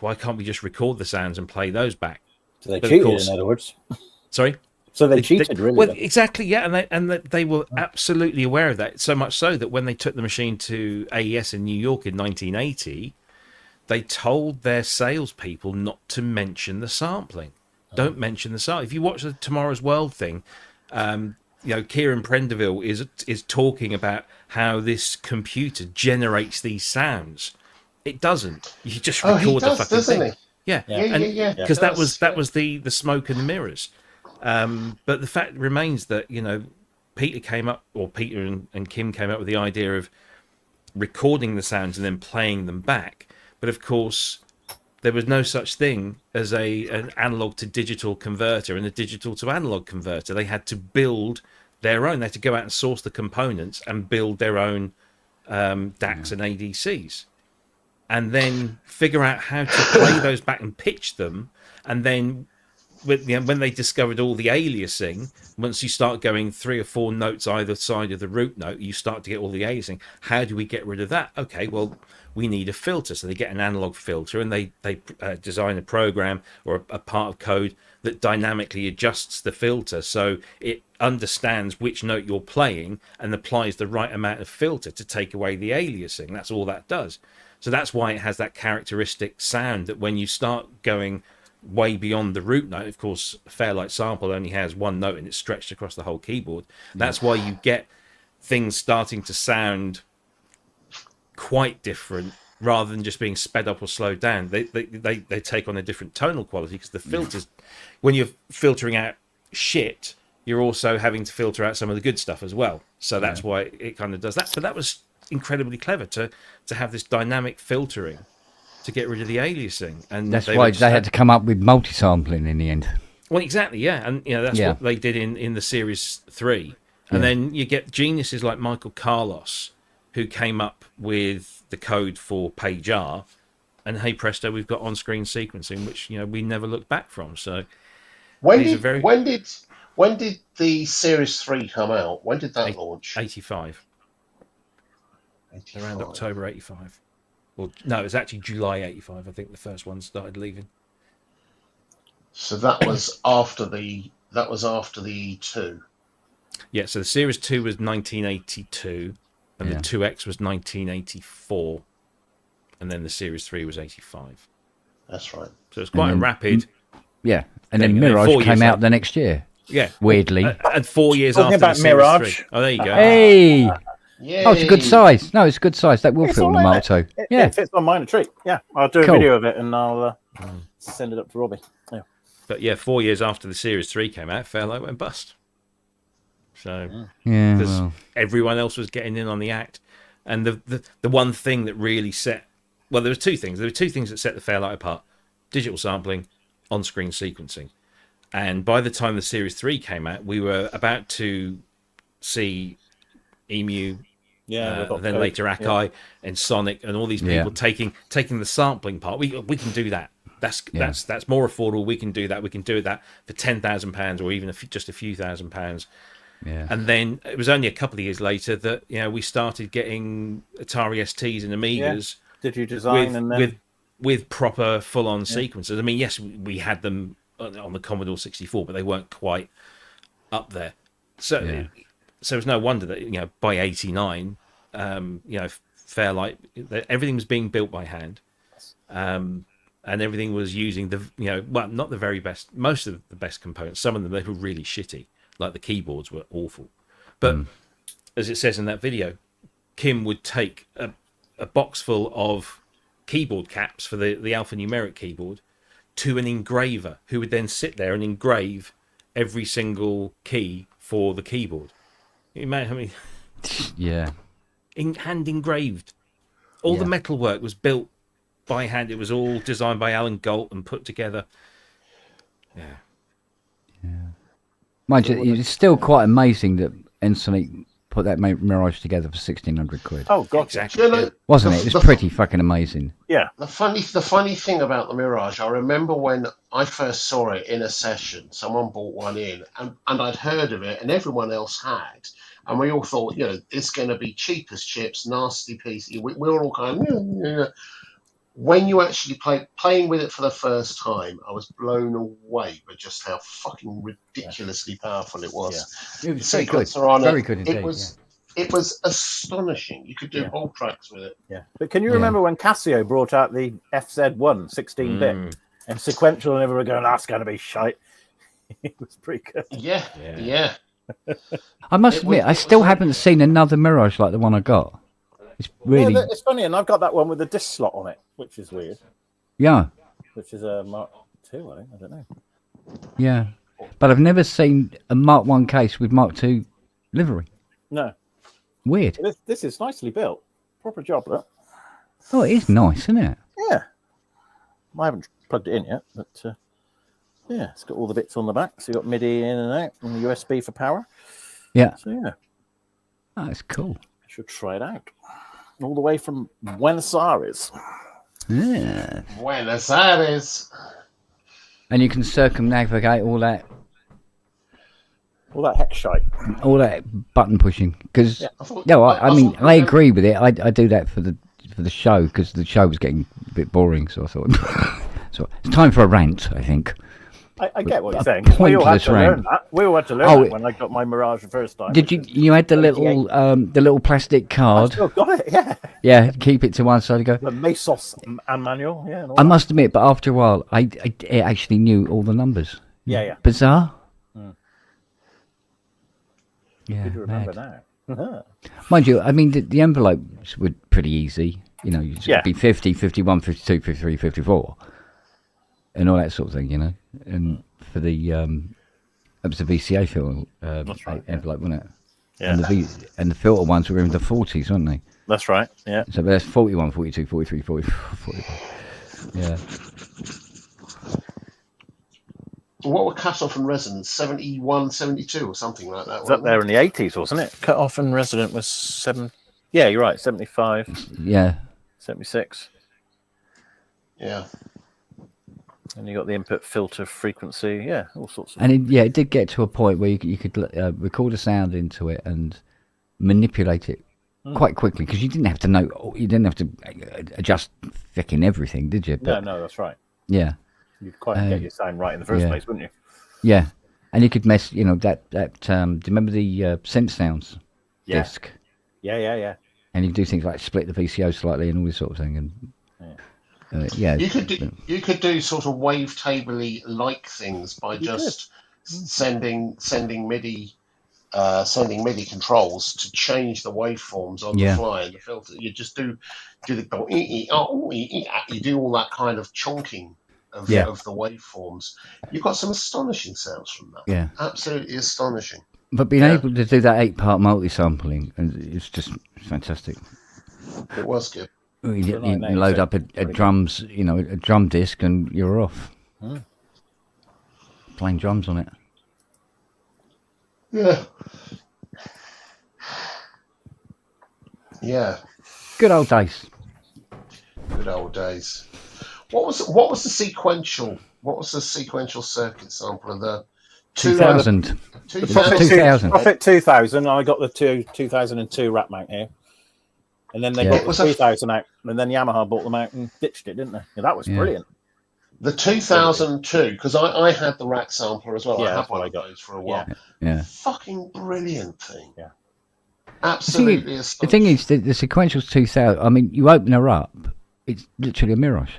why can't we just record the sounds and play those back? So they cheated, in other words. Sorry? So they cheated, really. Well, then. exactly, yeah, and they were absolutely aware of that. So much so that when they took the machine to AES in New York in 1980, they told their salespeople not to mention the sampling. Don't mention the sampling. If you watch the Tomorrow's World thing, Kieran Prendeville is talking about how this computer generates these sounds. It doesn't. You just record the fucking thing. Yeah. Yeah. Because that was the smoke and the mirrors. But the fact remains that Peter and Kim came up with the idea of recording the sounds and then playing them back. But of course, there was no such thing as an analog to digital converter and a digital to analog converter. They had to build their own. They had to go out and source the components and build their own DACs and ADCs, and then figure out how to play those back and pitch them. And then when they discovered all the aliasing, once you start going 3 or 4 notes either side of the root note, you start to get all the aliasing. How do we get rid of that? Okay, well, we need a filter. So they get an analog filter, and they design a program or a part of code that dynamically adjusts the filter so it understands which note you're playing and applies the right amount of filter to take away the aliasing. That's all that does. So that's why it has that characteristic sound that when you start going way beyond the root note, of course, Fairlight sample only has 1 note and it's stretched across the whole keyboard. That's why you get things starting to sound quite different rather than just being sped up or slowed down. They take on a different tonal quality because the filters, when you're filtering out shit, you're also having to filter out some of the good stuff as well. So that's why it kind of does that. But that was incredibly clever to have this dynamic filtering to get rid of the aliasing, and that's why they had to come up with multi-sampling in the end. Well, exactly, yeah, and that's what they did in the Series 3, and then you get geniuses like Michael Carlos, who came up with the code for Page R, and hey presto, we've got on-screen sequencing, which we never looked back from. So when did the Series 3 come out? When did that launch? 85. Around October 85. Well, no, it was actually July 85. I think the first one started leaving. So that was after the E2. Yeah, so the Series 2 was 1982, and the 2X was 1984, and then the Series 3 was 85. That's right. So it's quite a rapid. Yeah, and then Mirage came out the next year. Yeah, weirdly. And 4 years Talking after about the Mirage. 3. Oh, there you go. Hey. Yay. Oh, it's a good size. No, it's a good size. That will fit on the Malto. It fits on mine a treat. Yeah, I'll do a video of it and I'll send it up to Robbie. Yeah. But yeah, 4 years after the Series 3 came out, Fairlight went bust. So because everyone else was getting in on the act, and the one thing that really set, well, there were 2 things. There were 2 things that set the Fairlight apart: digital sampling, on-screen sequencing. And by the time the Series 3 came out, we were about to see EMU, then later Akai and Sonic and all these people taking the sampling part. We can do that. That's more affordable. We can do that. We can do that for £10,000 or even just a few £1,000s. Yeah. And then it was only a couple of years later that we started getting Atari STs and Amigas. Did you design with proper full-on sequencers? I mean, yes, we had them on the Commodore 64, but they weren't quite up there. So. So it's no wonder that by '89, Fairlight, everything was being built by hand, and everything was using not the very best, most of the best components. Some of them they were really shitty, like the keyboards were awful. But as it says in that video, Kim would take a box full of keyboard caps for the alphanumeric keyboard to an engraver, who would then sit there and engrave every single key for the keyboard. Hand engraved. All the metalwork was built by hand. It was all designed by Alan Galt and put together. Mind you, it's still quite amazing that Ensoniq put that Mirage together for £1,600. Oh god, exactly. Wasn't it? It was pretty fucking amazing. Yeah. The funny thing about the Mirage, I remember when I first saw it in a session, someone bought one in, and I'd heard of it, and everyone else had. And we all thought, it's going to be cheap as chips, nasty piece. We were all kind of, when you actually playing with it for the first time, I was blown away by just how fucking ridiculously powerful it was. It was The very good. sequencer on Very it, good indeed. it was astonishing. You could do whole tracks with it. Yeah. But can you remember when Casio brought out the FZ1 16-bit and sequential and everyone going, that's going to be shite? It was pretty good. Yeah. I must admit, I still haven't seen another Mirage like the one I got. It's really, Yeah, it's funny, and I've got that one with the disc slot on it, which is weird. yeah, Which is a Mark II, I think. I don't know. yeah. But I've never seen a Mark 1 case with Mark 2 livery. No. Weird. This is nicely built. Proper job, look. Oh, it is nice, isn't it? Yeah. I haven't plugged it in yet, but yeah, it's got all the bits on the back. So you've got MIDI in and out, and the USB for power. Yeah. So yeah, Oh, it's cool. I should try it out. All the way from Buenos Aires. Yeah. Buenos Aires. And you can circumnavigate all that Hex shite. all that button pushing because Yeah, I mean I agree with it. I do that for the show because the show was getting a bit boring. So I thought, so it's time for a rant. I think. I get what you're saying. We all had to learn that. We all had to learn that when I got my Mirage the first time. Did you? You had the little plastic card. I still got it. Yeah. Yeah, keep it to one side and go. The Mesos and manual. Yeah. I must admit, but after a while, I actually knew all the numbers. Yeah. Bizarre. Yeah, Good to remember mad. now. Mind you, I mean, the envelopes were pretty easy. You know, it'd be 50, 51, 52, 53, 54. And all that sort of thing, you know. And for the, it was the VCA filter envelope, wasn't it? Yeah. And the filter ones were in the 40s, weren't they? That's right. Yeah. So that's 41, 42, 43, 44, 45. Yeah. What were cut off and resonance? 71, 72 or something like that. It was up there in the 80s, wasn't it? Cut off and resident was 7. Yeah, you're right. 75. Yeah. 76. Yeah. And you got the input filter frequency. Yeah, all sorts of. And it did get to a point where you could record a sound into it and manipulate it quite quickly because you didn't have to adjust fucking everything, did you? But, no, that's right. Yeah. You'd quite get your sound right in the first place, wouldn't you? Yeah, and you could mess, you know, that do you remember the Synth sounds disc? Yeah. And you could do things like split the VCO slightly and all this sort of thing, and You could do sort of wavetable-y like things by just sending MIDI controls to change the waveforms on the fly in the filter. You just do you do all that kind of chonking of the waveforms. You've got some astonishing sounds from that. Yeah, absolutely astonishing. But being able to do that 8-part multi-sampling, and it's just fantastic. It was good. You load up a drums, you know, a drum disc, and you're off. Playing drums on it. Yeah. Good old days. Good old days. What was the sequential? What was the sequential circuit sample of the 2000? 2000. Profit 2000. I got the 2002 rack mount here, and then they got the 3000 out, and then Yamaha bought them out and ditched it, didn't they? Yeah, that was brilliant. The 2002, because I had the rack sampler as well. Yeah, I had that's one what of those for a while. Yeah. Fucking brilliant thing. Yeah. Absolutely The astonishing. thing is, the sequentials 2000. I mean, you open her up, it's literally a Mirage.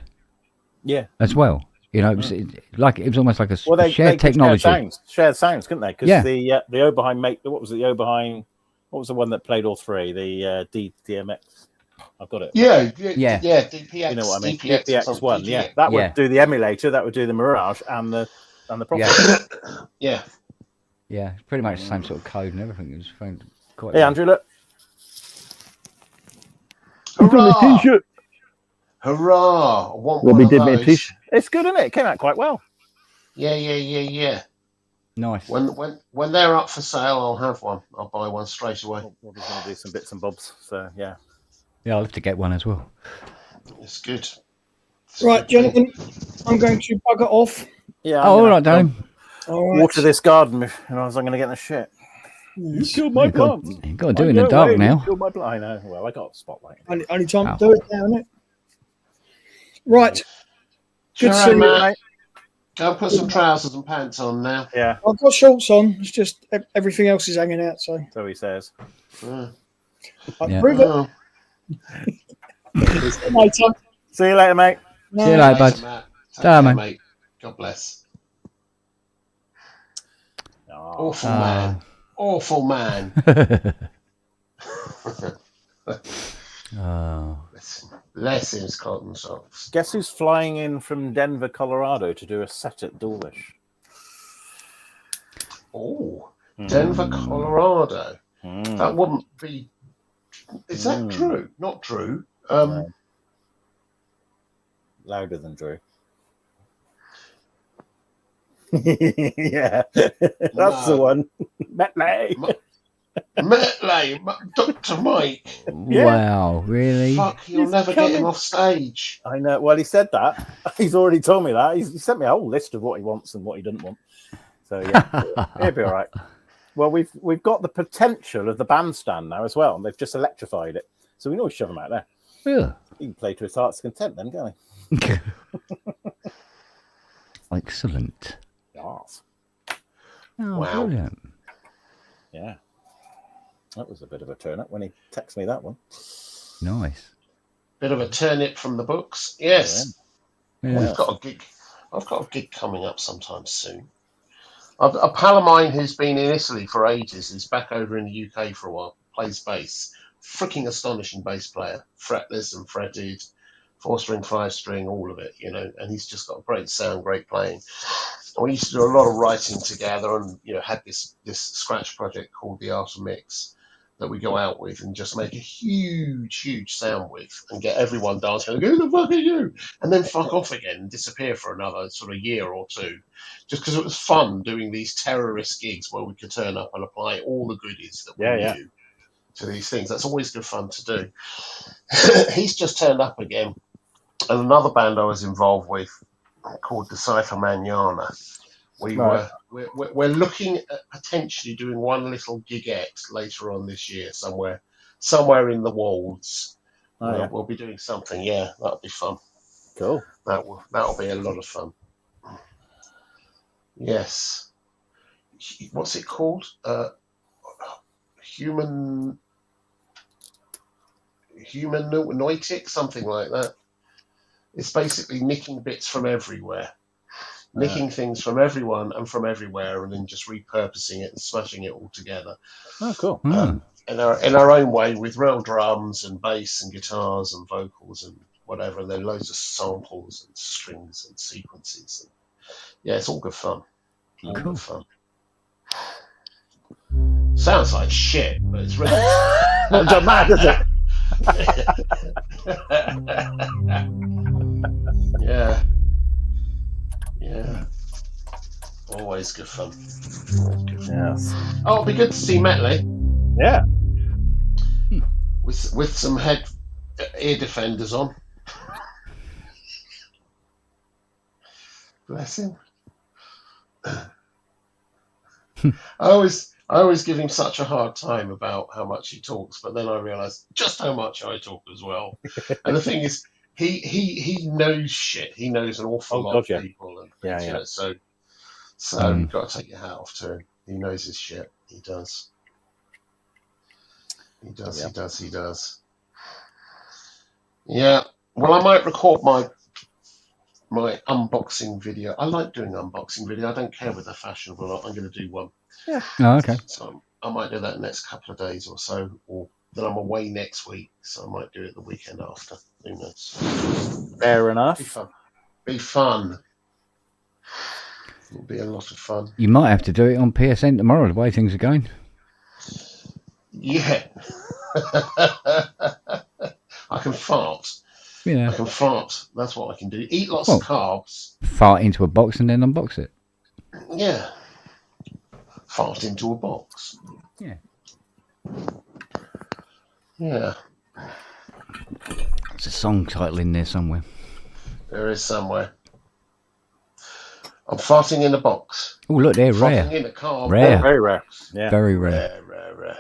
Yeah. As well, you know, it was almost like a they shared technology. Shared sounds, couldn't they? Because the Oberheim what was it? The Oberheim, what was the one that played all three? The DMX. I've got it. Yeah. DPX. You know what I mean? DPX one. Yeah, that would do the emulator. That would do the Mirage and the processor. Yeah. Yeah, it's pretty much the same sort of code and everything. It was quite. Hey, Andrew, look. Hurrah! Hurrah! I want one of those. It's good, isn't it? It came out quite well. Yeah. Nice. When they're up for sale, I'll have one. I'll buy one straight away. We're going to do some bits and bobs. So yeah. Yeah, I'll have to get one as well. It's good. Right, gentlemen, I'm going to bugger off. Yeah. All right, Darren. Water this garden, and I'm going to get in the shit. You killed my plants. You've got to do it in the dark now. You killed my plant. I know. Well, I got a spotlight. Only time to do it now, isn't it? Right. Good to see Cheerio, you. Matt. mate. Go and put some trousers and pants on now. Yeah, I've got shorts on. It's just everything else is hanging out. So so he says. Yeah. I Yeah. prove it Oh, later. See you later, mate. See you later, bud. Matt. Take Ta, care, man. mate. God bless. Oh, Awful man. Awful man. Oh. Lessons, cotton socks. guess who's flying in from Denver, Colorado to do a set at Dawlish? Oh, Denver, Colorado. That wouldn't be. Is that Drew? Not Drew. Louder than Drew. Yeah, that's the one. Metley. Metley, Dr. Mike. Yeah. Wow, really? Fuck, you'll He's never get him coming. off stage. I know. Well, he said that. He's already told me that. He sent me a whole list of what he wants and what he doesn't want. So yeah, he'll be all right. Well, we've got the potential of the bandstand now as well, and they've just electrified it, so we can always shove him out there. Yeah. He can play to his heart's content, then, can't Excellent. he? Yes. Oh, Wow. brilliant. Yeah. That was a bit of a turn up when he texted me that one. Nice. Bit of a turnip from the books. Yes. Yeah. We've got a gig. I've got a gig coming up sometime soon. A pal of mine who's been in Italy for ages is back over in the UK for a while. Plays bass. Freaking astonishing bass player. Fretless and fretted. 4-string, 5-string, all of it, you know. And he's just got a great sound, great playing. And we used to do a lot of writing together, and had this scratch project called the Art of Mix that we go out with and just make a huge sound with and get everyone dancing and go, who the fuck are you? And then fuck off again and disappear for another sort of year or two. Just because it was fun doing these terrorist gigs where we could turn up and apply all the goodies that we knew to these things. That's always good fun to do. He's just turned up again. And another band I was involved with called Decipher Manana. We're looking at potentially doing one little gigette later on this year somewhere in the Wolds. We'll be doing something. Yeah, that'll be fun. Cool. That'll be a lot of fun. Yes. What's it called? Humanoitic, something like that. It's basically nicking bits from everywhere. Nicking things from everyone and from everywhere, and then just repurposing it and smashing it all together. Oh, cool. In our own way, with real drums and bass and guitars and vocals and whatever, and then loads of samples and strings and sequences. And, yeah, it's all good fun. All good fun. Sounds like shit, but it's really Not mad, is it? Yeah. Yeah. Always good fun. Yes. Oh, it'll be good to see Metley Yeah. with some ear defenders on. Bless him. I always give him such a hard time about how much he talks, but then I realise just how much I talk as well. And the thing is, he knows shit. He knows an awful lot of people, and so you've got to take your hat off to him. He knows his shit. He does. He does. Yeah. Well, I might record my unboxing video. I like doing unboxing video. I don't care whether they're fashionable or not. I'm going to do one. Yeah. Oh, okay. So I might do that in the next couple of days or so, or then I'm away next week, so I might do it the weekend after. Who knows? Fair enough. Be fun. It'll be a lot of fun. You might have to do it on PSN tomorrow, the way things are going. Yeah. I can fart. Yeah. I can fart. That's what I can do. Eat lots of carbs. Fart into a box and then unbox it. Yeah. Fart into a box. Yeah. Yeah. There's a song title in there somewhere. There is somewhere. I'm farting in a box. Oh, look, they're Farting rare. in a car. Rare. Very rare. Yeah. Very rare. Rare.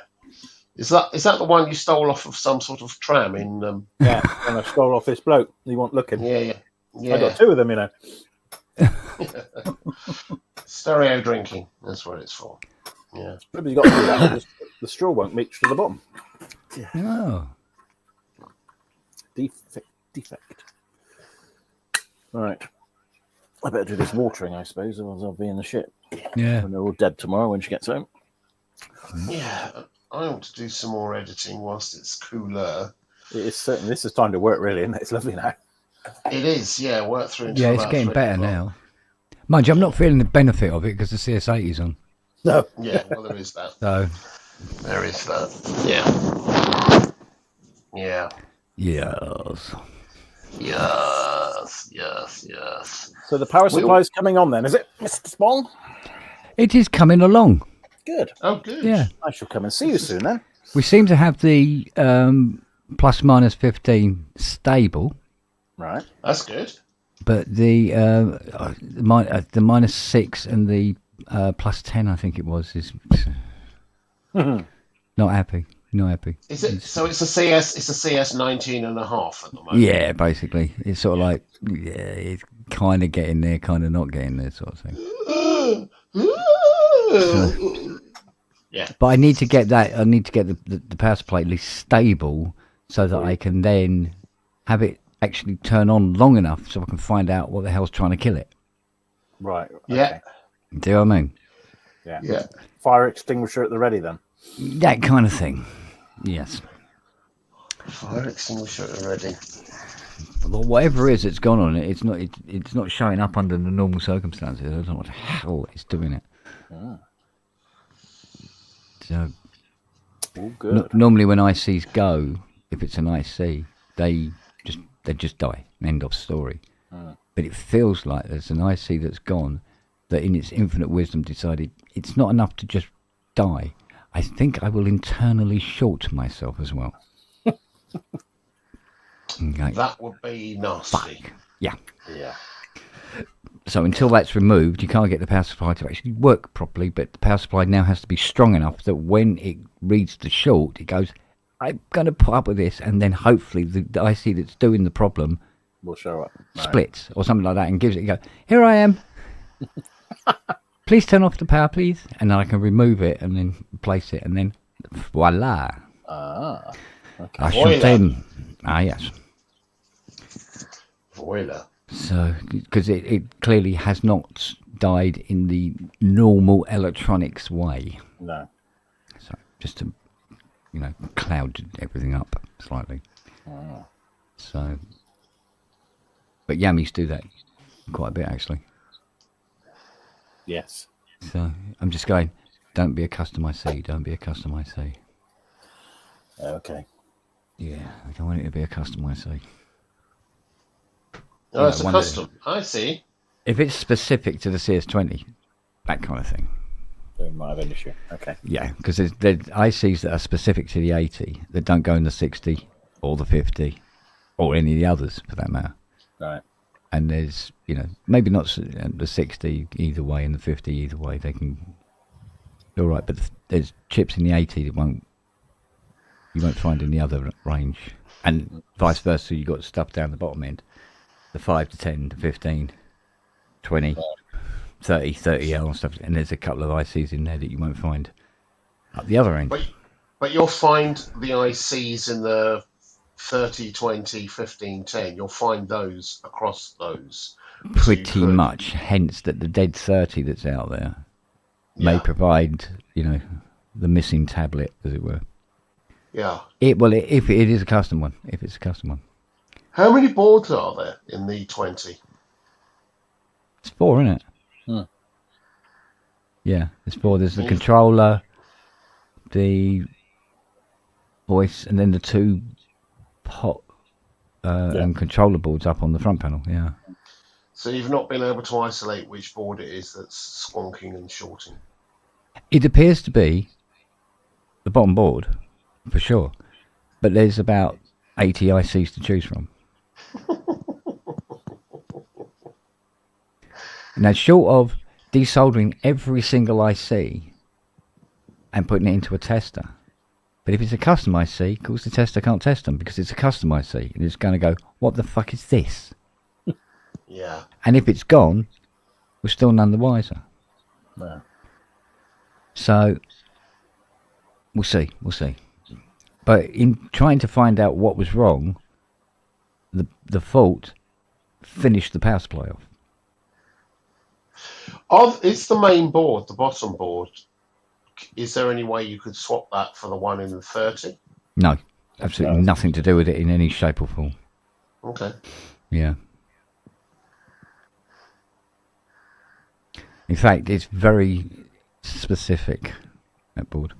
Is that the one you stole off of some sort of tram in? Yeah. And I stole off this bloke. You weren't looking. Yeah. Yeah. I got 2 of them, you know. Stereo drinking. That's what it's for. Yeah. Maybe you got to do that. The straw won't reach to the bottom. Oh. Defect. All right. I better do this watering, I suppose, otherwise I'll be in the shit. Yeah. And they're all dead tomorrow when she gets home. Yeah. I want to do some more editing whilst it's cooler. It is certainly. This is time to work, really, isn't it? It's lovely now. It is, yeah. Work through. Yeah, it's getting better now. Mind you, I'm not feeling the benefit of it because the CS80's on. No. Yeah, well, there is that. So. There is that. Yeah. Yeah. Yes. Yes. So the power supply is coming on then, is it, Mr. Spong? It is coming along. Good. Oh, good. Yeah. I shall come and see you soon then. We seem to have the plus minus 15 stable. Right. That's good. But the minus 6 and the plus 10, I think it was, is not happy. Not happy. Is it? So it's a CS. It's a CS 19.5 at the moment. Yeah, basically, it's sort of like it's kind of getting there, kind of not getting there, sort of thing. Yeah. But I need to get that. I need to get the power supply at least stable so that I can then have it actually turn on long enough so I can find out what the hell's trying to kill it. Right. Okay. Yeah. Do you know what I mean? Yeah. Yeah. Fire extinguisher at the ready then. That kind of thing. Yes. Fire extinguisher already. Well, whatever it is that's gone on it, it's not showing up under the normal circumstances. I don't know what the hell it's doing it. Ah. So All good. normally when ICs go, if it's an IC, they just die. End of story. But it feels like there's an IC that's gone that in its infinite wisdom decided it's not enough to just die. I think I will internally short myself as well. Okay. That would be nasty. Fuck. Yeah. Yeah. So until that's removed, you can't get the power supply to actually work properly, but the power supply now has to be strong enough that when it reads the short, it goes, I'm going to put up with this, and then hopefully the IC that's doing the problem Will show up. Right. splits or something like that and gives it a go, here I am. Please turn off the power, please. And then I can remove it and then replace it, and then voila. Ah. Okay. I shall Voila. then... Ah, yes. Boiler. So, because it clearly has not died in the normal electronics way. No. So, just to, cloud everything up slightly. Ah. So, but Yammies do that quite a bit, actually. Yes. So, I'm just going, don't be a custom IC, don't be a custom IC. Okay. Yeah, I don't want it to be a custom IC. Oh, it's a wonder- custom. I see. If it's specific to the CS20, that kind of thing. We might have an issue. Okay. Yeah, because there's ICs that are specific to the 80 that don't go in the 60 or the 50 or any of the others for that matter. Right. And there's, maybe not the 60 either way and the 50 either way. They can, all right, but there's chips in the 80 that you won't find in the other range. And vice versa, you've got stuff down the bottom end. The 5 to 10 to 15, 20, 30, 30L and stuff. And there's a couple of ICs in there that you won't find at the other end. But you'll find the ICs in the 30, 20, 15, 10. You'll find those across those. Pretty much. Hence that the dead 30 that's out there may provide, the missing tablet, as it were. Yeah. If it is a custom one. If it's a custom one. How many boards are there in the 20? It's 4, isn't it? Hmm. Yeah, it's 4. There's the controller, the voice, and then the 2 pot and controller boards up on the front panel. Yeah. So you've not been able to isolate which board it is that's squonking and shorting. It appears to be the bottom board, for sure. But there's about 80 ICs to choose from. Now, short of desoldering every single IC and putting it into a tester. But if it's a custom IC, of course the tester can't test them because it's a custom IC. And it's going to go, what the fuck is this? Yeah. And if it's gone, we're still none the wiser. No. So we'll see. But in trying to find out what was wrong, the fault finished the power supply off. It's the main board, the bottom board. Is there any way you could swap that for the one in the 30? No, absolutely nothing to do with it in any shape or form. Okay. Yeah. In fact, it's very specific, that board.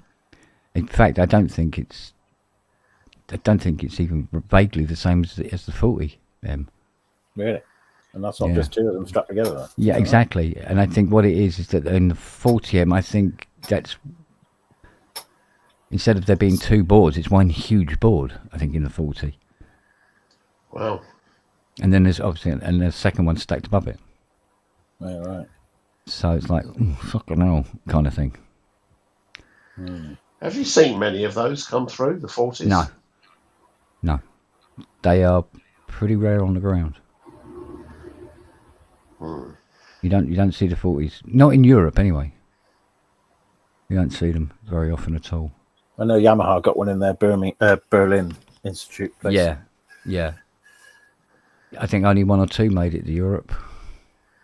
In fact, I don't think it's even vaguely the same as the 40. Really? And that's not just two of them stuck together. Then. Yeah, exactly. And I think what it is that in the 40M, I think that's, instead of there being two boards, it's one huge board, I think, in the 40. Wow. And then there's obviously, and the second one stacked above it. Yeah, right. So it's like, fucking hell, kind of thing. Have you seen many of those come through, the 40s? No. They are pretty rare on the ground. You don't see the 40s. Not in Europe, anyway. You don't see them very often at all. I know Yamaha got one in their Berlin Institute place. Yeah. I think only one or two made it to Europe.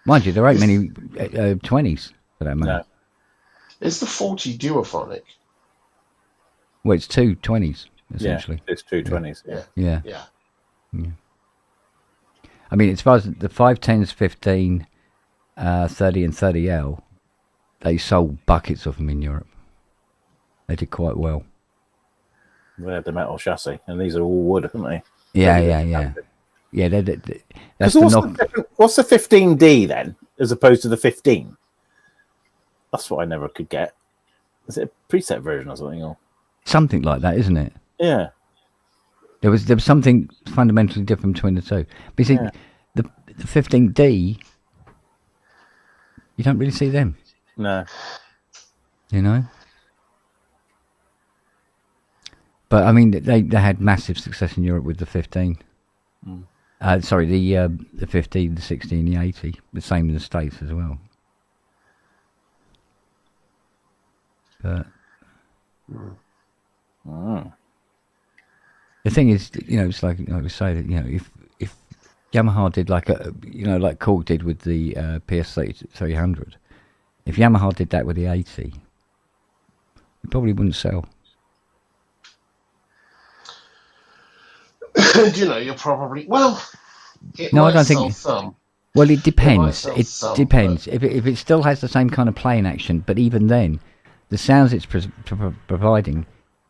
Mind you, there ain't many 20s for that matter. No. Is the 40 duophonic? Well, it's two 20s, essentially. Yeah, it's two 20s. Yeah. Yeah. I mean, as far as the 510s, 15, 30 and 30L, they sold buckets of them in Europe. They did quite well. They had the metal chassis, and these are all wood, aren't they? Yeah. Yeah, that's what's the 15D then, as opposed to the 15? That's what I never could get. Is it a preset version or something? Or something like that, isn't it? Yeah. There was something fundamentally different between the two. But you see, the 15D, you don't really see them. No. You know? But I mean, they had massive success in Europe with the 15. Sorry, the 15, the 60 and the 80. The same in the States as well. But the thing is, it's like we say that if Yamaha did like Korg did with the PS 300, if Yamaha did that with the 80, it probably wouldn't sell. You're probably It No, I might don't sell think. some. Well, it depends. It might It sell some, depends. If it still has the same kind of playing action, but even then, the sounds it's providing,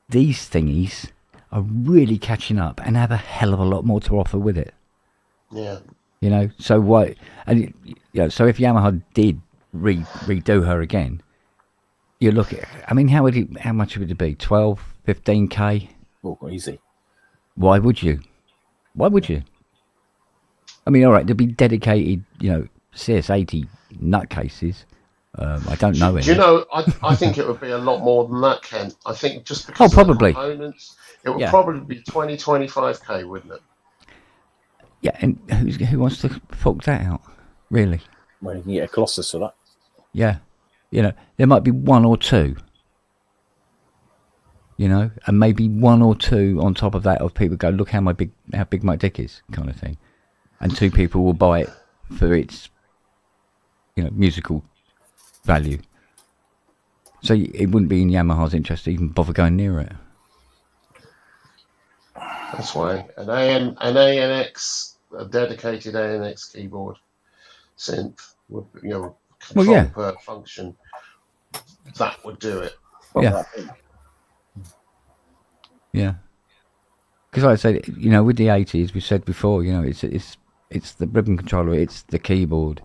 these thingies are really catching up and have a hell of a lot more to offer with it. Yeah. So why? And so if Yamaha did redo her again, you look at. I mean, how much would it be? 12, 15K? Oh, easy. Why would you? I mean, all right, there'd be dedicated, CS80 nutcases. I don't know any. I think it would be a lot more than that, Ken. I think just because of probably. the components, it would probably be 20, 25K, wouldn't it? Yeah, and who wants to fork that out, really? Well, you can get a Colossus for that. Yeah. There might be one or two. And maybe one or two on top of that of people go, look how big my dick is, kind of thing. And two people will buy it for its, musical value. So it wouldn't be in Yamaha's interest to even bother going near it. That's why an ANX, a dedicated ANX keyboard synth would, control per function. That would do it. Yeah. Because like I said, with the 80s, we said before, it's the ribbon controller, it's the keyboard,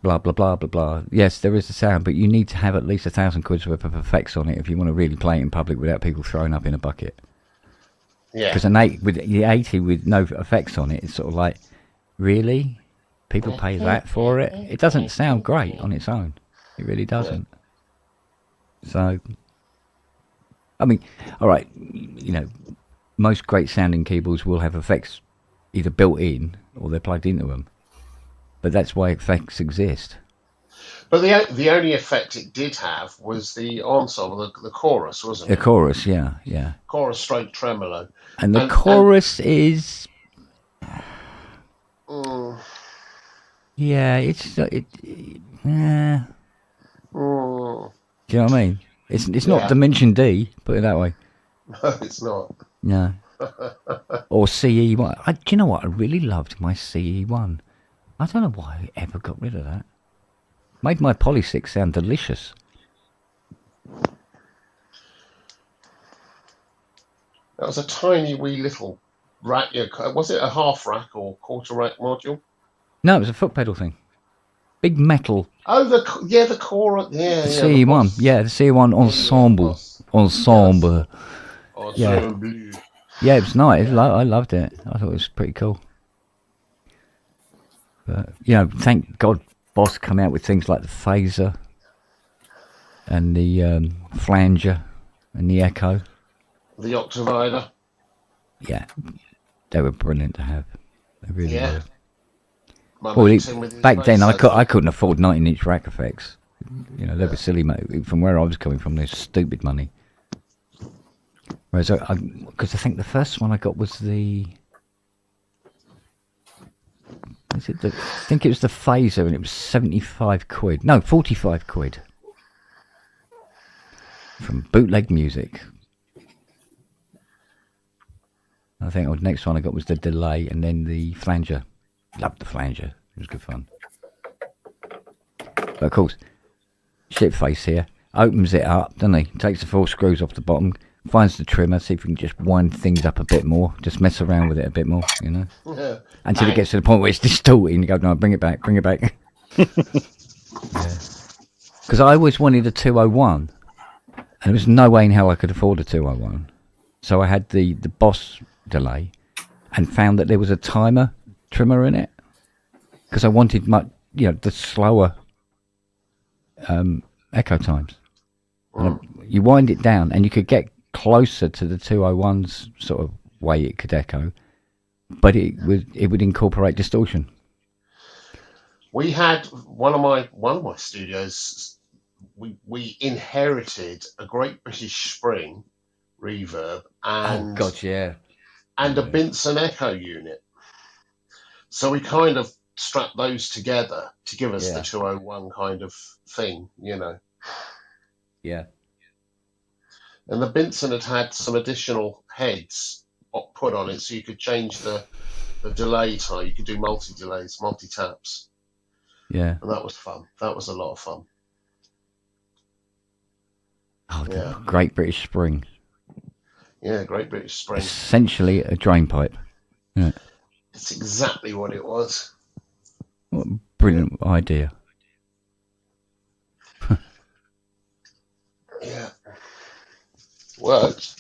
blah blah blah blah blah. Yes, there is a sound, but you need to have at least £1,000 worth of effects on it if you want to really play it in public without people throwing up in a bucket. Yeah. Because with the 80 with no effects on it, it's sort of like, really, people pay that for it? It doesn't sound great on its own. It really doesn't. So, I mean, all right, most great sounding keyboards will have effects either built in or they're plugged into them. But that's why effects exist. But the only effect it did have was the ensemble, the chorus, wasn't The it? chorus, yeah. Chorus straight tremolo. And the chorus is... Yeah, it's... Do you know what I mean? It's not Dimension D, put it that way. No, it's not. No. Or CE1. Do you know what? I really loved my CE1. I don't know why I ever got rid of that. Made my Poly6 sound delicious. That was a tiny wee little rack. Was it a half rack or quarter rack module? No, it was a foot pedal thing. Big metal. Oh, the core. The CE1. The CE1 ensemble. Ensemble. Yeah. Yeah, it was nice. I loved it. I thought it was pretty cool. But, thank God Boss come out with things like the phaser and the flanger and the echo. The Octavider. Yeah, they were brilliant to have. They really were. Well, back then, I couldn't afford 19-inch rack effects. They were silly. From where I was coming from, they're stupid money. Whereas, because I think the first one I got was the... I think it was the phaser, and it was 75 quid. No, 45 quid. From Bootleg Music. I think the next one I got was the delay, and then the flanger. Loved the flanger. It was good fun. But of course, shitface here opens it up, doesn't he? Takes the 4 screws off the bottom, finds the trimmer, see if we can just wind things up a bit more, just mess around with it a bit more, Yeah. Until it gets to the point where it's distorting. You go, no, bring it back. Because I always wanted a 201, and there was no way in hell I could afford a 201. So I had the Boss delay, and found that there was a timer trimmer in it, because I wanted the slower echo times. You wind it down, and you could get closer to the 201's sort of way it could echo, but it would incorporate distortion. We had one of my studios. We inherited a Great British Spring reverb and and a Binson echo unit. So we kind of strapped those together to give us the 201 kind of thing, Yeah. And the Binson had some additional heads put on it, so you could change the delay time. You could do multi-delays, multi-taps. Yeah. And that was fun. That was a lot of fun. Oh, yeah. Great British Spring. Yeah, Great British Spring. Essentially a drain pipe. Yeah. It's exactly what it was. What a brilliant idea. Yeah. Worked.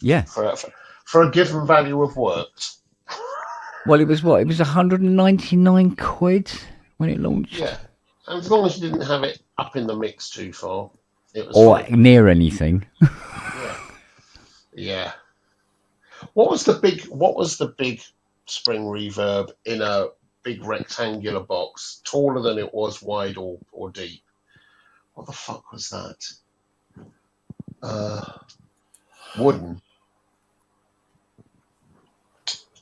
Yeah. For a given value of worked. Well, it was what? It was 199 quid when it launched. Yeah. And as long as you didn't have it up in the mix too far, it was or fine. Near anything. Yeah. What was the big Spring reverb in a big rectangular box, taller than it was wide or deep? What the fuck was that? Wooden.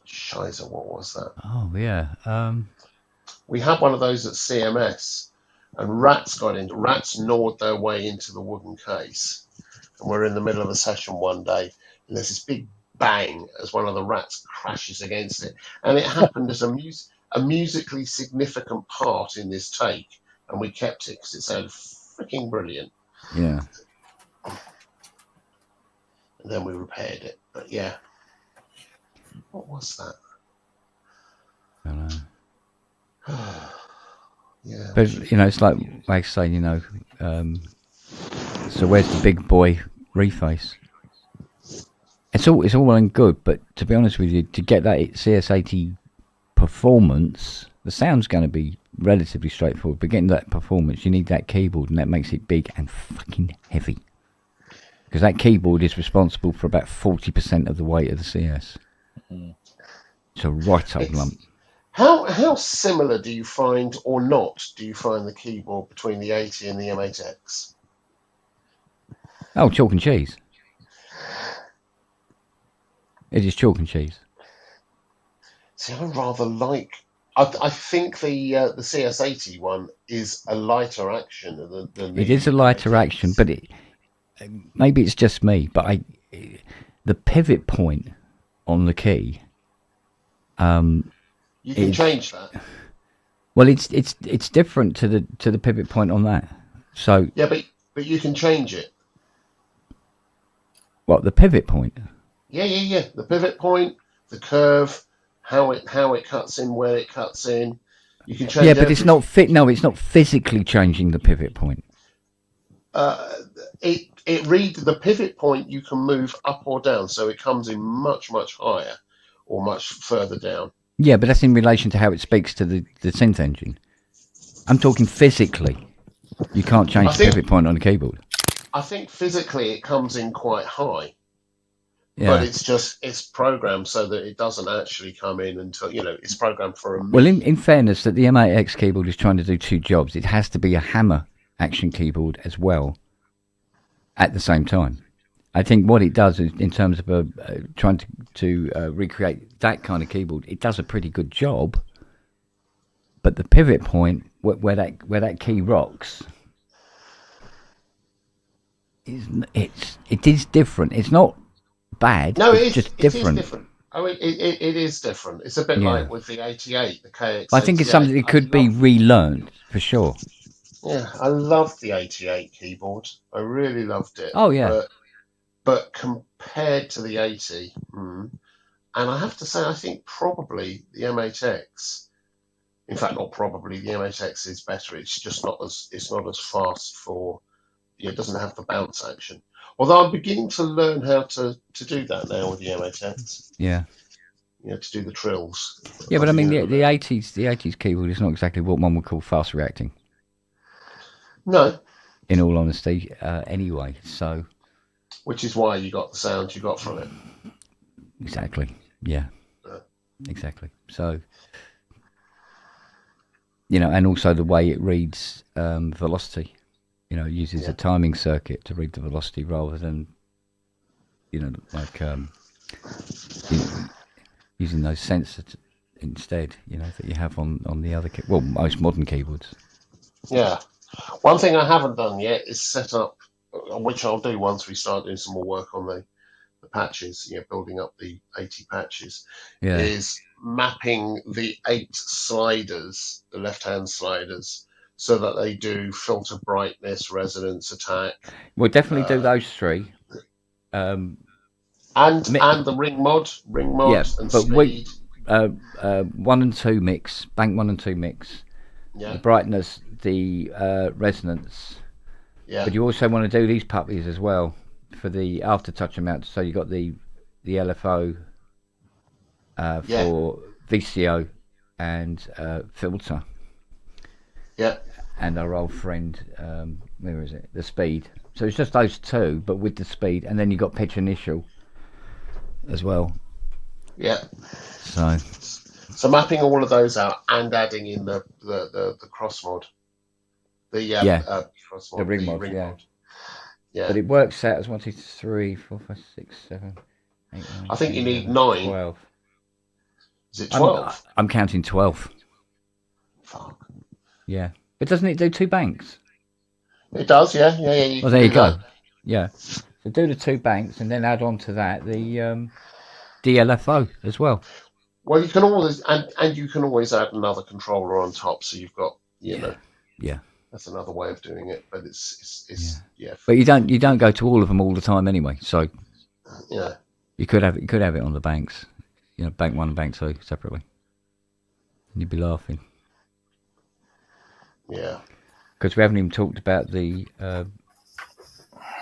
Scheiße, what was that? Oh, yeah. We had one of those at CMS, and rats gnawed their way into the wooden case. And we're in the middle of a session one day, and there's this big bang as one of the rats crashes against it. And it happened as a musically significant part in this take, and we kept it because it sounded freaking brilliant. Yeah. And then we repaired it. But yeah. What was that? I don't know. Yeah. But, it's like I say, so where's the big boy reface? It's all well and good, but to be honest with you, to get that CS80 performance, the sound's going to be relatively straightforward, but getting that performance, you need that keyboard, and that makes it big and fucking heavy. Because that keyboard is responsible for about 40% of the weight of the CS. It's a right up lump. How similar do you find, or not, do you find the keyboard between the 80 and the M8X? Oh, chalk and cheese. It is chalk and cheese. See, I rather like. I think the CS80 one is a lighter action than the. It is a lighter M8X. action, but maybe it's just me. But the pivot point on the key. You can change that. Well, it's different to the pivot point on that. So Yeah, but you can change it. what, the pivot point? Yeah. The pivot point, the curve, how it cuts in, where it cuts in. You can change. Yeah, but it's not fit. No, it's not physically changing the pivot point. It reads the pivot point. You can move up or down, so it comes in much higher or much further down. Yeah, but that's in relation to how it speaks to the synth engine. I'm talking physically. You can't change the pivot point on the keyboard. I think physically it comes in quite high. Yeah. But it's programmed so that it doesn't actually come in until, it's programmed for a. Well, in fairness, that the M8X keyboard is trying to do two jobs. It has to be a hammer action keyboard as well at the same time. I think what it does is, in terms of trying to recreate that kind of keyboard, it does a pretty good job. But the pivot point where that key rocks, it is different. It's not bad. No, it's just different. It is different. I mean, it is different. It's a bit like with the 88, the KX. I think it's something that could be relearned for sure. Yeah, I loved the 88 keyboard. I really loved it. Oh yeah. But compared to the 80, and I have to say, I think probably the M8X. In fact, not probably, the M8X is better. It's just not as fast for. It doesn't have the bounce action. Although I'm beginning to learn how to do that now with the M8X. Yeah. To do the trills. Yeah, but I mean, the 80s keyboard is not exactly what one would call fast reacting. No. In all honesty, anyway. So. Which is why you got the sound you got from it. Exactly. Yeah. Exactly. So. And also the way it reads velocity. It uses a timing circuit to read the velocity rather than, like using those sensors instead, that you have on the other, most modern keyboards. Yeah. One thing I haven't done yet is set up, which I'll do once we start doing some more work on the patches, building up the 80 patches, is mapping the 8 sliders, the left-hand sliders, so that they do filter, brightness, resonance, attack. We'll definitely do those 3. And the ring mod, and speed. 1 and 2 mix, bank 1 and 2 mix. Yeah. The brightness, the resonance. Yeah. But you also want to do these puppies as well for the aftertouch amount. So you got the LFO for VCO and filter. Yeah. And our old friend, where is it? The speed. So it's just those 2, but with the speed, and then you got pitch initial as well. Yeah. So mapping all of those out and adding in the cross mod. Cross mod, the ring mod. Yeah. But it works out as 1, 2, 3, 4, 5, 6, 7, 8, 9. I think 10, you need 11, 9. 12. Is it 12? I'm counting 12. Fuck. Yeah. But doesn't it do 2 banks? It does, yeah. Well, there you go. Yeah. So do the 2 banks and then add on to that the DLFO as well. Well, you can always and you can always add another controller on top, so you've got Yeah. That's another way of doing it, but it's. But you don't go to all of them all the time anyway, so yeah. You could have it on the banks, bank 1 and bank 2 separately. And you'd be laughing. Yeah. Because we haven't even talked about the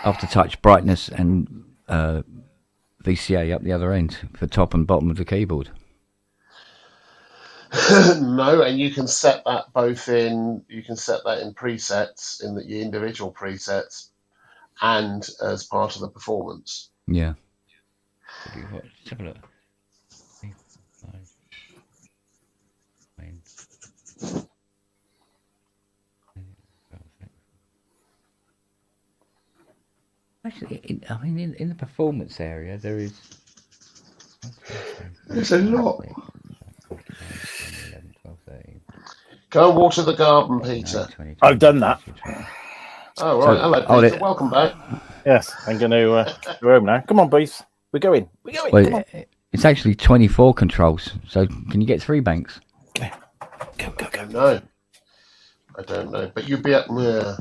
aftertouch brightness and VCA up the other end for top and bottom of the keyboard. No, and you can set that in presets, in the individual presets, and as part of the performance. Yeah. Let's have a look. Actually, in the performance area, there is. There's a lot. 11, 12, 13, Go and water the garden, 19, Peter. 20, I've done that. 22, Oh, So- right. Hello, oh, Peter. they- Welcome back. Yes, I'm going to go home now. Come on, boys. We're going. We're going. Well, Come on. it's actually 24 controls. So can you get 3 banks? Go, go, I go. don't know. I don't know. But you'd be up there.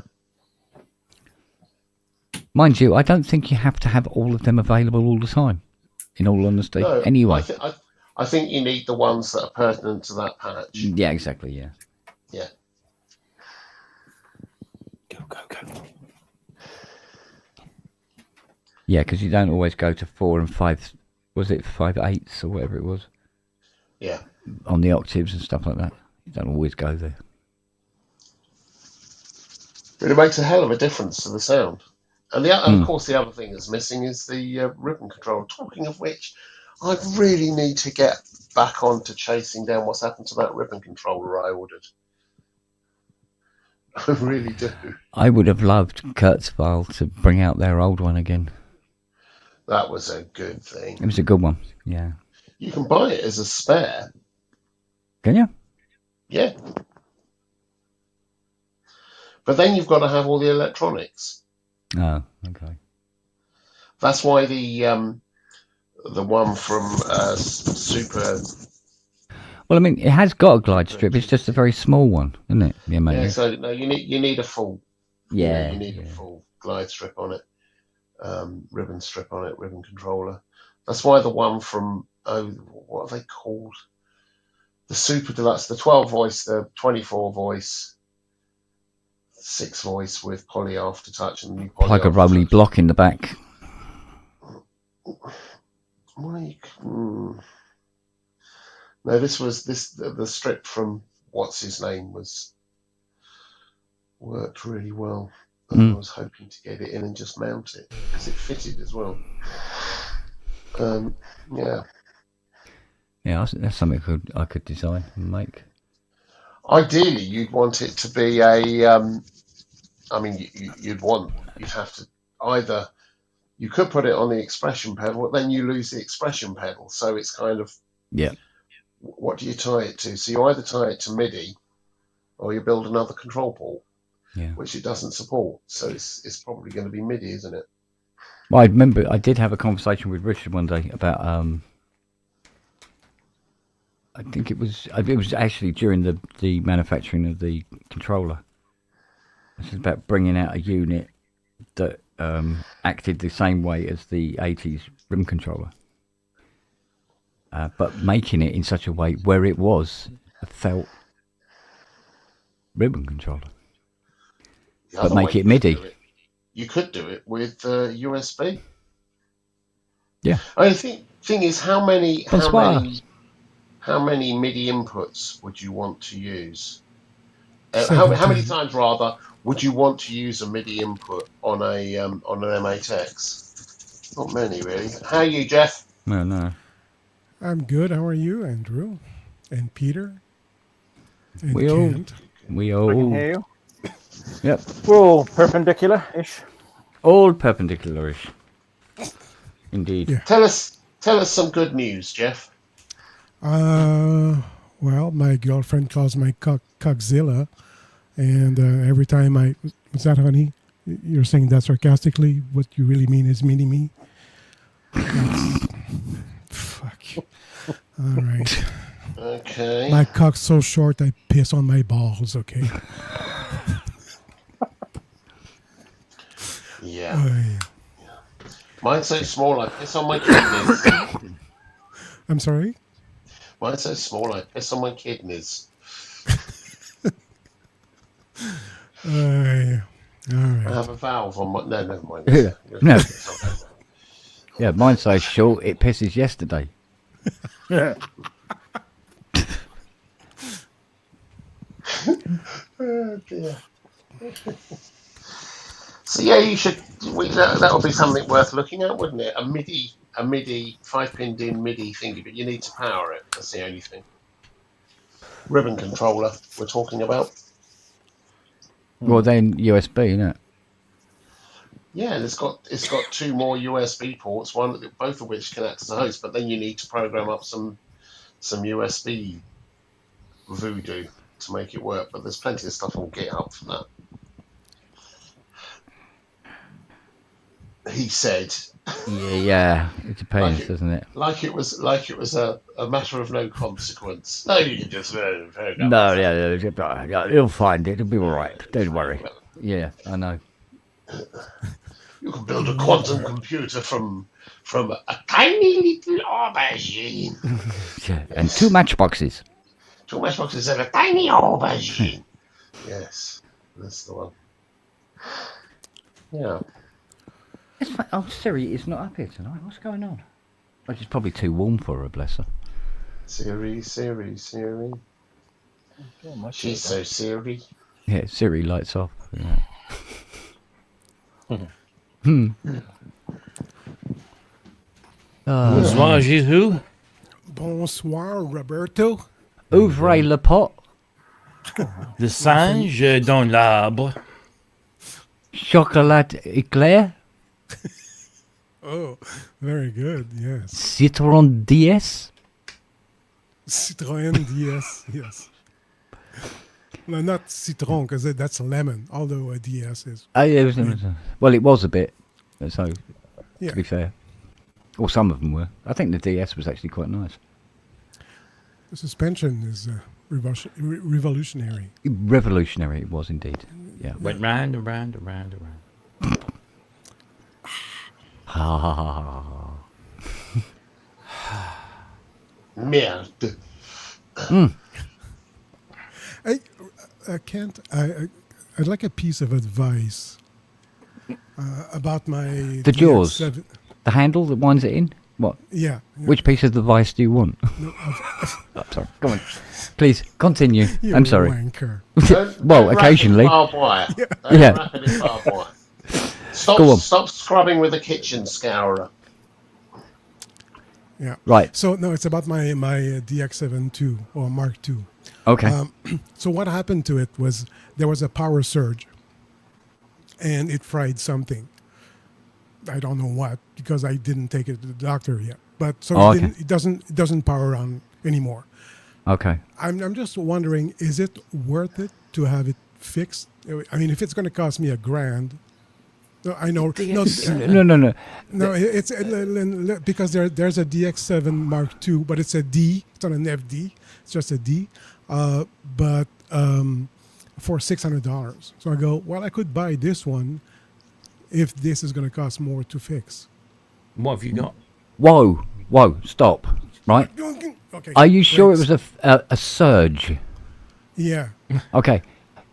Mind you, I don't think you have to have all of them available all the time. In all honesty, No, anyway. I think you need the ones that are pertinent to that patch. Yeah, exactly. Yeah. Yeah. Go, go, go. Yeah, because you don't always go to 4 and 5. Was it 5/8 or whatever it was Yeah. on the octaves and stuff like that? You don't always go there. But it makes a hell of a difference to the sound. And of course, the other thing that's missing is the ribbon control. Talking of which, I really need to get back on to chasing down what's happened to that ribbon controller I ordered. I really do. I would have loved Kurzweil to bring out their old one again. That was a good thing. It was a good one. Yeah. You can buy it as a spare. Can you? Yeah. But then you've got to have all the electronics. Oh, okay. That's why the one from Super. Well, I mean, it has got a glide strip. It's just a very small one, isn't it? Yeah, mate. Yeah, so no, you need a full. Yeah. You need a full glide strip on it, ribbon strip on it, ribbon controller. That's why the one from what are they called? The Super Deluxe, the 12 voice, the 24 voice, 6 voice with poly aftertouch and new poly. Like a rolly block in the back. No, this was the strip from what's his name worked really well. I was hoping to get it in and just mount it because it fitted as well. Yeah. Yeah, that's something I could design and make. Ideally, you'd want it to be a. I mean, you'd have to either. You could put it on the expression pedal, but then you lose the expression pedal. So it's kind of. Yeah. What do you tie it to? So you either tie it to MIDI, or you build another control port, which it doesn't support. So it's probably going to be MIDI, isn't it? Well, I remember I did have a conversation with Richard one day about. I think it was actually during the manufacturing of the controller. This is about bringing out a unit that acted the same way as the 80s ribbon controller. But making it in such a way where it was a felt ribbon controller. But make it MIDI. You could do it with USB. Yeah. I mean, thing is, how many MIDI inputs would you want to use? How many times rather would you want to use a MIDI input on an M8X? Not many, really. How are you, Jeff? No. I'm good. How are you, Andrew? And Peter? And We Kent? all. I can hear you. Yep. We're all perpendicular-ish. All perpendicular-ish. Indeed. Yeah. Tell us some good news, Jeff. Well, my girlfriend calls my cockzilla, and every time what's that, honey? You're saying that sarcastically. What you really mean is mini-me. Fuck. All right. Okay. My cock's so short, I piss on my balls, okay? Yeah. Mine's so small, I piss on my kidneys. I'm sorry? Mine's so small, I piss on my kidneys. All right. I have a valve on my... No, never mind. No. Yeah, mine's so short, it pisses yesterday. Oh, dear. So yeah, you should. That would be something worth looking at, wouldn't it? A MIDI 5-pin DIN MIDI thingy, but you need to power it. That's the only thing. Ribbon controller we're talking about. Well, then USB, isn't it? Yeah, and it's got 2 more USB ports, both of which can act as a host. But then you need to program up some USB voodoo to make it work. But there's plenty of stuff on GitHub for that. He said. Yeah, it depends, doesn't it? Like it was a matter of no consequence. No, you can just program. No, yeah, he'll find it. It'll be all right. Don't worry. Yeah, I know. You can build a quantum computer from a tiny little aubergine. Yeah, and 2 matchboxes. 2 matchboxes and a tiny aubergine. Yes, that's the one. Yeah. Oh, Siri is not up here tonight. What's going on? Oh, it's probably too warm for her, bless her. Siri. She's so Siri. Yeah, Siri lights off. Yeah. Bonsoir, Jésus. Bonsoir, Roberto. Ouvrez le pot. Le singe dans l'arbre. Chocolat éclair. Oh, very good. Yes. Citron DS. Citroën DS. Yes. No, not citron, because that's a lemon. Although a DS is. Well, it was a bit. So, Yeah. to be fair, or some of them were. I think the DS was actually quite nice. The suspension is revolutionary. Revolutionary, it was indeed. Yeah. Went round and round and round and round. Ha ha ha ha. Merde. I'd like a piece of advice about my The jaws. DX7. The handle that winds it in? What? Yeah. Which piece of device do you want? No, Oh, sorry. Go on. Please, continue. you I'm sorry. wanker. Well, occasionally. Barbed wire. Don't Yeah. wrap it in barbed wire. Go on. Stop scrubbing with a kitchen scourer. Yeah. Right. So no, it's about my DX7 II or Mark II. Okay. So what happened to it was there was a power surge, and it fried something. I don't know what, because I didn't take it to the doctor yet. But so okay. it doesn't power on anymore. Okay. I'm just wondering, is it worth it to have it fixed? I mean, if it's going to cost me $1,000, no, I know. No. No, it's because there's a DX7 Mark II, but it's a D. It's not an FD. It's just a D. But for $600. So I go, well, I could buy this one if this is going to cost more to fix. What have you got? Whoa, stop. Right. Okay. Are you sure it was a surge? Yeah. Okay.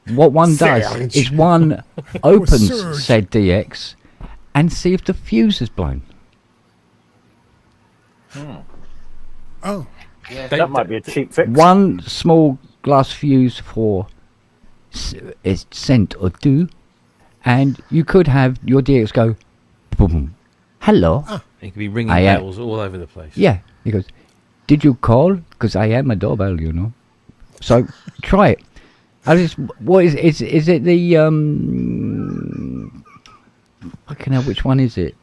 What one does is one opens surge. said DX and see if the fuse is blown. Oh. Yeah. That might be a cheap fix. One small glass fuse for is cent or two, and you could have your DX go boom. Hello. It could be ringing I am- bells all over the place. Yeah. He goes, did you call? Because I am a doorbell, you know. So try it. What is it the fucking hell, which one is it?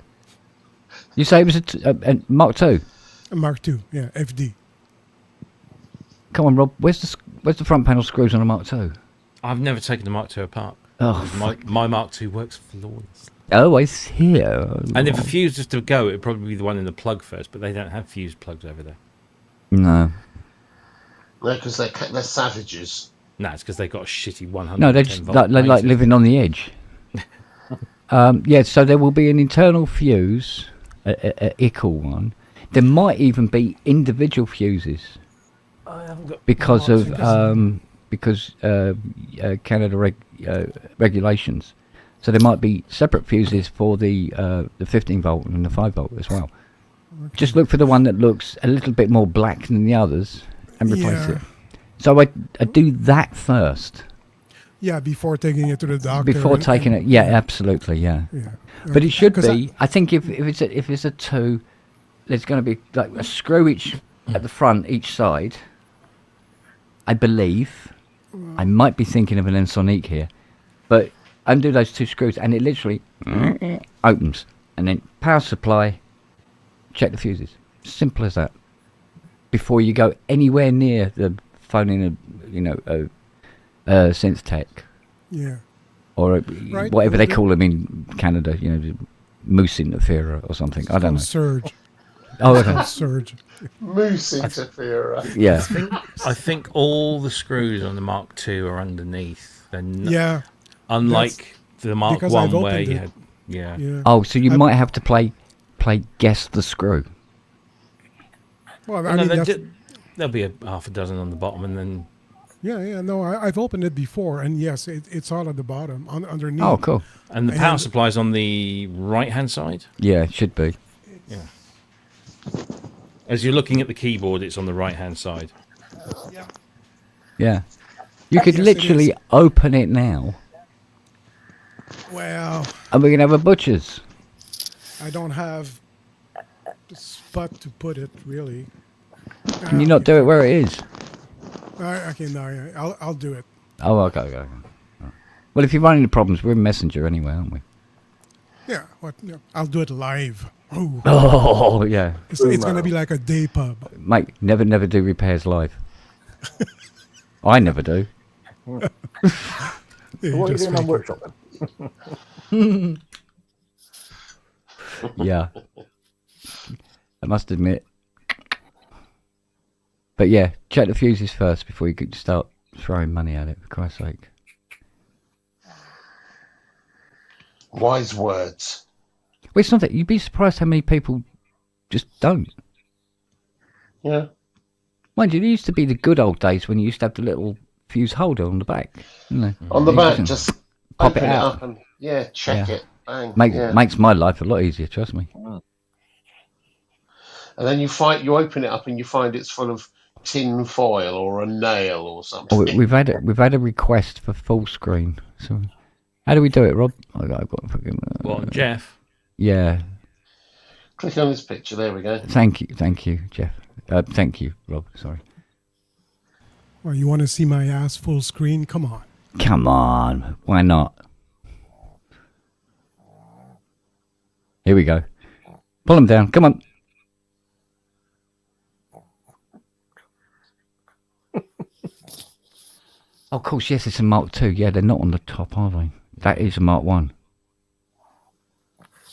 You say it was a Mark II. A Mark II. Yeah. FD. Come on, Rob. Where's the front panel screws on a Mark II? I've never taken the Mark II apart. Oh, My Mark II works flawless. oh, I see. And if a fuse was to go, it'd probably be the one in the plug first, but they don't have fuse plugs over there. No. No, because they're savages. No, it's because they got a shitty 100. No, they're just like living on the edge. Yeah, so there will be an internal fuse, a ICL one. There might even be individual fuses because of Canada regulations. So there might be separate fuses for the 15 volt and the 5 volt as well. Okay. Just look for the one that looks a little bit more black than the others and replace it. So I do that first. Yeah, before taking it to the doctor. Before taking it, yeah, absolutely, yeah. But it should be. I think if it's a 2, there's going to be like a screw each at the front, each side. I believe. I might be thinking of an Ensonique here, but undo those 2 screws, and it literally opens. And then power supply, check the fuses. Simple as that. Before you go anywhere near the phoning a synth tech. Yeah. Or Right, whatever they well, call them in Canada, moose interferer or something. I don't know. Surge. Oh, okay. Surge. Moose interferer. Yeah. I think all the screws on the Mark II are underneath. They're Yeah. unlike the Mark because I I've where opened you it. had. Yeah. Yeah. Oh, so you I- might have to play guess the screw. Well, Oh, I no, mean, that's, there'll be half a dozen on the bottom, and then yeah. No, I've opened it before, and yes, it's all at the bottom, underneath. Oh, cool. and the power And- supply's on the right hand side. Yeah, it should be. As you're looking at the keyboard, it's on the right hand side. Yeah. You could Yes, it literally is. open it now, Well, and we can have a butcher's. I don't have the spot to put it, really. Can you not do it where it is? Okay, no, I'll do it. Oh, okay. Alright. Well, if you're running into problems, we're in Messenger anyway, aren't we? Yeah, no, I'll do it live. Ooh. Oh, yeah. It's going to be like a day pub. Mate, never do repairs live. I never do. Yeah, So what are you just doing on fake it. workshop then? Yeah. I must admit. But yeah, check the fuses first before you could start throwing money at it, for Christ's sake. Wise words. Well, it's not that. You'd be surprised how many people just don't. Yeah. Mind you, there used to be the good old days when you used to have the little fuse holder on the back. On the You back, can just pop open it it out. up and check Yeah. it. Bang. Makes my life a lot easier, trust me. And then you open it up and you find it's full of tin foil or a nail or something. Oh, we've had a request for full screen. So, how do we do it, Rob? I've got fucking. Well, Jeff. Yeah. Click on this picture. There we go. Thank you, Jeff. Thank you, Rob. Sorry. Well, you want to see my ass full screen? Come on. Come on, why not? Here we go. Pull them down. Come on. Oh, of course, yes, it's a Mark II. Yeah, they're not on the top, are they? That is a Mark 1.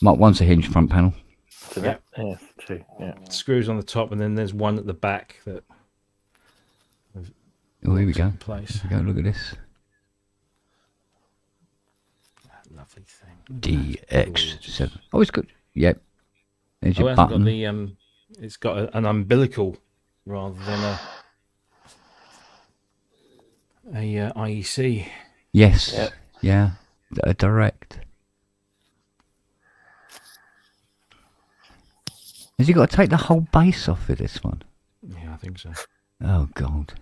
Mark 1's a hinged front panel. Yeah. Yeah, 2. Yeah. Screws on the top, and then there's one at the back that. Oh, here we go. in place. Here we go. Look at this. Lovely thing. DX7. Oh, it's good. Yep. There's Oh, your it hasn't got button. the it's got an umbilical rather than a IEC. Yes. Yep. Yeah. A direct. Has he got to take the whole base off for this one? Yeah, I think so. Oh, God.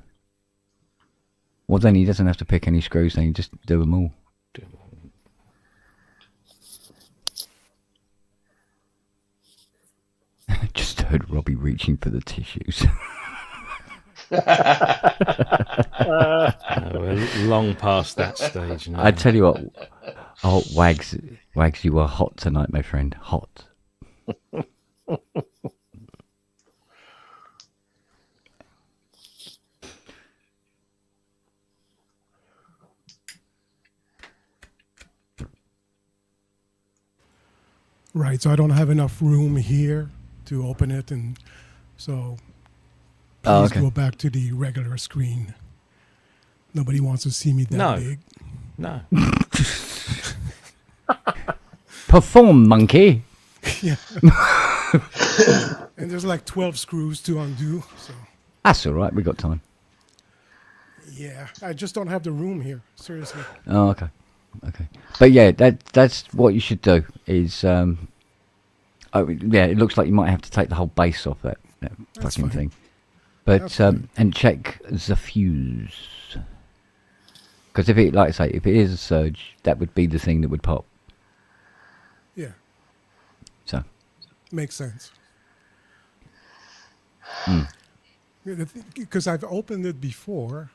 Well, then he doesn't have to pick any screws, then he just do them all. Just heard Robbie reaching for the tissues. We're long past that stage now. I tell you what. Oh, Wags, you are hot tonight, my friend. Hot. Right, so I don't have enough room here to open it, and so please Oh, okay. go back to the regular screen. Nobody wants to see me that No. big. No. Perform, monkey. Yeah. And there's like 12 screws to undo, so That's all right. We got time. yeah, I just don't have the room here. Seriously. Oh, okay. Okay. But yeah, that's what you should do is yeah, it looks like you might have to take the whole base off that That's fucking fine. thing. But That's fine. and check the fuse. Because if it, like I say, if it is a surge, that would be the thing that would pop. Yeah, So, makes sense. Hmm. Because I've opened it before,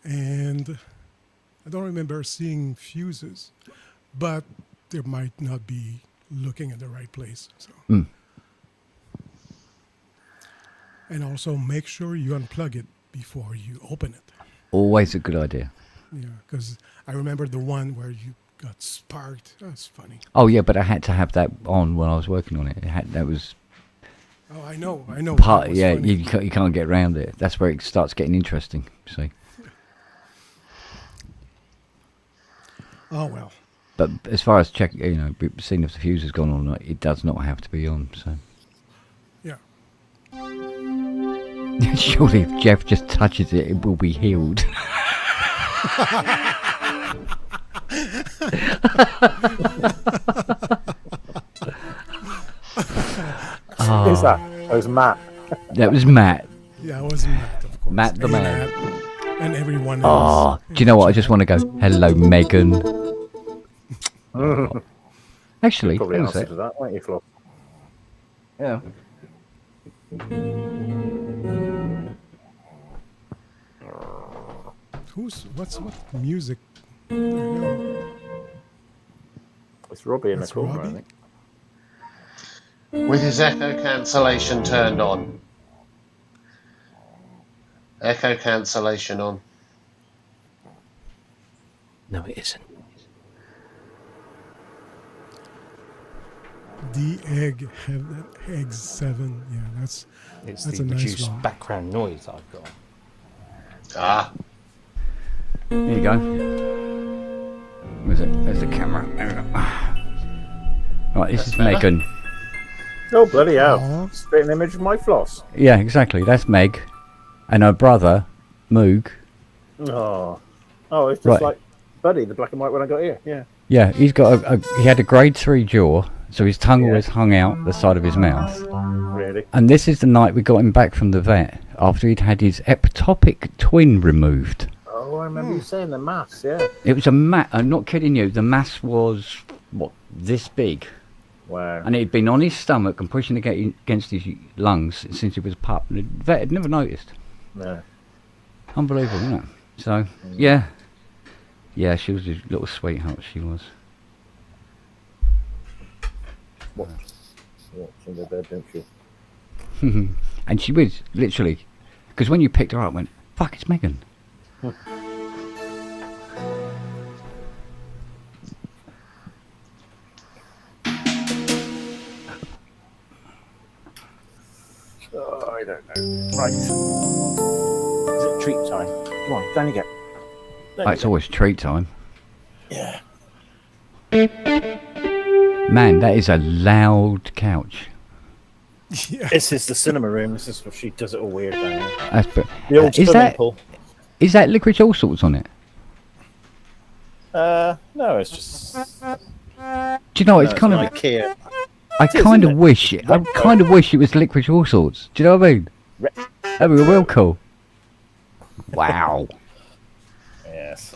and I don't remember seeing fuses. but they might not be looking at the right place. So, and also make sure you unplug it before you open it. Always a good idea. Yeah, because I remember the one where you got sparked. That's funny. Oh yeah, but I had to have that on when I was working on it. That was Oh, I know. That part. was Yeah, funny. you can't get around it. That's where it starts getting interesting. See. Oh well. But as far as seeing if the fuse has gone on or not, it does not have to be on. So. Yeah. Surely, if Jeff just touches it, it will be healed. Who's that? Oh, it was Matt. That was Matt. Yeah, it was Matt, of course. Matt the And man. Matt and everyone Oh, else. do you know what? I just want to go, hello, Megan. Actually, Probably hang on a answer sec. to that, won't you, Flo? Yeah. What music? What the hell? It's Robbie in the That's corner, Robbie? I think. With his echo cancellation turned on. Echo cancellation on. No, it isn't. The egg 7. Yeah, that's It's That's the a nice reduced one. background noise I've got. Ah, There you go. Where's it? There's the camera. There we go. Right, this That's is better. Megan. Oh, bloody hell. Aw. Straight an image of my floss. Yeah, exactly. That's Meg. And her brother, Moog. Oh, it's just Right. like Buddy, the black and white when I got here. Yeah. Yeah, he's got he had a grade 3 jaw, so his tongue Yeah. always hung out the side of his mouth. Really? And this is the night we got him back from the vet after he'd had his ectopic twin removed. Oh, I remember you saying the mass, yeah. It was a mass. I'm not kidding you. The mass was this big, Wow. and he'd been on his stomach and pushing against his lungs since he was a pup. The vet had never noticed. No. Unbelievable, isn't it? So yeah, she was a little sweetheart. She was. What's in the bed, don't you? And she was literally, because when you picked her up, went, "Fuck, it's Megan." Oh, I don't know. Right. Is it treat time? Come on, down you get. Oh, it's always treat time. Yeah. Man, that is a loud couch. yeah. This is the cinema room. This is where she does it all weird down here. That's The old is swimming that pool. is that licorice all sorts on it? No, it's just. Do you know? It's no, kind of. IKEA. I is, kind of isn't it? wish. I kind of wish it was licorice all sorts. Do you know what I mean? That'd be real cool. Wow, Yes.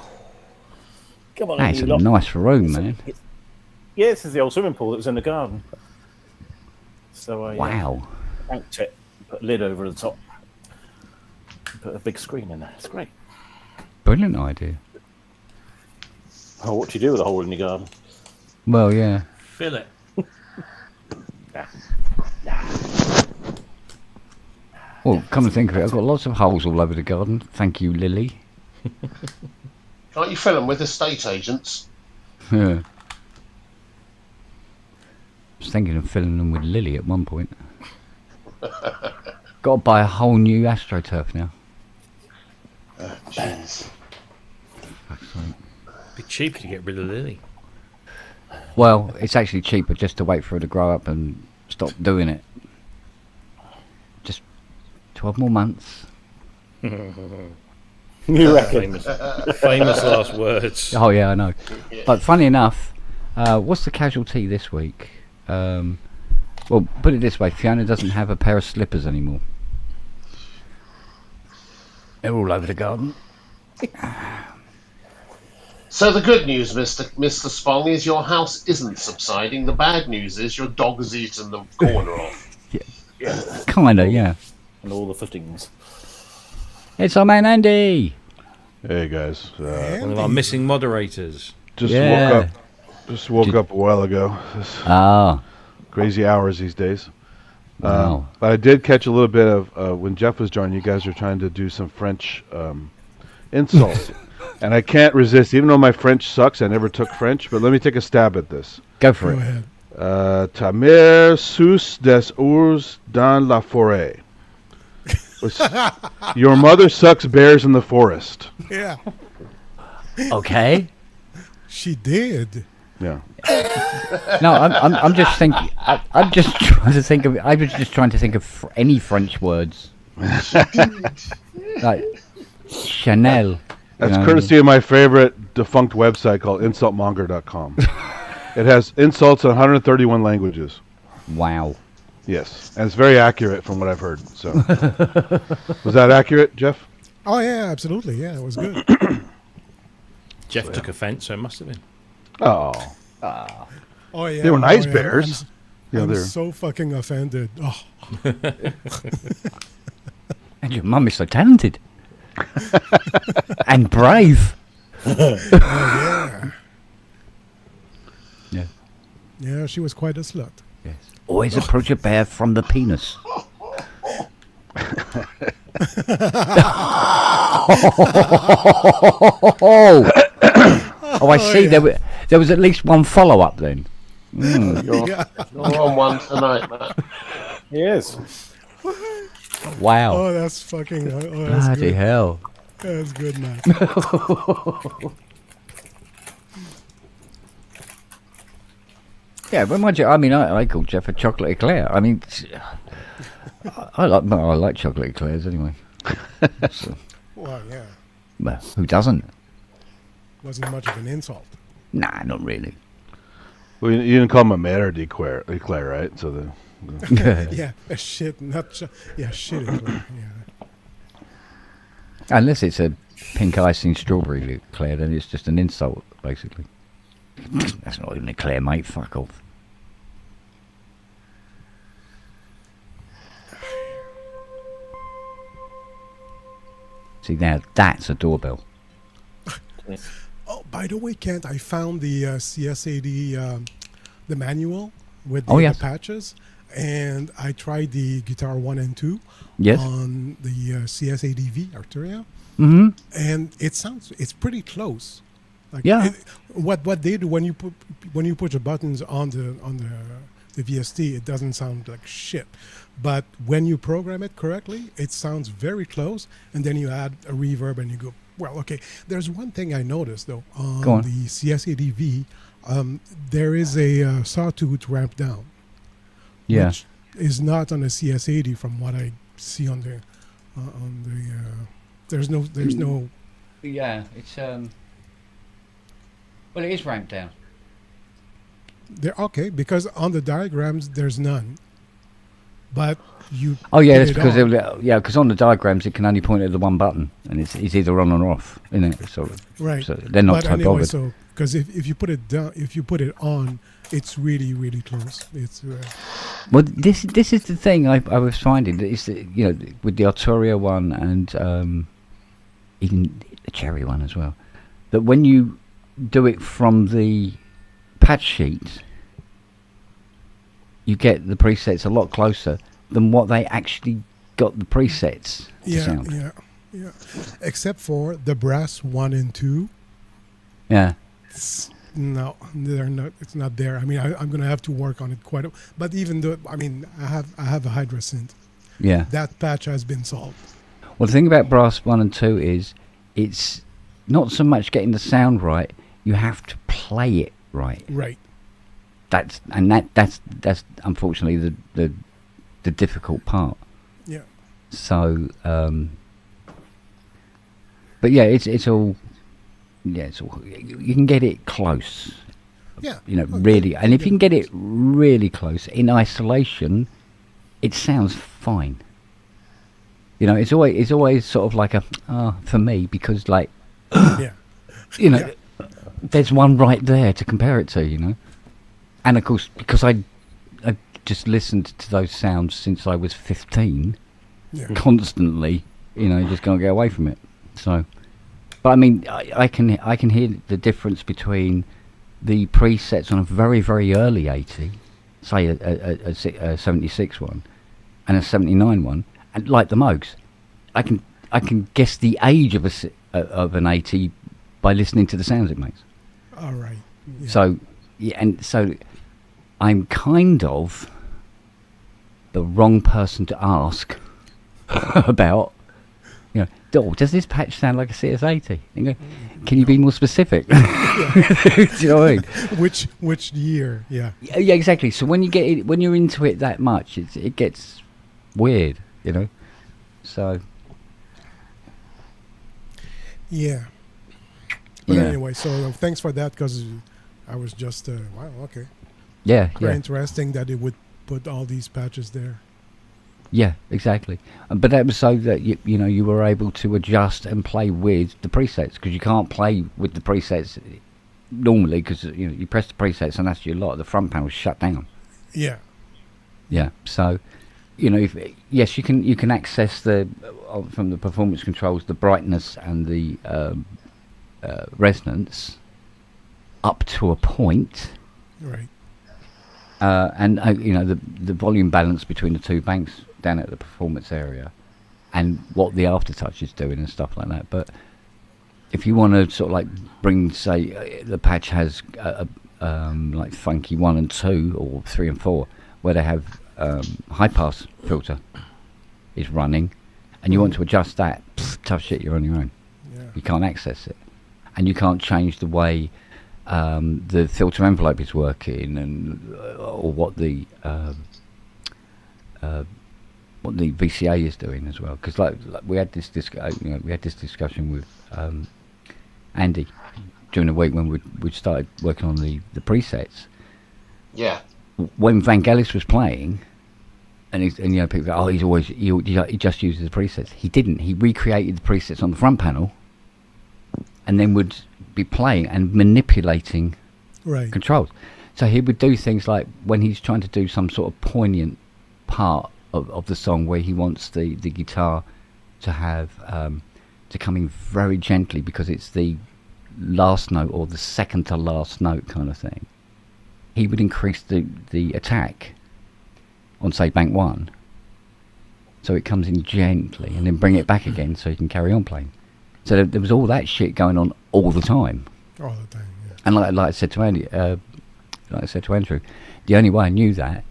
Come on, that's you a lot. nice room, man. Yeah, this is the old swimming pool that was in the garden. So I Wow. banked it, put a lid over the top, put a big screen in there. It's great. Brilliant idea. Oh, what do you do with a hole in your garden? Well, yeah. Fill it. Well, come to think of it, I've got lots of holes all over the garden. Thank you, Lily. can't you fill them with estate agents? Yeah. I was thinking of filling them with Lily at one point. Got to buy a whole new AstroTurf now. Jeez. Fuck's sake. Be cheap to get rid of Lily. Well, it's actually cheaper just to wait for her to grow up and stop doing it. Just 12 more months. You reckon? Famous last words. Oh yeah, I know. But funny enough, what's the casualty this week? Well, put it this way, Fiona doesn't have a pair of slippers anymore. They're all over the garden. So the good news, Mr. Spong, is your house isn't subsiding. The bad news is your dog has eaten the corner off. Kinda, yeah. And all the footings. It's our man Andy. Hey guys, One of our missing moderators. just Yeah. Just woke up a while ago. Ah, Crazy hours these days. wow. But I did catch a little bit of when Jeff was joining. You guys were trying to do some French insults, and I can't resist. Even though my French sucks, I never took French. But let me take a stab at this. Go for Go it. ahead. Ta mère sus des ours dans la forêt. Your mother sucks bears in the forest. Yeah, Okay. she did. Yeah. No, I'm just thinking. I'm just trying to think of. I was just trying to think of any French words. Like Chanel. That's courtesy of my favorite defunct website called insultmonger.com. It has insults in 131 languages. Wow. Yes, and it's very accurate from what I've heard. So, was that accurate, Jeff? Oh yeah, absolutely. Yeah, it was good. Jeff took offence, so it must have been. Oh, Oh yeah, they were nice oh, yeah. bears. I'm they're so fucking offended. Oh, And your mum is so talented. And brave. yeah. Yeah. Yeah, she was quite a slut. Yes. Always approach a bear from the penis. Oh, I see. yeah. There was at least one follow up then. Yeah. You're on one tonight, Matt. He is. Wow. Oh, that's fucking. Oh, that's Bloody good. hell. That's good, man. Yeah, but mind you, I mean, I call Jeff a chocolate eclair. I mean, I like chocolate eclairs anyway. So, Well, yeah, well, who doesn't? wasn't much of an insult. Nah, not really. Well, you didn't call him a matter eclair, right? So the Yeah, a shit, not yeah, shit. Yeah. Unless it's a pink icing strawberry eclair, then it's just an insult, basically. That's not even an eclair, mate. Fuck off. See, now that's a doorbell. Oh, by the way, Kent, I found the CSAD, the manual with the, Oh, yes. the patches, and I tried the Guitar 1 and 2 Yes. on the CSADV Arturia, Mm-hmm. and it's pretty close. Like Yeah. what they do when you put the buttons on the VST, it doesn't sound like shit. But when you program it correctly, it sounds very close. And then you add a reverb and you go, well, okay. There's one thing I noticed though Go on. the CSADV. There is a sawtooth ramp down, Yeah. which is not on a CS80 from what I see on the. There's no. Yeah, it's well, it is ramped down. There, okay, because on the diagrams there's none. But you. Oh yeah, put that's it because on. because on the diagrams it can only point at the one button, and it's either on or off, isn't it? Sort of. Right. So they're not But so anyway, bothered. so because if you put it down, if you put it on, it's really really close. It's Well, this is the thing I was finding that is that, you know, with the Arturia one and even the Cherry one as well, that when you do it from the patch sheet, you get the presets a lot closer than what they actually got the presets to sound. yeah. Except for the brass 1 and 2. Yeah. No, they're not. It's not there. I mean, I'm gonna have to work on it quite. But even though, I mean, I have a Hydra synth. Yeah. That patch has been solved. Well, the thing about Brass 1 and 2 is it's not so much getting the sound right, you have to play it right. Right. That's unfortunately the difficult part. Yeah. So, but yeah, it's all you can get it close. Yeah. You know, Okay. really, and if you can get it really close in isolation, it sounds fine. You know, it's always sort of like a for me, because like Yeah. you know, Yeah. there's one right there to compare it to, you know. And of course, because I just listened to those sounds since I was 15, Yeah. constantly, you know, you just can't get away from it. So, but I mean, I can hear the difference between the presets on a very, very early 80, say a 76 one and a 79 one, and like the Moogs, I can guess the age of of an 80 by listening to the sounds it makes. All right. Yeah. So, yeah, and so I'm kind of the wrong person to ask about, does this patch sound like a CS80? You go, can you be more specific? Do you know what I mean? Which year? Yeah. Yeah, exactly. So when you're into it that much, it gets weird, So. Yeah. But anyway, so thanks for that, because I was just wow, okay. Yeah. Very interesting that it would put all these patches there. Yeah, exactly. But that was so that you were able to adjust and play with the presets, because you can't play with the presets normally, because you press the presets and that's your lot. The front panel's shut down. Yeah. Yeah. So, yes, you can access from the performance controls the brightness and the resonance up to a point. Right. And the volume balance between the two banks down at the performance area, and what the aftertouch is doing and stuff like that. But if you want to sort of like bring, say, the patch has like funky 1 and 2 or 3 and 4, where they have high pass filter is running, and you want to adjust that, tough shit, you're on your own. Yeah. You can't access it, and you can't change the way the filter envelope is working, and or what the VCA is doing as well. Because like we had this discussion with Andy during the week when we started working on the presets. Yeah. When Vangelis was playing, and people go, he just uses the presets. He didn't. He recreated the presets on the front panel, and then would be playing and manipulating controls. So he would do things like when he's trying to do some sort of poignant part of the song, where he wants the guitar to have to come in very gently because it's the last note or the second to last note kind of thing. He would increase the attack on, say, bank 1, so it comes in gently, and then bring it back again so he can carry on playing. So there was all that shit going on all the time. All the time, yeah. And like I said to Andy, Andrew, the only way I knew that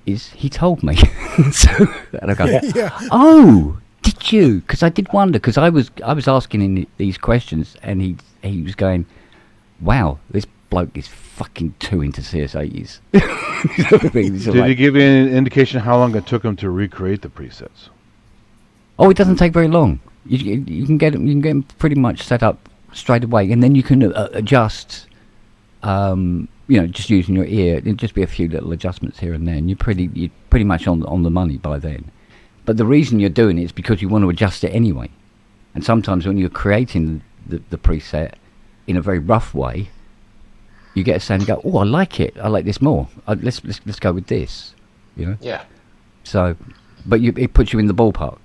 is he told me. So, and I go, oh, did you? Because I did wonder, because I was asking him these questions, and he was going, wow, this bloke is fucking too into CS80s. Did he give you an indication how long it took him to recreate the presets? Oh, it doesn't take very long. You can get them pretty much set up straight away, and then you can adjust. Just using your ear. It'll just be a few little adjustments here and there, and you're pretty much on the money by then. But the reason you're doing it is because you want to adjust it anyway. And sometimes when you're creating the preset in a very rough way, you get a sound and go, oh, I like it. I like this more. Let's go with this. Yeah. So, but it puts you in the ballpark.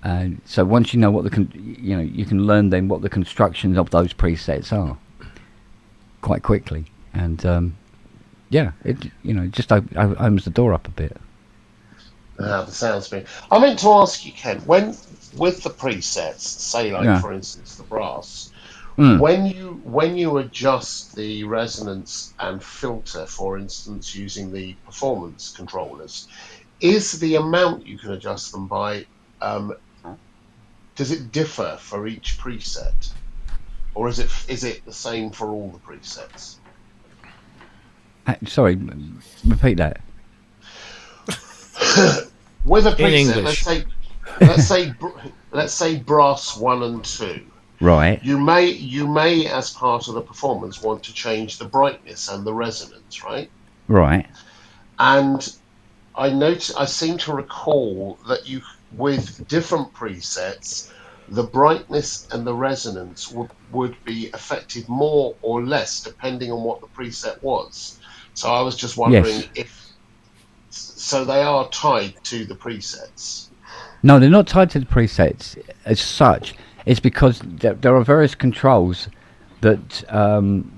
And so once you know what you can learn then what the constructions of those presets are quite quickly. And it just opens the door up a bit. The sounds bit. I meant to ask you, Ken, when with the presets, say for instance the brass, when you adjust the resonance and filter, for instance, using the performance controllers, is the amount you can adjust them by, does it differ for each preset, or is it the same for all the presets? Sorry, repeat that. With a preset, let's say brass 1 and 2. Right. You may as part of the performance want to change the brightness and the resonance, right? Right. And I seem to recall that with different presets, the brightness and the resonance would be affected more or less depending on what the preset was. So I was just wondering so they are tied to the presets. No, they're not tied to the presets as such. It's because there are various controls that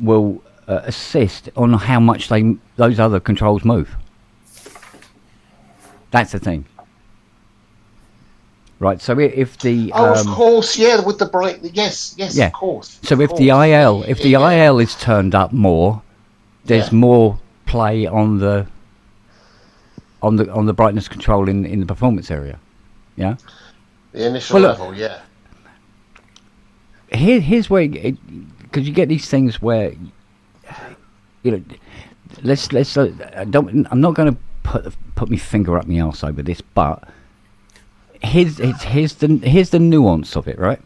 will assist on how much those other controls move. That's the thing. Right, so if the of course, yeah, with the bright, yes, yeah. of course. So if course. the IL, if the IL is turned up more, there's more play on the brightness control in the performance area. Yeah. The initial level, yeah. Here's where, because you get these things where, you know, I'm not going to put my finger up my arse over this, but here's the nuance of it, right?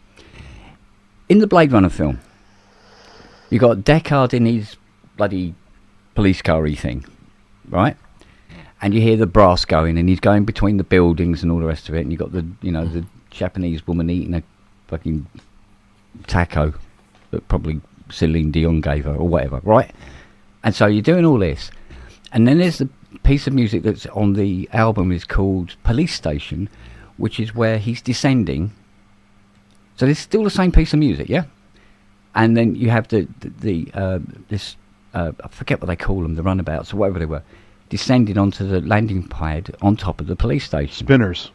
In the Blade Runner film, you got Deckard in his bloody police car-y thing, right? And you hear the brass going, and he's going between the buildings and all the rest of it, and you got the Japanese woman eating a fucking taco that probably Celine Dion gave her or whatever, right? And so you're doing all this, and then there's the piece of music that's on the album is called Police Station, which is where he's descending. So it's still the same piece of music, yeah? And then you have I forget what they call them, the runabouts or whatever they were, descending onto the landing pad on top of the police station. Spinners.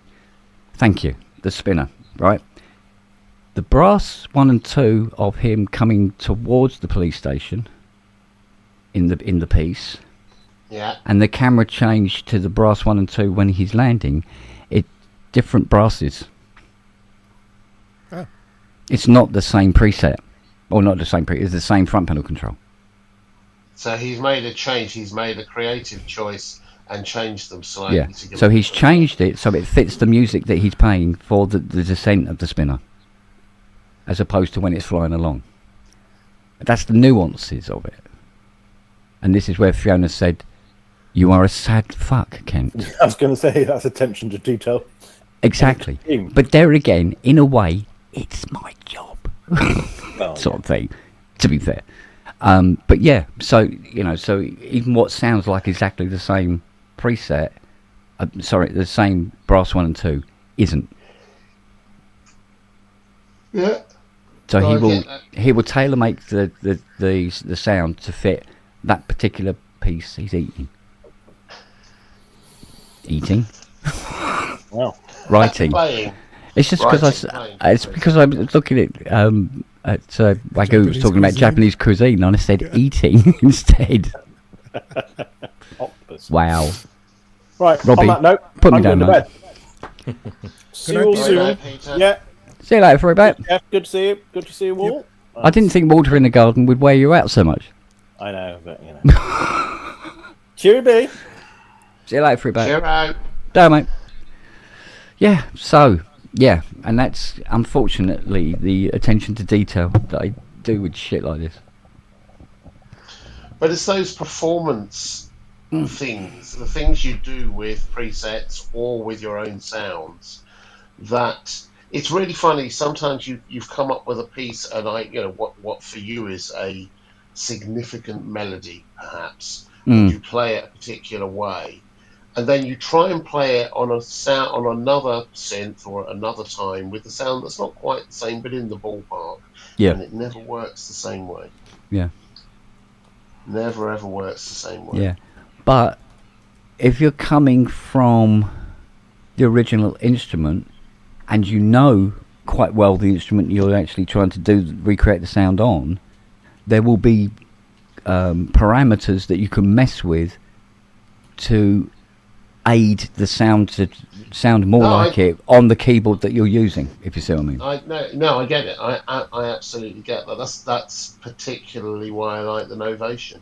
Thank you. The spinner, right? The brass 1 and 2 of him coming towards the police station in the piece. Yeah. And the camera changed to the brass 1 and 2 when he's landing. Different brasses. It's not the same preset. Or not the same preset, it's the same front panel control. So he's made a change, he's made a creative choice and changed them slightly. Yeah, so he's changed it so it fits the music that he's playing for the descent of the spinner, as opposed to when it's flying along. That's the nuances of it. And this is where Fiona said, "You are a sad fuck, Kent." I was going to say, that's attention to detail. Exactly. But there again, in a way, it's my job. Sort of thing, to be fair. But yeah, so even what sounds like exactly the same preset, the same brass 1 and 2 isn't. Yeah. So he will tailor make the sound to fit that particular piece he's eating. Wow. Writing. It's just because I'm looking at Wagyu was talking about Japanese cuisine, and I said eating instead. Octopus. Wow. Right. Robbie, on that note, put me I'm down, going to mate. bed. See you all soon. Yeah. See you later for a bit. Yeah, good to see you. Good to see you all. I didn't think water in the garden would wear you out so much. I know, but you know. Cheery B. See you later for a bit. Cheer out. Bye, mate. Yeah, so, yeah, and that's unfortunately the attention to detail that I do with shit like this. But it's those performance things, the things you do with presets or with your own sounds, that it's really funny. Sometimes you've come up with a piece, and what for you is a significant melody, perhaps, and you play it a particular way, and then you try and play it on another synth or another time with the sound that's not quite the same, but in the ballpark. Yeah. And it never works the same way. Yeah. Never ever works the same way. Yeah. But if you're coming from the original instrument and you know quite well the instrument you're actually trying to recreate the sound on, there will be parameters that you can mess with to aid the sound to sound more it on the keyboard that you're using, if you see what I mean. I get it. I absolutely get that. That's particularly why I like the Novation,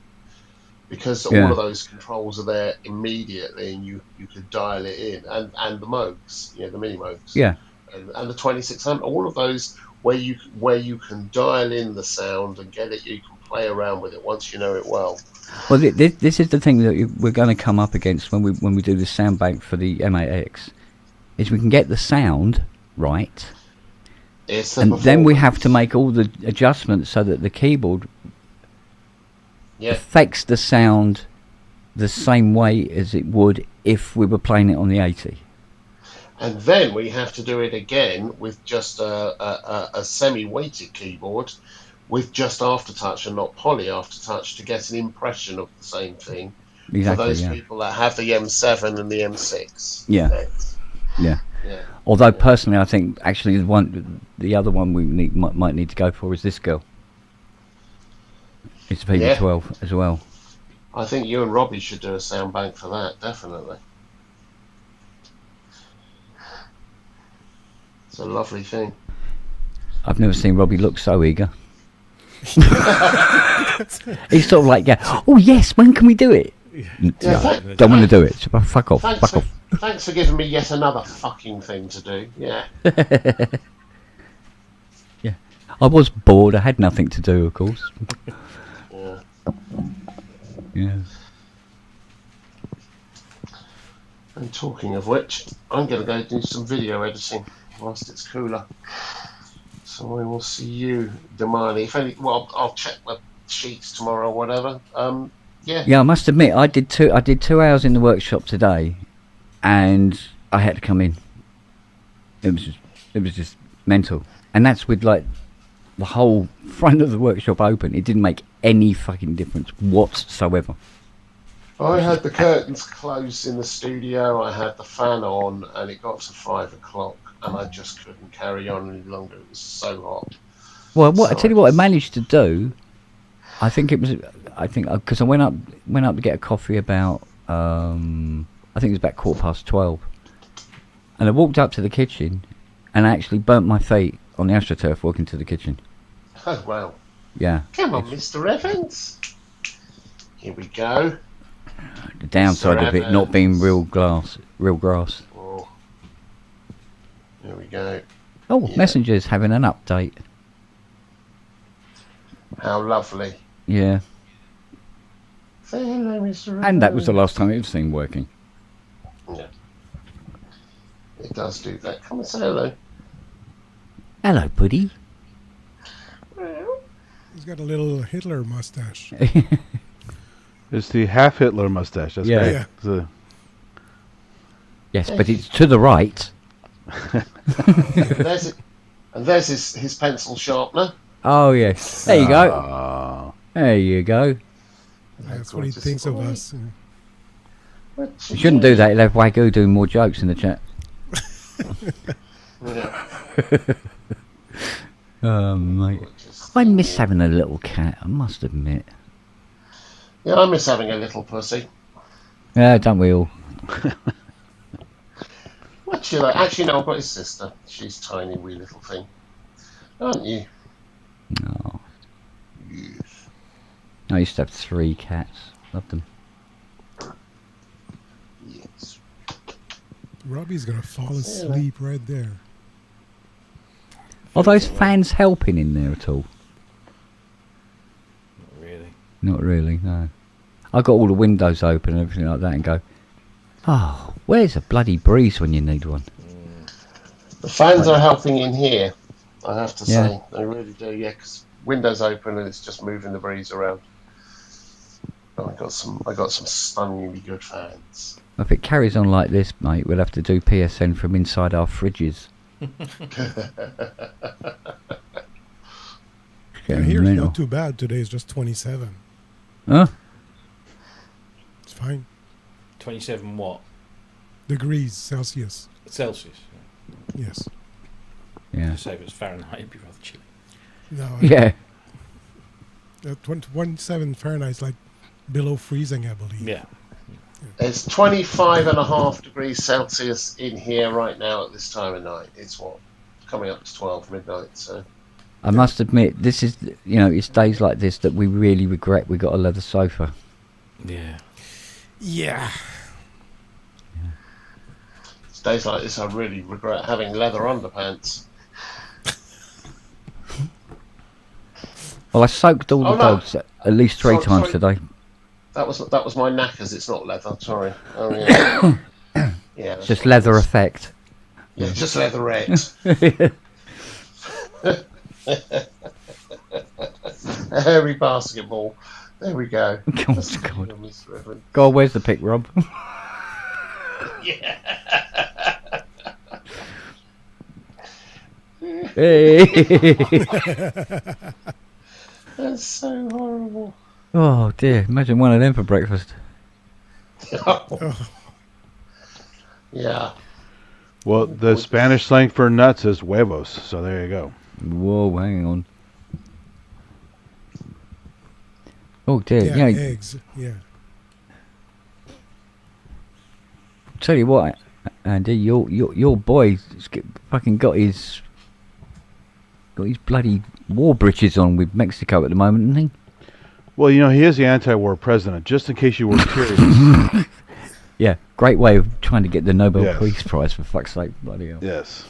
because all of those controls are there immediately, and you could dial it in, and the Moogs, the mini Moogs, and the 2600, all of those where you can dial in the sound and get it. You can play around with it once you know it well. Well, this is the thing that we're going to come up against when we do the sound bank for the M8X, is we can get the sound right, and then we have to make all the adjustments so that the keyboard affects the sound the same way as it would if we were playing it on the 80. And then we have to do it again with just a semi-weighted keyboard, with just aftertouch and not poly aftertouch to get an impression of the same thing Exactly, for those yeah. people that have the M7 and the M6. Yeah. effects. Yeah. Yeah. Although personally, I think actually the other one we might need to go for is this girl. It's PB12 as well. I think you and Robbie should do a sound bank for that, definitely. It's a lovely thing. I've never seen Robbie look so eager. He's sort of like, yeah, oh yes, when can we do it? Yeah, Don't want to do it. So, fuck off. Fuck off. Thanks for giving me yet another fucking thing to do. Yeah. Yeah. I was bored. I had nothing to do, of course. Yeah. Yeah. And talking of which, I'm going to go do some video editing whilst it's cooler. So I will see you, Damani. If any, well, I'll check my sheets tomorrow or whatever. Yeah. Yeah, I must admit, I did 2 hours in the workshop today, and I had to come in. It was just mental, and that's with like the whole front of the workshop open. It didn't make any fucking difference whatsoever. I had the curtains closed in the studio, I had the fan on, and it got to 5 o'clock, and I just couldn't carry on any longer. It was so hot. Well, So I tell you what I managed to do. I think because I went up to get a coffee about I think it was about 12:15, and I walked up to the kitchen, and I actually burnt my feet on the AstroTurf walking to the kitchen. Oh, wow. Yeah. Come on, Mr. Evans. Here we go. The downside of it not being real grass. Oh. Here we go. Oh, Yeah. Messenger's having an update. How lovely. Yeah. Say hello, Mr. Evans. And that was the last time it was seen working. Yeah. It does do that. Come and say hello. Hello, buddy. He's got a little Hitler mustache. It's the half Hitler mustache. That's Yeah. great. Yeah. The- Yes, but it's to the right. There's it. And there's his pencil sharpener. Oh yes. There you go. Ah. There you go. That's what he thinks of us. You shouldn't do that. You'll have Wagyu doing more jokes in the chat. Yeah. Oh mate, I miss having a little cat. I must admit. Yeah, I miss having a little pussy. Yeah, don't we all? What's she like? Actually, no, I've got his sister. She's a tiny, wee little thing. Aren't you? No. Yes. I used to have 3 cats. Loved them. Yes. Robbie's gonna fall asleep right there. Are those fans helping in there at all? Not really. Not really, no. I got all the windows open and everything like that and go, oh, where's a bloody breeze when you need one? The fans are helping in here, I have to Yeah. say. They really do, yeah, because windows open and it's just moving the breeze around. But I got some stunningly good fans. If it carries on like this, mate, we'll have to do PSN from inside our fridges. Yeah, here it's not too bad. Today is just 27. Huh? It's fine. 27 what? Degrees Celsius. Celsius. Yes. Yeah. So if it's Fahrenheit, it'd be rather chilly. No. Yeah. 27 Fahrenheit is like below freezing, I believe. Yeah. It's 25.5 degrees Celsius in here right now at this time of night. It's what? Coming up to 12 midnight, so... I must admit, this is, it's days like this that we really regret we got a leather sofa. Yeah. Yeah. It's days like this I really regret having leather underpants. Well, I soaked all the dogs at least 3 times today. That was my knackers. It's not leather. Sorry. Oh yeah. Yeah. It's just leather effect. Yeah, just leatherette. A hairy basketball. There we go. God. God, where's the pic, Rob? Yeah. Hey. That's so horrible. Oh dear! Imagine one of them for breakfast. Yeah. Well, the Spanish slang for nuts is huevos, so there you go. Whoa, hang on. Oh dear! Yeah, Yeah, eggs. Yeah. tell you what, Andy, your boy fucking got his bloody war breeches on with Mexico at the moment, isn't he? Well, you know, he is the anti-war president, just in case you were curious. Yeah, great way of trying to get the Nobel Yes. Peace Prize, for fuck's sake, bloody hell. Yes.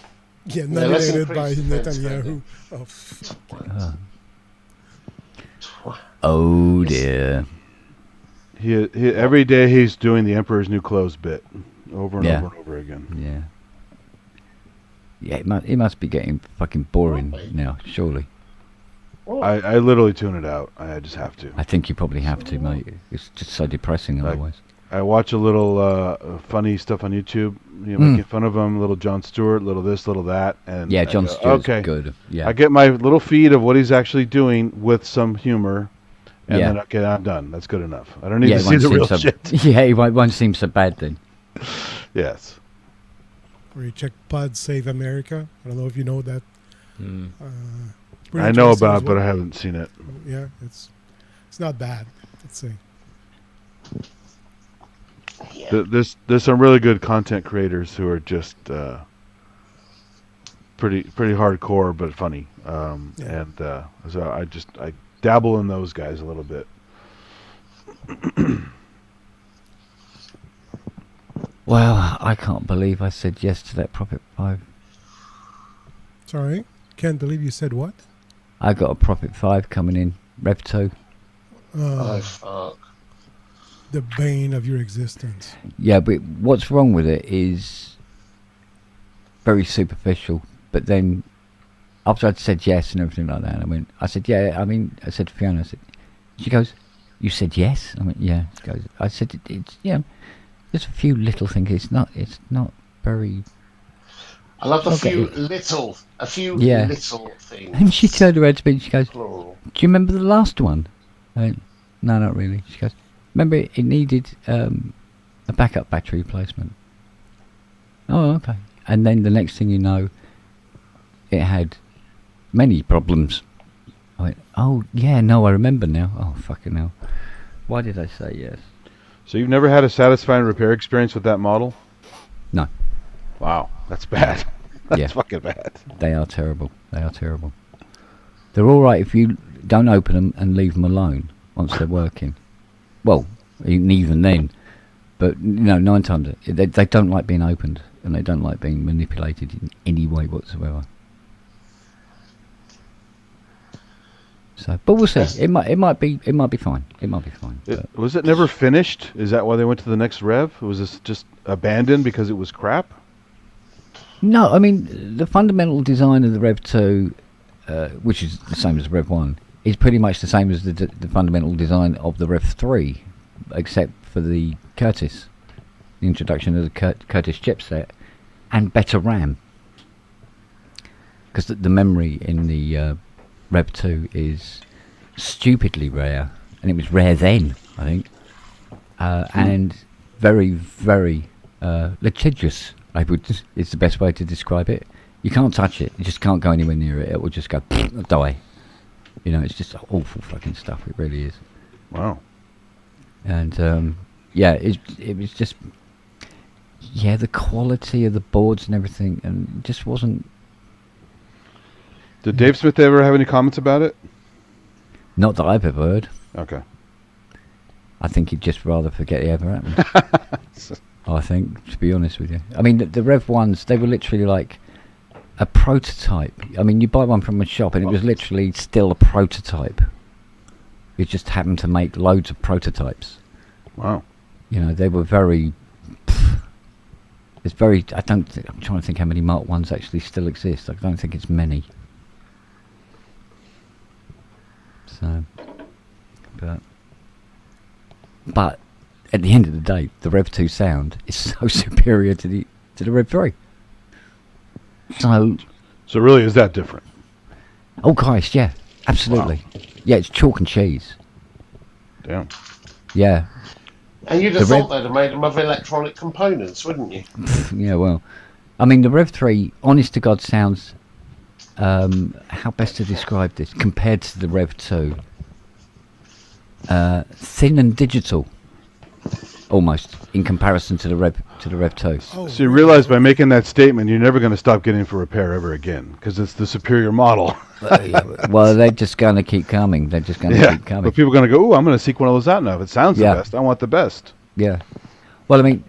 Yeah, Yeah, let's nominated by increase defense Netanyahu. spending. Oh, Oh dear. He every day he's doing the Emperor's New Clothes bit over and Yeah. over and over again. Yeah. Yeah, it must be getting fucking boring now, surely. I literally tune it out. I just have to. I think you probably have to, mate. It's just so depressing otherwise. I watch a little funny stuff on YouTube, you know, making fun of him, little Jon Stewart, little this, little that, and Yeah, I Jon go, Stewart's okay. good. Yeah. I get my little feed of what he's actually doing with some humor, and Yeah. then okay, I'm done. That's good enough. I don't need Yeah, to it see won't the seem real so, shit. Yeah, it won't seem so bad then. Yes. where you check Pod Save America. I don't know if you know that. Pretty I know interesting about as it, but well. I haven't seen it. Yeah, it's not bad. Let's say. There's some really good content creators who are just pretty hardcore but funny. And so I dabble in those guys a little bit. Well, I can't believe I said yes to that Profit 5. Sorry, can't believe you said what? I got a Profit 5 coming in, Rev 2. Oh, fuck. The bane of your existence. Yeah, but what's wrong with it is very superficial. But then, after I'd said yes and everything like that, I said, to Fiona, she goes, you said yes? I went, yeah. She goes, I said, it's, just a few little things. It's not very... I love a few little things. And she turned around to me and she goes, Plural. do you remember the last one? I went, no, not really. She goes, remember it needed a backup battery replacement. Oh, okay. And then the next thing you know, it had many problems. I went, oh, yeah, no, I remember now. Oh, fucking hell. Why did I say yes? So you've never had a satisfying repair experience with that model? No. Wow, that's bad. That's Yeah. fucking bad. They are terrible. They're all right if you don't open them and leave them alone once they're working. Well, even then. But, 9 times, they don't like being opened, and they don't like being manipulated in any way whatsoever. So, but we'll see. It might be fine. It might be fine. Was it never finished? Is that why they went to the next rev? Was this just abandoned because it was crap? No, I mean, the fundamental design of the Rev 2, which is the same as Rev 1, is pretty much the same as the fundamental design of the Rev 3, except for the Curtis, the introduction of the Curtis chipset, and better RAM. Because the memory in the Rev 2 is stupidly rare, and it was rare then, I think, and very, very litigious. It's the best way to describe it. You can't touch it. You just can't go anywhere near it. It will just go die. It's just awful fucking stuff. It really is. Wow. And it was just the quality of the boards and everything, and it just wasn't. Did Dave Smith ever have any comments about it? Not that I've ever heard. Okay. I think he'd just rather forget it ever happened. I think, to be honest with you. I mean, the Rev 1s, they were literally like a prototype. I mean, you buy one from a shop and it was literally still a prototype. You just happened to make loads of prototypes. Wow. They were very... I'm trying to think how many Mark 1s actually still exist. I don't think it's many. So... But... At the end of the day, the Rev 2 sound is so superior to the Rev 3. So really, is that different? Oh Christ, yeah. Absolutely. Yeah, it's chalk and cheese. Damn. Yeah. And you'd The have thought Rev- they'd have made them of electronic components, wouldn't you? Yeah, well, I mean, the Rev 3, honest to God, sounds, how best to describe this, compared to the Rev 2, thin and digital, almost, in comparison to the Rev 2. Oh, So you realize by making that statement, you're never going to stop getting for repair ever again, because it's the superior model. Well, they're just going to keep coming. They're just going to keep coming. But people are going to go, "Oh, I'm going to seek one of those out now. If it sounds Yeah. the best, I want the best." Yeah. Well, I mean,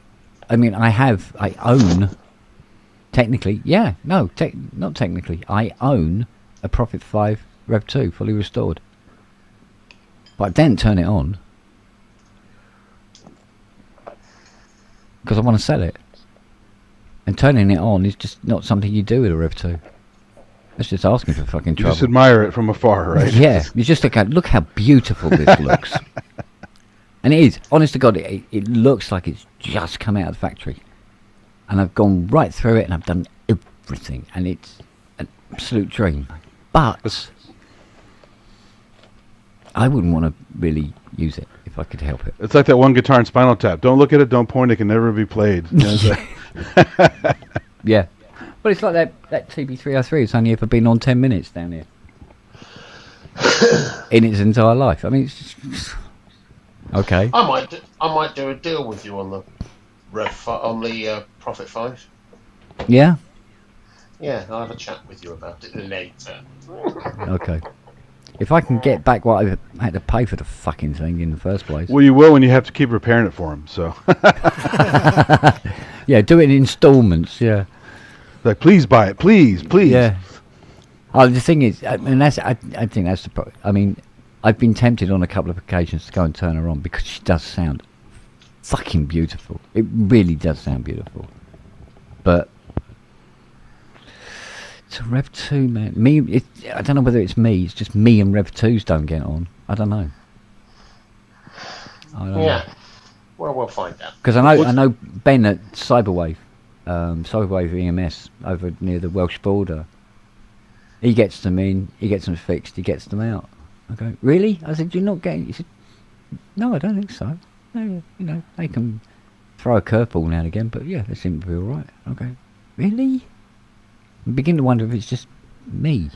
I own, technically, not technically, I own a Prophet 5 Rev 2 fully restored. But I didn't turn it on because I want to sell it. And turning it on is just not something you do with a Rev 2. That's just asking for fucking You trouble. just admire it from afar, right? Yeah, you just look how beautiful this looks. And it is, honest to God, it looks like it's just come out of the factory. And I've gone right through it and I've done everything. And it's an absolute dream. But I wouldn't want to really use it if I could help it. It's like that one guitar in Spinal Tap. Don't look at it, don't point, it can never be played. You know, it's like- Yeah. But it's like that TB303. It's only ever been on 10 minutes down here. In its entire life. I mean, it's just... Okay. I might do a deal with you on the Prophet 5. Yeah? Yeah, I'll have a chat with you about it later. Okay. If I can get back what I had to pay for the fucking thing in the first place. Well, you will when you have to keep repairing it for him. So, Yeah, do it in installments, yeah. like, please buy it, please. Yeah. Oh, the thing is, I think that's the problem. I mean, I've been tempted on a couple of occasions to go and turn her on because she does sound fucking beautiful. It really does sound beautiful. But it's a Rev 2, man. I don't know whether it's me. It's just me and Rev 2s don't get on. I don't know. Yeah. Well, we'll find out. Because I know Ben at Cyberwave, Cyberwave EMS over near the Welsh border. He gets them in, he gets them fixed, he gets them out. I go, really? I said, you're not getting... He said, no, I don't think so. No, you know, they can throw a curveball now and again, but yeah, they seem to be all right. Okay, really? I begin to wonder if it's just me.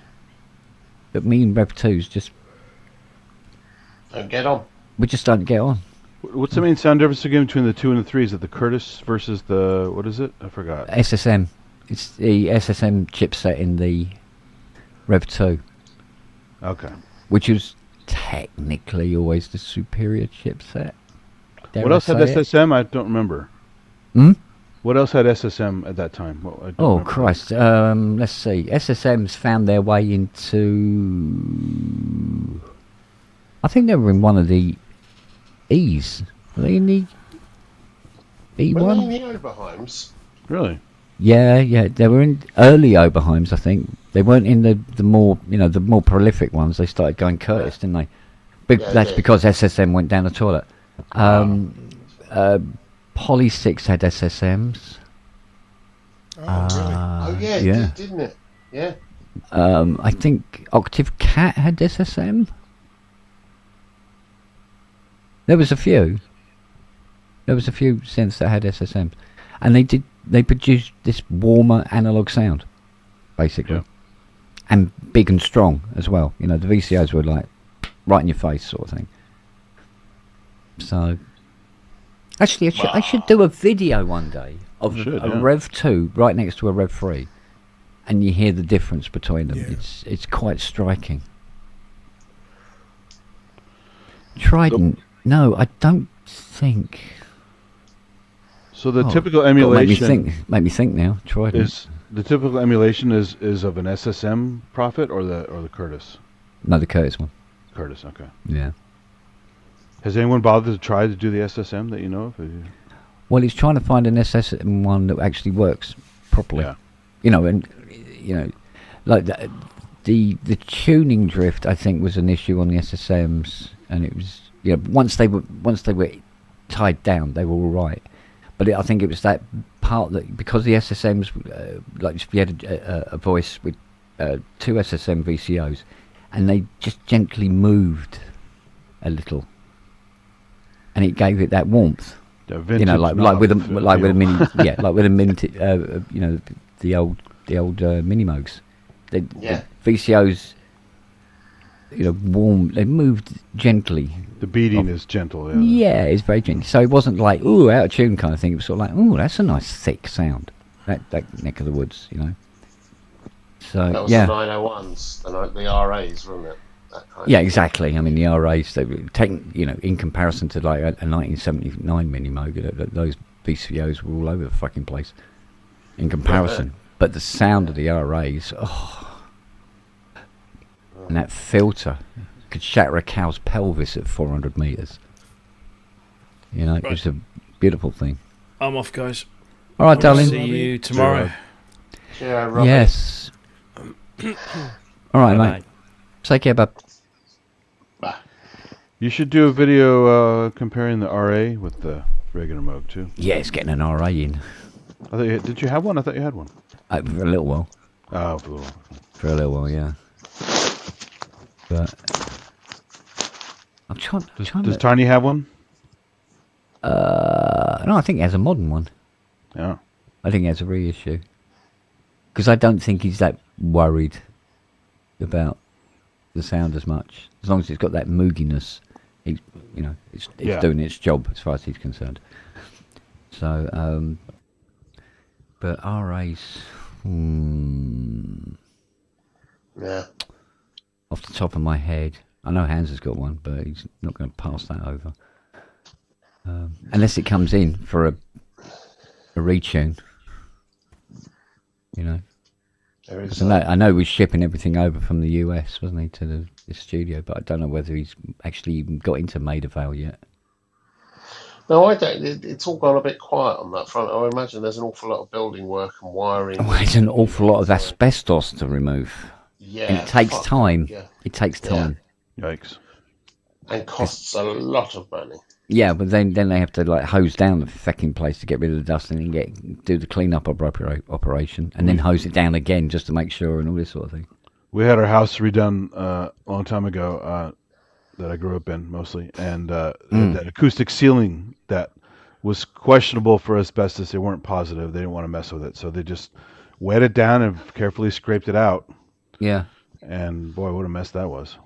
But me and Rev 2's just... Don't get on. We just don't get on. What's the main sound difference again between the 2 and the 3? Is it the Curtis versus the... What is it? I forgot. SSM. It's the SSM chipset in the Rev 2. Okay. Which is technically always the superior chipset. What else had SSM? I don't remember. Hmm? What else had SSM at that time? Well, I don't Oh, remember. Christ. Let's see. SSM's found their way into... I think they were in one of the E's. Were they in the E1? Were they in the Oberheims? Really? Yeah. They were in early Oberheims, I think. They weren't in the more, the more prolific ones. They started going Curtis, didn't they? But Yeah, that's they did. because SSM went down the toilet. Poly 6 had SSMs. Oh, yeah, it yeah. did, didn't it? Yeah. I think Octave Cat had SSM. There was a few. There was a few synths that had SSMs, and they produced this warmer analog sound, basically, Yeah. and big and strong as well. The VCOs were like right in your face sort of thing. So, actually, I should do a video one day of You should, a yeah. Rev 2 right next to a Rev 3, and you hear the difference between them. Yeah. It's quite striking. Trident. No, I don't think. So the Oh, typical God, emulation Make me think now. Trident. is the typical emulation is of an SSM Prophet or the Curtis. No, the Curtis one. Curtis, okay. Yeah. Has anyone bothered to try to do the SSM that you know of? Well, he's trying to find an SSM one that actually works properly. Yeah. Like the tuning drift, I think, was an issue on the SSMs, and it was once they were tied down, they were all right. But I think it was that part that because the SSMs, like if you had a voice with 2 SSM VCOs, and they just gently moved a little, and it gave it that warmth. You know, like with a mini, like with a mini, you know, the old mini Moogs. The VCOs, you know, warm. They moved gently. The beating is gentle. Yeah, it's very gentle. So it wasn't like ooh out of tune kind of thing. It was sort of like ooh, that's a nice thick sound. That neck of the woods, you know. So that was the 901s, the RAs, wasn't it? Yeah, exactly. I mean, the RAs, they take, you know, in comparison to like a 1979 Mini Moog, those VCOs were all over the fucking place in comparison. But the sound of the RAs, and that filter could shatter a cow's pelvis at 400 meters. You know, it's a beautiful thing. I'm off, guys. All right, darling. See you tomorrow. Yeah, Robbie. Yes. All right, mate. Take care, bub. Bye. You should do a video comparing the RA with the regular Moog too. Yeah, it's getting an RA in. I thought did you have one? I thought you had one. For a little while. Oh, for a little while. For a little while, yeah. But I'm trying. Does Tiny have one? No, I think he has a modern one. Yeah. I think he has a reissue. Because I don't think he's that worried about the sound as much. As long as it's got that mooginess, it's doing its job as far as he's concerned. So, but RA's, yeah. Off the top of my head, I know Hans has got one, but he's not going to pass that over. Unless it comes in for a retune, you know. I know he's shipping everything over from the US, wasn't he, to the studio, but I don't know whether he's actually even got into Maida Vale yet. No, I don't. It's all gone a bit quiet on that front. I imagine there's an awful lot of building work and wiring. Oh, there's an awful lot of asbestos to remove. Yeah. And it takes time. Yeah. It takes time. Yikes. And costs a lot of money. Yeah, but then they have to like hose down the fucking place to get rid of the dust and then do the clean-up operation and then hose it down again just to make sure and all this sort of thing. We had our house redone a long time ago that I grew up in mostly, and that acoustic ceiling that was questionable for asbestos. They weren't positive. They didn't want to mess with it, so they just wet it down and carefully scraped it out. Yeah. And boy, what a mess that was.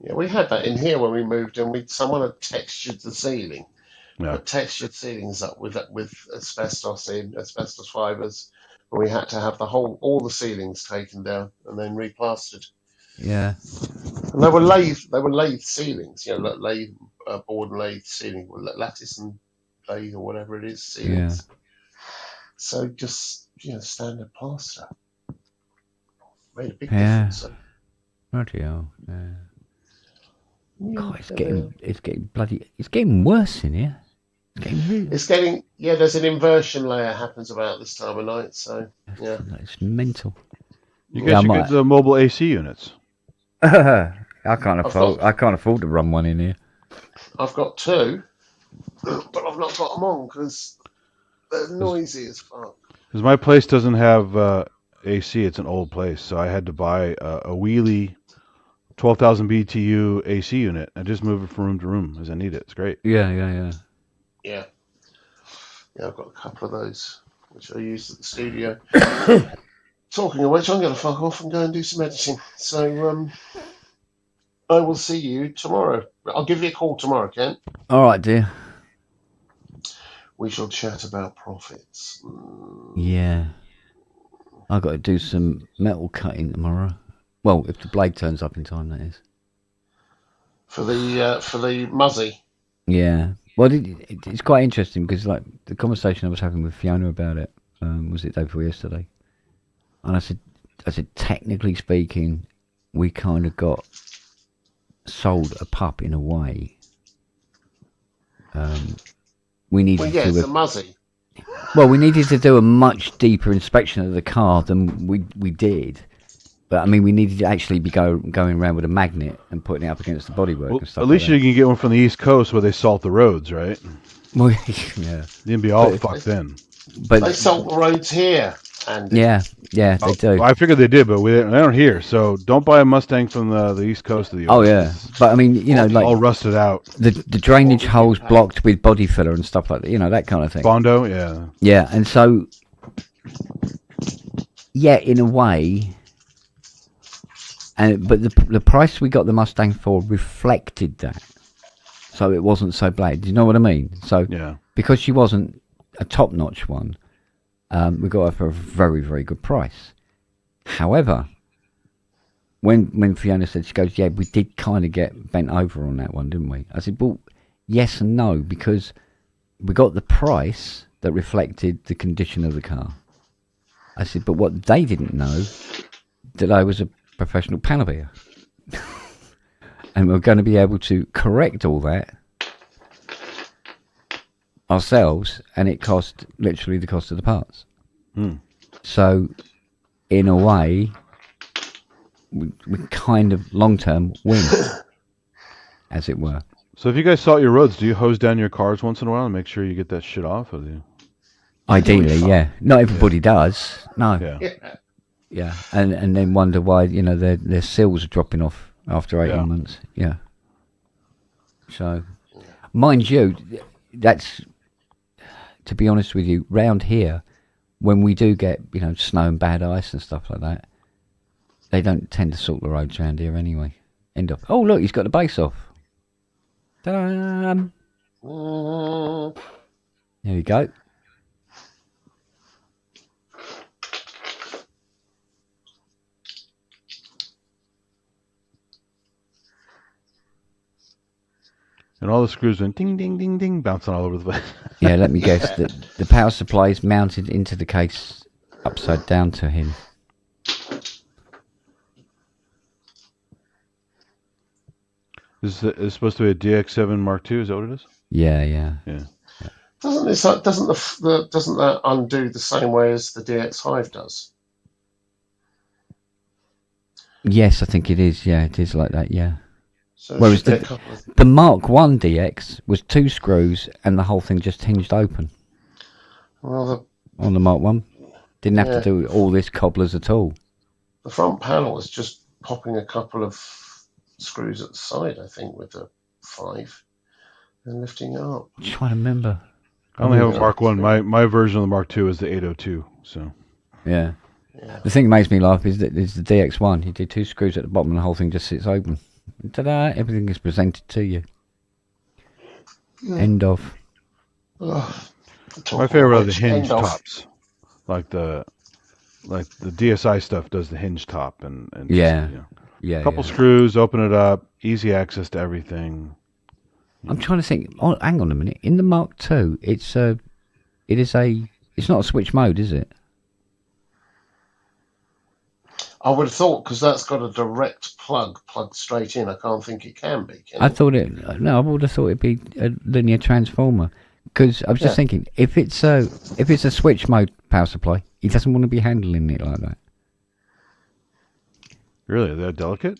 Yeah, we had that in here when we moved in. Someone had textured the ceiling. Yeah. Put textured ceilings up with asbestos fibres. And we had to have all the ceilings taken down and then replastered. Yeah. And they were lathe ceilings, you know, board and lathe ceiling, lattice and lathe or whatever it is ceilings. Yeah. So just, you know, standard plaster. Made a big difference. So. Bloody hell, yeah. God, it's getting worse in here. It's getting there's an inversion layer happens about this time of night, so yeah. It's mental. You guys should get the mobile AC units. I can't afford to run one in here. I've got two, but I've not got them on because they're noisy as fuck. Because my place doesn't have AC, it's an old place, so I had to buy a wheelie 12,000 BTU AC unit and just move it from room to room as I need it. It's great. Yeah. Yeah, I've got a couple of those which I use at the studio. Talking of which, I'm going to fuck off and go and do some editing. So I will see you tomorrow. I'll give you a call tomorrow, Ken. All right, dear. We shall chat about profits. Yeah. I've got to do some metal cutting tomorrow. Well, if the blade turns up in time, that is. For the Muzzy. Yeah. Well, it's quite interesting because, like, the conversation I was having with Fiona about it was it day before yesterday, and I said, technically speaking, we kind of got sold a pup in a way. We needed it's a Muzzy. Well, we needed to do a much deeper inspection of the car than we did. But I mean, we needed to actually be going around with a magnet and putting it up against the bodywork and stuff. At least you can get one from the East Coast where they salt the roads, right? Well, yeah. You'd be all fucked then. But they salt the roads here, handed. Yeah, they do. I figured they did, but they aren't here. So don't buy a Mustang from the east coast of the U.S. Oh yeah, but I mean, you know, like all rusted out. the drainage holes blocked with body filler and stuff like that. You know, that kind of thing. Bondo, yeah. Yeah, and so, yeah, in a way, but the price we got the Mustang for reflected that, so it wasn't so bad. Do you know what I mean? So Yeah. because she wasn't a top-notch one, we got her for a very, very good price. However, when Fiona said, she goes, yeah, we did kind of get bent over on that one, didn't we? I said, well, yes and no, because we got the price that reflected the condition of the car. I said, but what they didn't know, that I was a professional panel beater. And we're going to be able to correct all that ourselves, and it cost literally the cost of the parts. So, in a way, we kind of long-term win, as it were. So if you guys salt your roads, do you hose down your cars once in a while and make sure you get that shit off of you? Ideally, yeah. Not everybody does. No. Yeah. Yeah. And then wonder why, you know, their seals are dropping off after 18 months. Yeah. So, mind you, that's, to be honest with you, round here, when we do get, you know, snow and bad ice and stuff like that, they don't tend to salt the roads around here anyway. End of. Oh, look, he's got the base off. Ta-da! There we go. And all the screws went ding, ding, ding, ding, bouncing all over the place. Yeah, let me guess. The power supply is mounted into the case upside down to him. Is supposed to be a DX7 Mark II? Is that what it is? Yeah. Doesn't that undo the same way as the DX5 does? Yes, I think it is. Yeah, it is like that. Yeah. So Whereas the Mark 1 DX was 2 screws and the whole thing just hinged open. Well, on the Mark 1. Didn't have to do all this cobblers at all. The front panel is just popping a couple of screws at the side, I think, with the 5 and lifting it up. I'm trying to remember. I only have a Mark 1. My version of the Mark II is the 802. So yeah. The thing that makes me laugh is that it's the DX1. You do 2 screws at the bottom and the whole thing just sits open. Ta-da! Everything is presented to you. End of. My favorite are the hinge tops, like the DSI stuff does the hinge top and yeah, just, you know, couple screws, open it up, easy access to everything. I'm trying to think. Oh, hang on a minute. In the Mark II, it's not a switch mode, is it? I would have thought, because that's got a direct plug plugged straight in. I can't think it can be. I would have thought it'd be a linear transformer. Because I was just thinking, if it's a switch mode power supply, he doesn't want to be handling it like that. Really, they're delicate?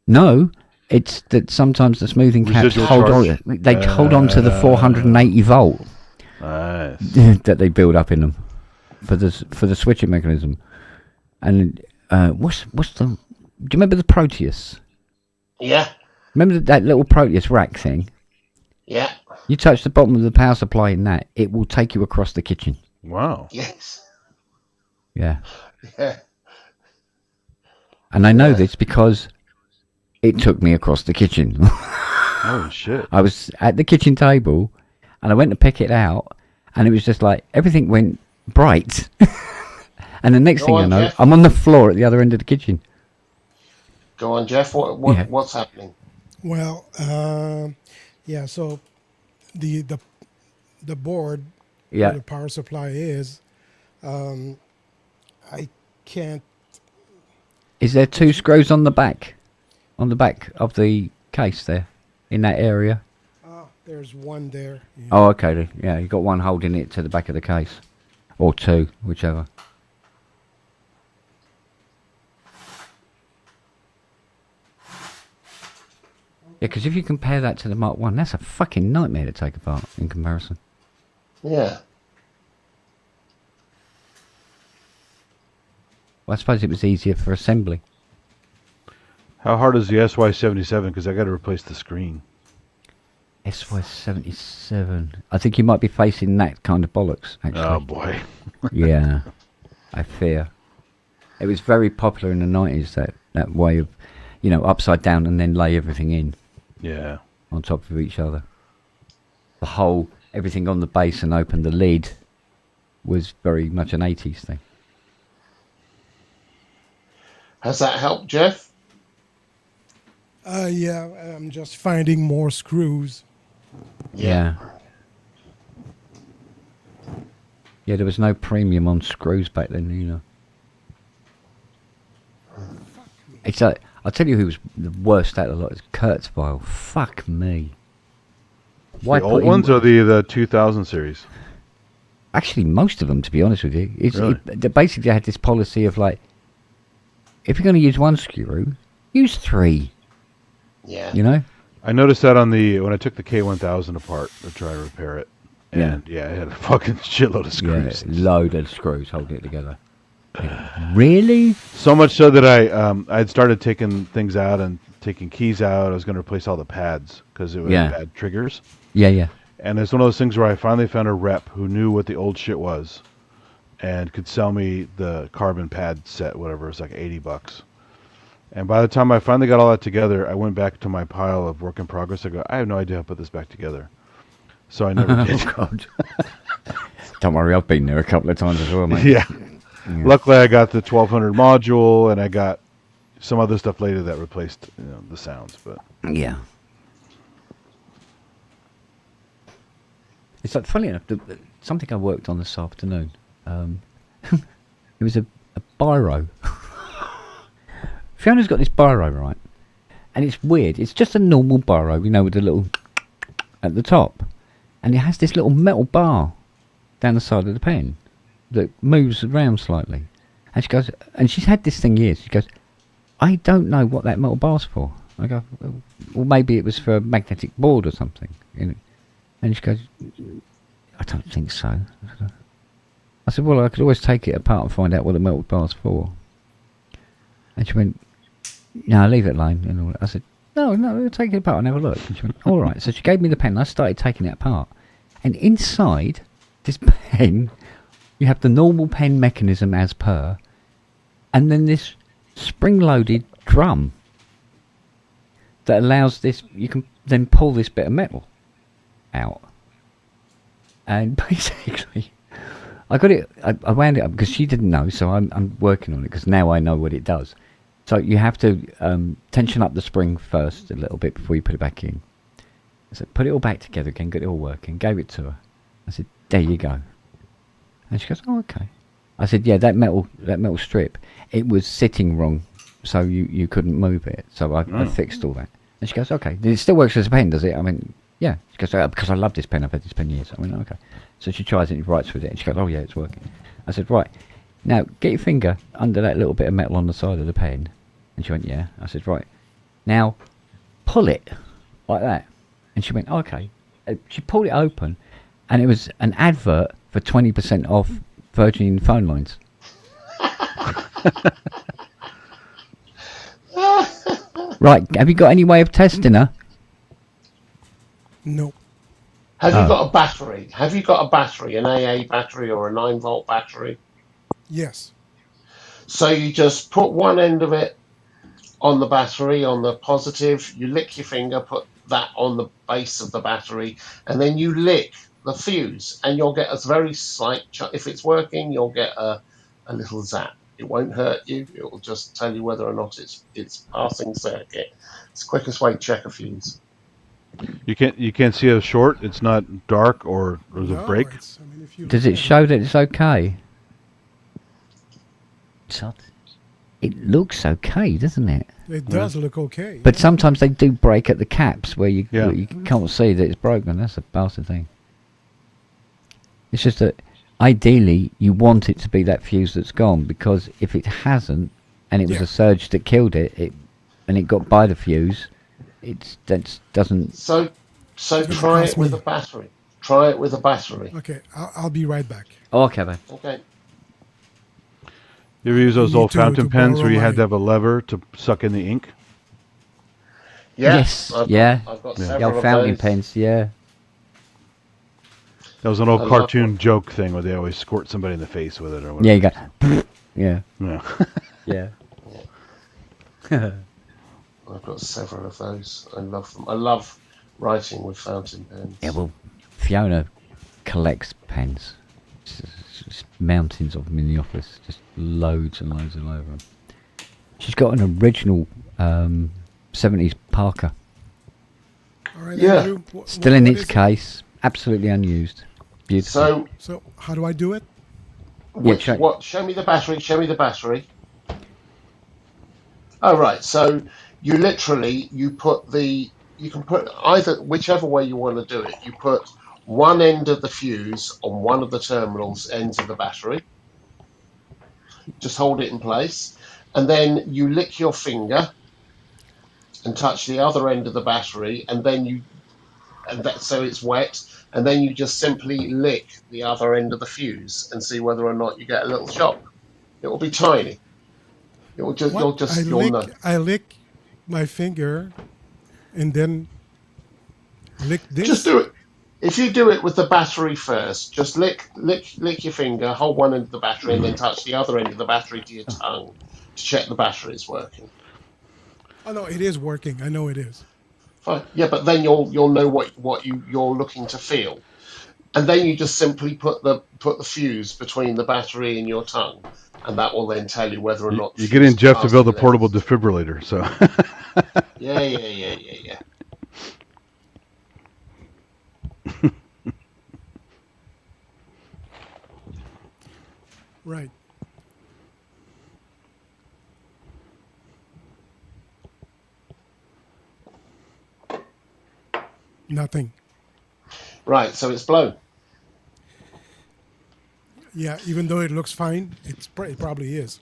No, it's that sometimes the smoothing caps hold on. They hold on to the 480 volt that they build up in them for the switching mechanism. And what's the? Do you remember the Proteus? Yeah. Remember that little Proteus rack thing? Yeah. You touch the bottom of the power supply in that, it will take you across the kitchen. Wow. Yes. Yeah. Yeah. And I know this because it took me across the kitchen. Oh, shit. I was at the kitchen table and I went to pick it out and it was just like everything went bright. And the next thing I know, Jeff. I'm on the floor at the other end of the kitchen. Go on, Jeff. What's happening? Well, so the board where the power supply is, I can't. Is there 2 screws on the back of the case there, in that area? There's one there. Yeah. Oh, okay. Yeah, you got one holding it to the back of the case, or 2, whichever. Yeah, because if you compare that to the Mark 1, that's a fucking nightmare to take apart in comparison. Yeah. I suppose it was easier for assembly. How hard is the SY77? Because I got to replace the screen. SY77. I think you might be facing that kind of bollocks, actually. Oh, boy. Yeah, I fear. It was very popular in the 90s, that way of, upside down and then lay everything in. Yeah. On top of each other. The whole, everything on the base and open the lid was very much an 80s thing. Has that helped, Jeff? Yeah, I'm just finding more screws. Yeah. Yeah, there was no premium on screws back then, It's like, I'll tell you who was the worst out of the lot. It's Kurzweil. Fuck me. Why the old ones or the 2000 series? Actually, most of them, to be honest with you. Really? They basically had this policy of like, if you're going to use one screw, use 3. Yeah. I noticed that when I took the K1000 apart to try to repair it. And yeah, it had a fucking shitload of screws. Yeah, load of screws holding it together. Really? So much so that I had started taking things out and taking keys out. I was going to replace all the pads because it had triggers. Yeah. And it's one of those things where I finally found a rep who knew what the old shit was and could sell me the carbon pad set, whatever. It was like $80. And by the time I finally got all that together, I went back to my pile of work in progress. I go, I have no idea how to put this back together. So I never did. Oh, God. Don't worry, I've been there a couple of times as well, mate. Yeah. Luckily, I got the 1200 module, and I got some other stuff later that replaced the sounds. But yeah, it's like funny enough. Something I worked on this afternoon. It was a biro. Fiona's got this biro, right? And it's weird. It's just a normal biro, with the little at the top, and it has this little metal bar down the side of the pen that moves around slightly. And she goes, and she's had this thing years. She goes, I don't know what that metal bar's for. I go, well, maybe it was for a magnetic board or something. And she goes, I don't think so. I said, well, I could always take it apart and find out what the metal bar's for. And she went, no, leave it alone. And all that. I said, no, take it apart and have a look. And she went, all right. So she gave me the pen and I started taking it apart. And inside this pen, you have the normal pen mechanism as per, and then this spring-loaded drum that allows this, you can then pull this bit of metal out. And basically, I got it, I wound it up because she didn't know, so I'm working on it because now I know what it does. So you have to tension up the spring first a little bit before you put it back in. I said, put it all back together again, get it all working, gave it to her. I said, there you go. And she goes, oh, okay. I said, yeah, that metal strip, it was sitting wrong, so you couldn't move it. So I fixed all that. And she goes, okay. It still works as a pen, does it? I mean, yeah. She goes, because I love this pen. I've had this pen years. I went, okay. So she tries it and writes with it. And she goes, oh, yeah, it's working. I said, right. Now, get your finger under that little bit of metal on the side of the pen. And she went, yeah. I said, right. Now, pull it like that. And she went, oh, okay. She pulled it open, and it was an advert for 20% off Virgin phone lines. Right, have you got any way of testing her? No. Have you got a battery? Have you got a battery, an AA battery or a 9-volt battery? Yes. So you just put one end of it on the battery, on the positive, you lick your finger, put that on the base of the battery, and then you lick the fuse, and you'll get a very slight, if it's working, you'll get a little zap. It won't hurt you, it will just tell you whether or not it's passing circuit. It's the quickest way to check a fuse. You can't see a short, it's not dark or there's a break? Does it show that it's okay? It looks okay, doesn't it? It does look okay. But sometimes they do break at the caps where you can't see that it's broken. That's a bastard thing. It's just that ideally you want it to be that fuse that's gone, because if it hasn't and it was a surge that killed it, and it got by the fuse, that doesn't. So try it with a battery. Try it with a battery. Okay, I'll be right back. Oh, okay, then. Okay. You ever use those need old fountain to pens borrow where you had my- to have a lever to suck in the ink? Yeah, Yes, I've yeah. got Yeah. The several old of fountain those. pens, yeah. That was an I old love cartoon one. joke thing where they always squirt somebody in the face with it or whatever. Yeah, you go. Yeah, Yeah. yeah. I've got several of those. I love them. I love writing with fountain pens. Yeah, well, Fiona collects pens. Just mountains of them in the office. Just loads and loads and loads of them. She's got an original 70s Parker. All right, Yeah. Andrew, Still in what its is it? case. Absolutely unused. Beautiful. So, So how do I do it? which check. what? Show me the battery. Show me the battery. Oh, right. So you literally you can put either whichever way you want to do it. You put one end of the fuse on one of the terminals ends of the battery. Just hold it in place, and then you lick your finger and touch the other end of the battery, and then so it's wet, and then you just simply lick the other end of the fuse and see whether or not you get a little shock. It will be tiny. It will just What? you'll know. I lick my finger, and then lick this. Just do it. If you do it with the battery first, just lick your finger, hold one end of the battery, and then touch the other end of the battery to your tongue to check the battery is working. Oh no, it is working. I know it is. Fine. Yeah, but then you'll know what you're looking to feel, and then you just simply put the fuse between the battery and your tongue, and that will then tell you whether or not You're getting Jeff to build a passing portable levels. defibrillator, so. Yeah. Right. Nothing. Right. So it's blown. Yeah, even though it looks fine, it probably is.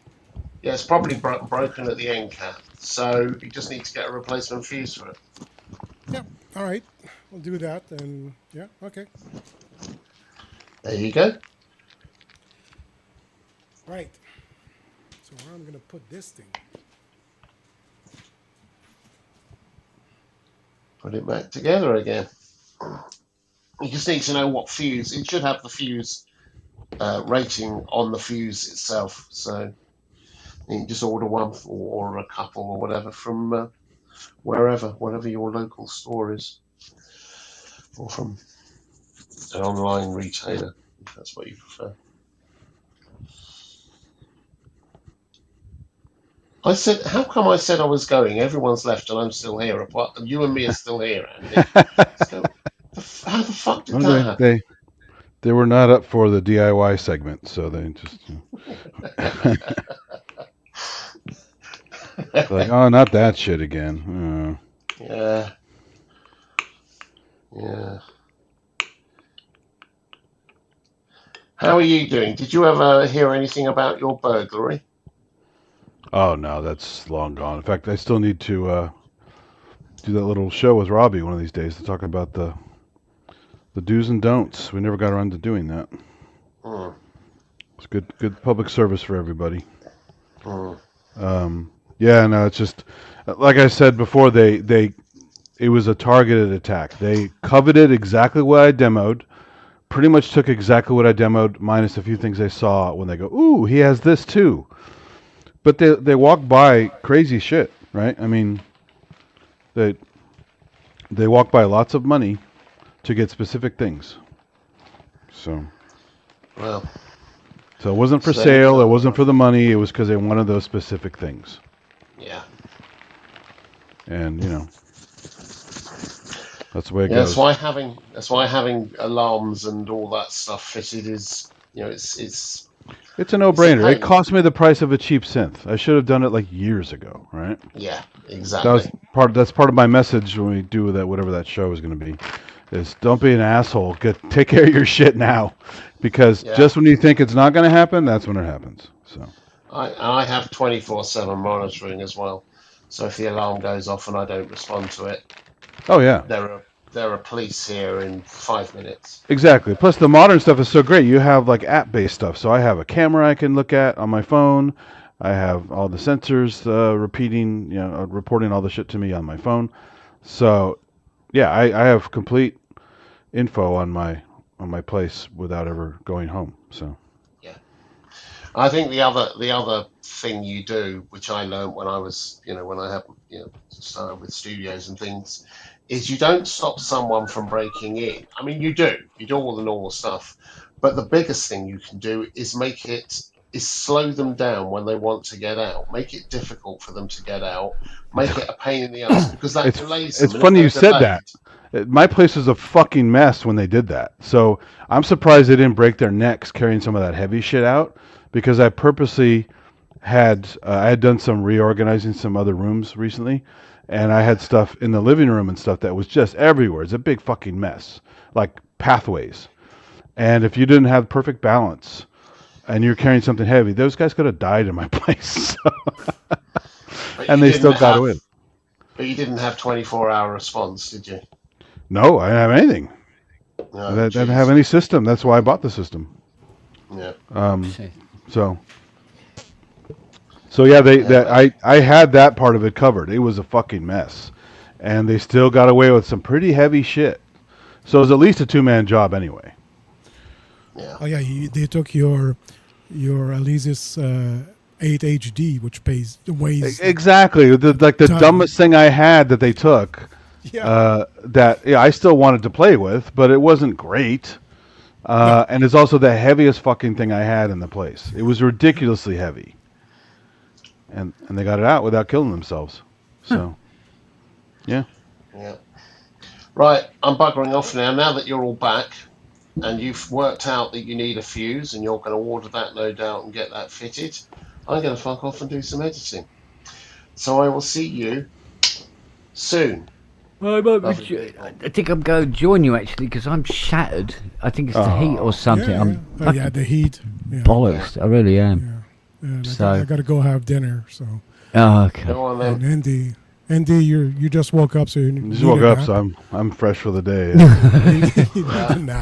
Yeah, it's probably broken at the end cap. So you just need to get a replacement fuse for it. Yeah. All right. We'll do that. And yeah. Okay. There you go. Right. So where I'm gonna put this thing? Put it back together again. You just need to know what fuse. It should have the fuse rating on the fuse itself. So you can just order one or a couple or whatever from whatever your local store is, or from an online retailer, if that's what you prefer. I said, how come I said I was going? Everyone's left and I'm still here. Apart, you and me are still here, Andy. So, how the fuck did that happen? They were not up for the DIY segment, so they just like, oh, not that shit again. Yeah. How are you doing? Did you ever hear anything about your burglary? Oh no, that's long gone. In fact, I still need to do that little show with Robbie one of these days to talk about the do's and don'ts. We never got around to doing that. It's good public service for everybody. Yeah, no, it's just like I said before. It was a targeted attack. They coveted exactly what I demoed. Pretty much took exactly what I demoed, minus a few things they saw when they go, "Ooh, he has this too." But they walk by crazy shit, right? I mean, they walk by lots of money to get specific things. So it wasn't for sale. It wasn't for the money. It was because they wanted those specific things. Yeah. And that's the way it goes. That's why having alarms and all that stuff fitted is, It's a no-brainer. It cost me the price of a cheap synth. I should have done it like years ago, right? Yeah, exactly. That's part of my message when we do that, whatever that show is going to be, is don't be an asshole. Take care of your shit now, because just when you think it's not going to happen, that's when it happens. So I have 24/7 monitoring as well. So if the alarm goes off and I don't respond to it, oh yeah, there there are police here in 5 minutes. Exactly. Plus, the modern stuff is so great. You have like app-based stuff. So I have a camera I can look at on my phone. I have all the sensors repeating, reporting all the shit to me on my phone. So, yeah, I have complete info on my place without ever going home. So. Yeah, I think the other thing you do, which I learned when I was, when I had, started with studios and things, is you don't stop someone from breaking in. I mean, you do all the normal stuff, but the biggest thing you can do is slow them down when they want to get out. Make it difficult for them to get out. Make it a pain in the ass, because that delays them. It's funny you said that. My place was a fucking mess when they did that. So I'm surprised they didn't break their necks carrying some of that heavy shit out, because I purposely had I had done some reorganizing some other rooms recently, and I had stuff in the living room and stuff that was just everywhere. It's a big fucking mess, like pathways. And if you didn't have perfect balance and you're carrying something heavy, those guys could have died in my place. And they still got away. But you didn't have 24-hour response, did you? No, I didn't have anything. No, I didn't have any system. That's why I bought the system. Yeah. So yeah, I had that part of it covered. It was a fucking mess, and they still got away with some pretty heavy shit. So it was at least a 2-man job anyway. Yeah. Oh yeah, they took your Alesis 8 HD, which weighs exactly the dumbest thing I had that they took. Yeah. I still wanted to play with, but it wasn't great. And it's also the heaviest fucking thing I had in the place. It was ridiculously heavy. And they got it out without killing themselves. So, yeah. Yeah. Right, I'm buggering off now. Now that you're all back and you've worked out that you need a fuse and you're going to order that, no doubt, and get that fitted, I'm going to fuck off and do some editing. So I will see you soon. I think I'm going to join you actually, because I'm shattered. I think it's the heat or something. Yeah, the heat. Yeah. Bollocks. I really am. Yeah. So I got to go have dinner. So. Oh, okay. Go on then. And Andy, you just woke up, so you just woke up, so I'm fresh for the day.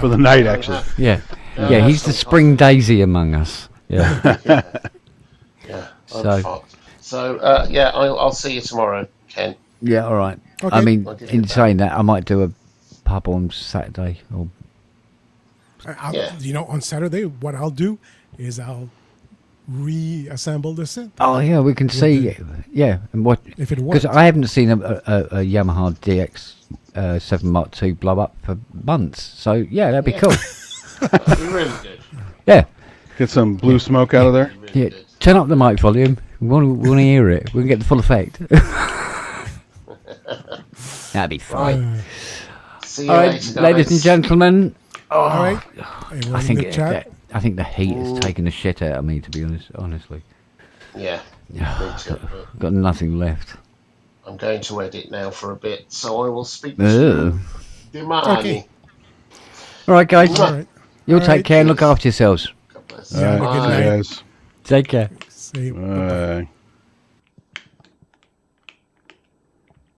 For the night, actually. Yeah. Yeah, he's the spring daisy among us. Yeah. Yeah. I'm fucked. So I'll see you tomorrow, Ken. Yeah, all right. Okay. I mean, in saying that, I might do a pub on Saturday. Or on Saturday, what I'll do is I'll reassemble the synth. Oh yeah, we can see. And what if it works? Because I haven't seen a Yamaha DX 7 Mark II blow up for months. So yeah, that'd be cool. That'd be really good. Yeah. Get some blue smoke out of there. Yeah. Turn up the mic volume. We want to hear it. We can get the full effect. That'd be fine. See you all right, later, ladies and gentlemen. All right. I think the heat is taking the shit out of me, to be honestly. Yeah. I've got nothing left. I'm going to edit now for a bit, so I will speak to you. Okay. All right, guys. All right. You'll take care and look after yourselves. God bless. Yeah, Bye, guys. Take care. Say Bye.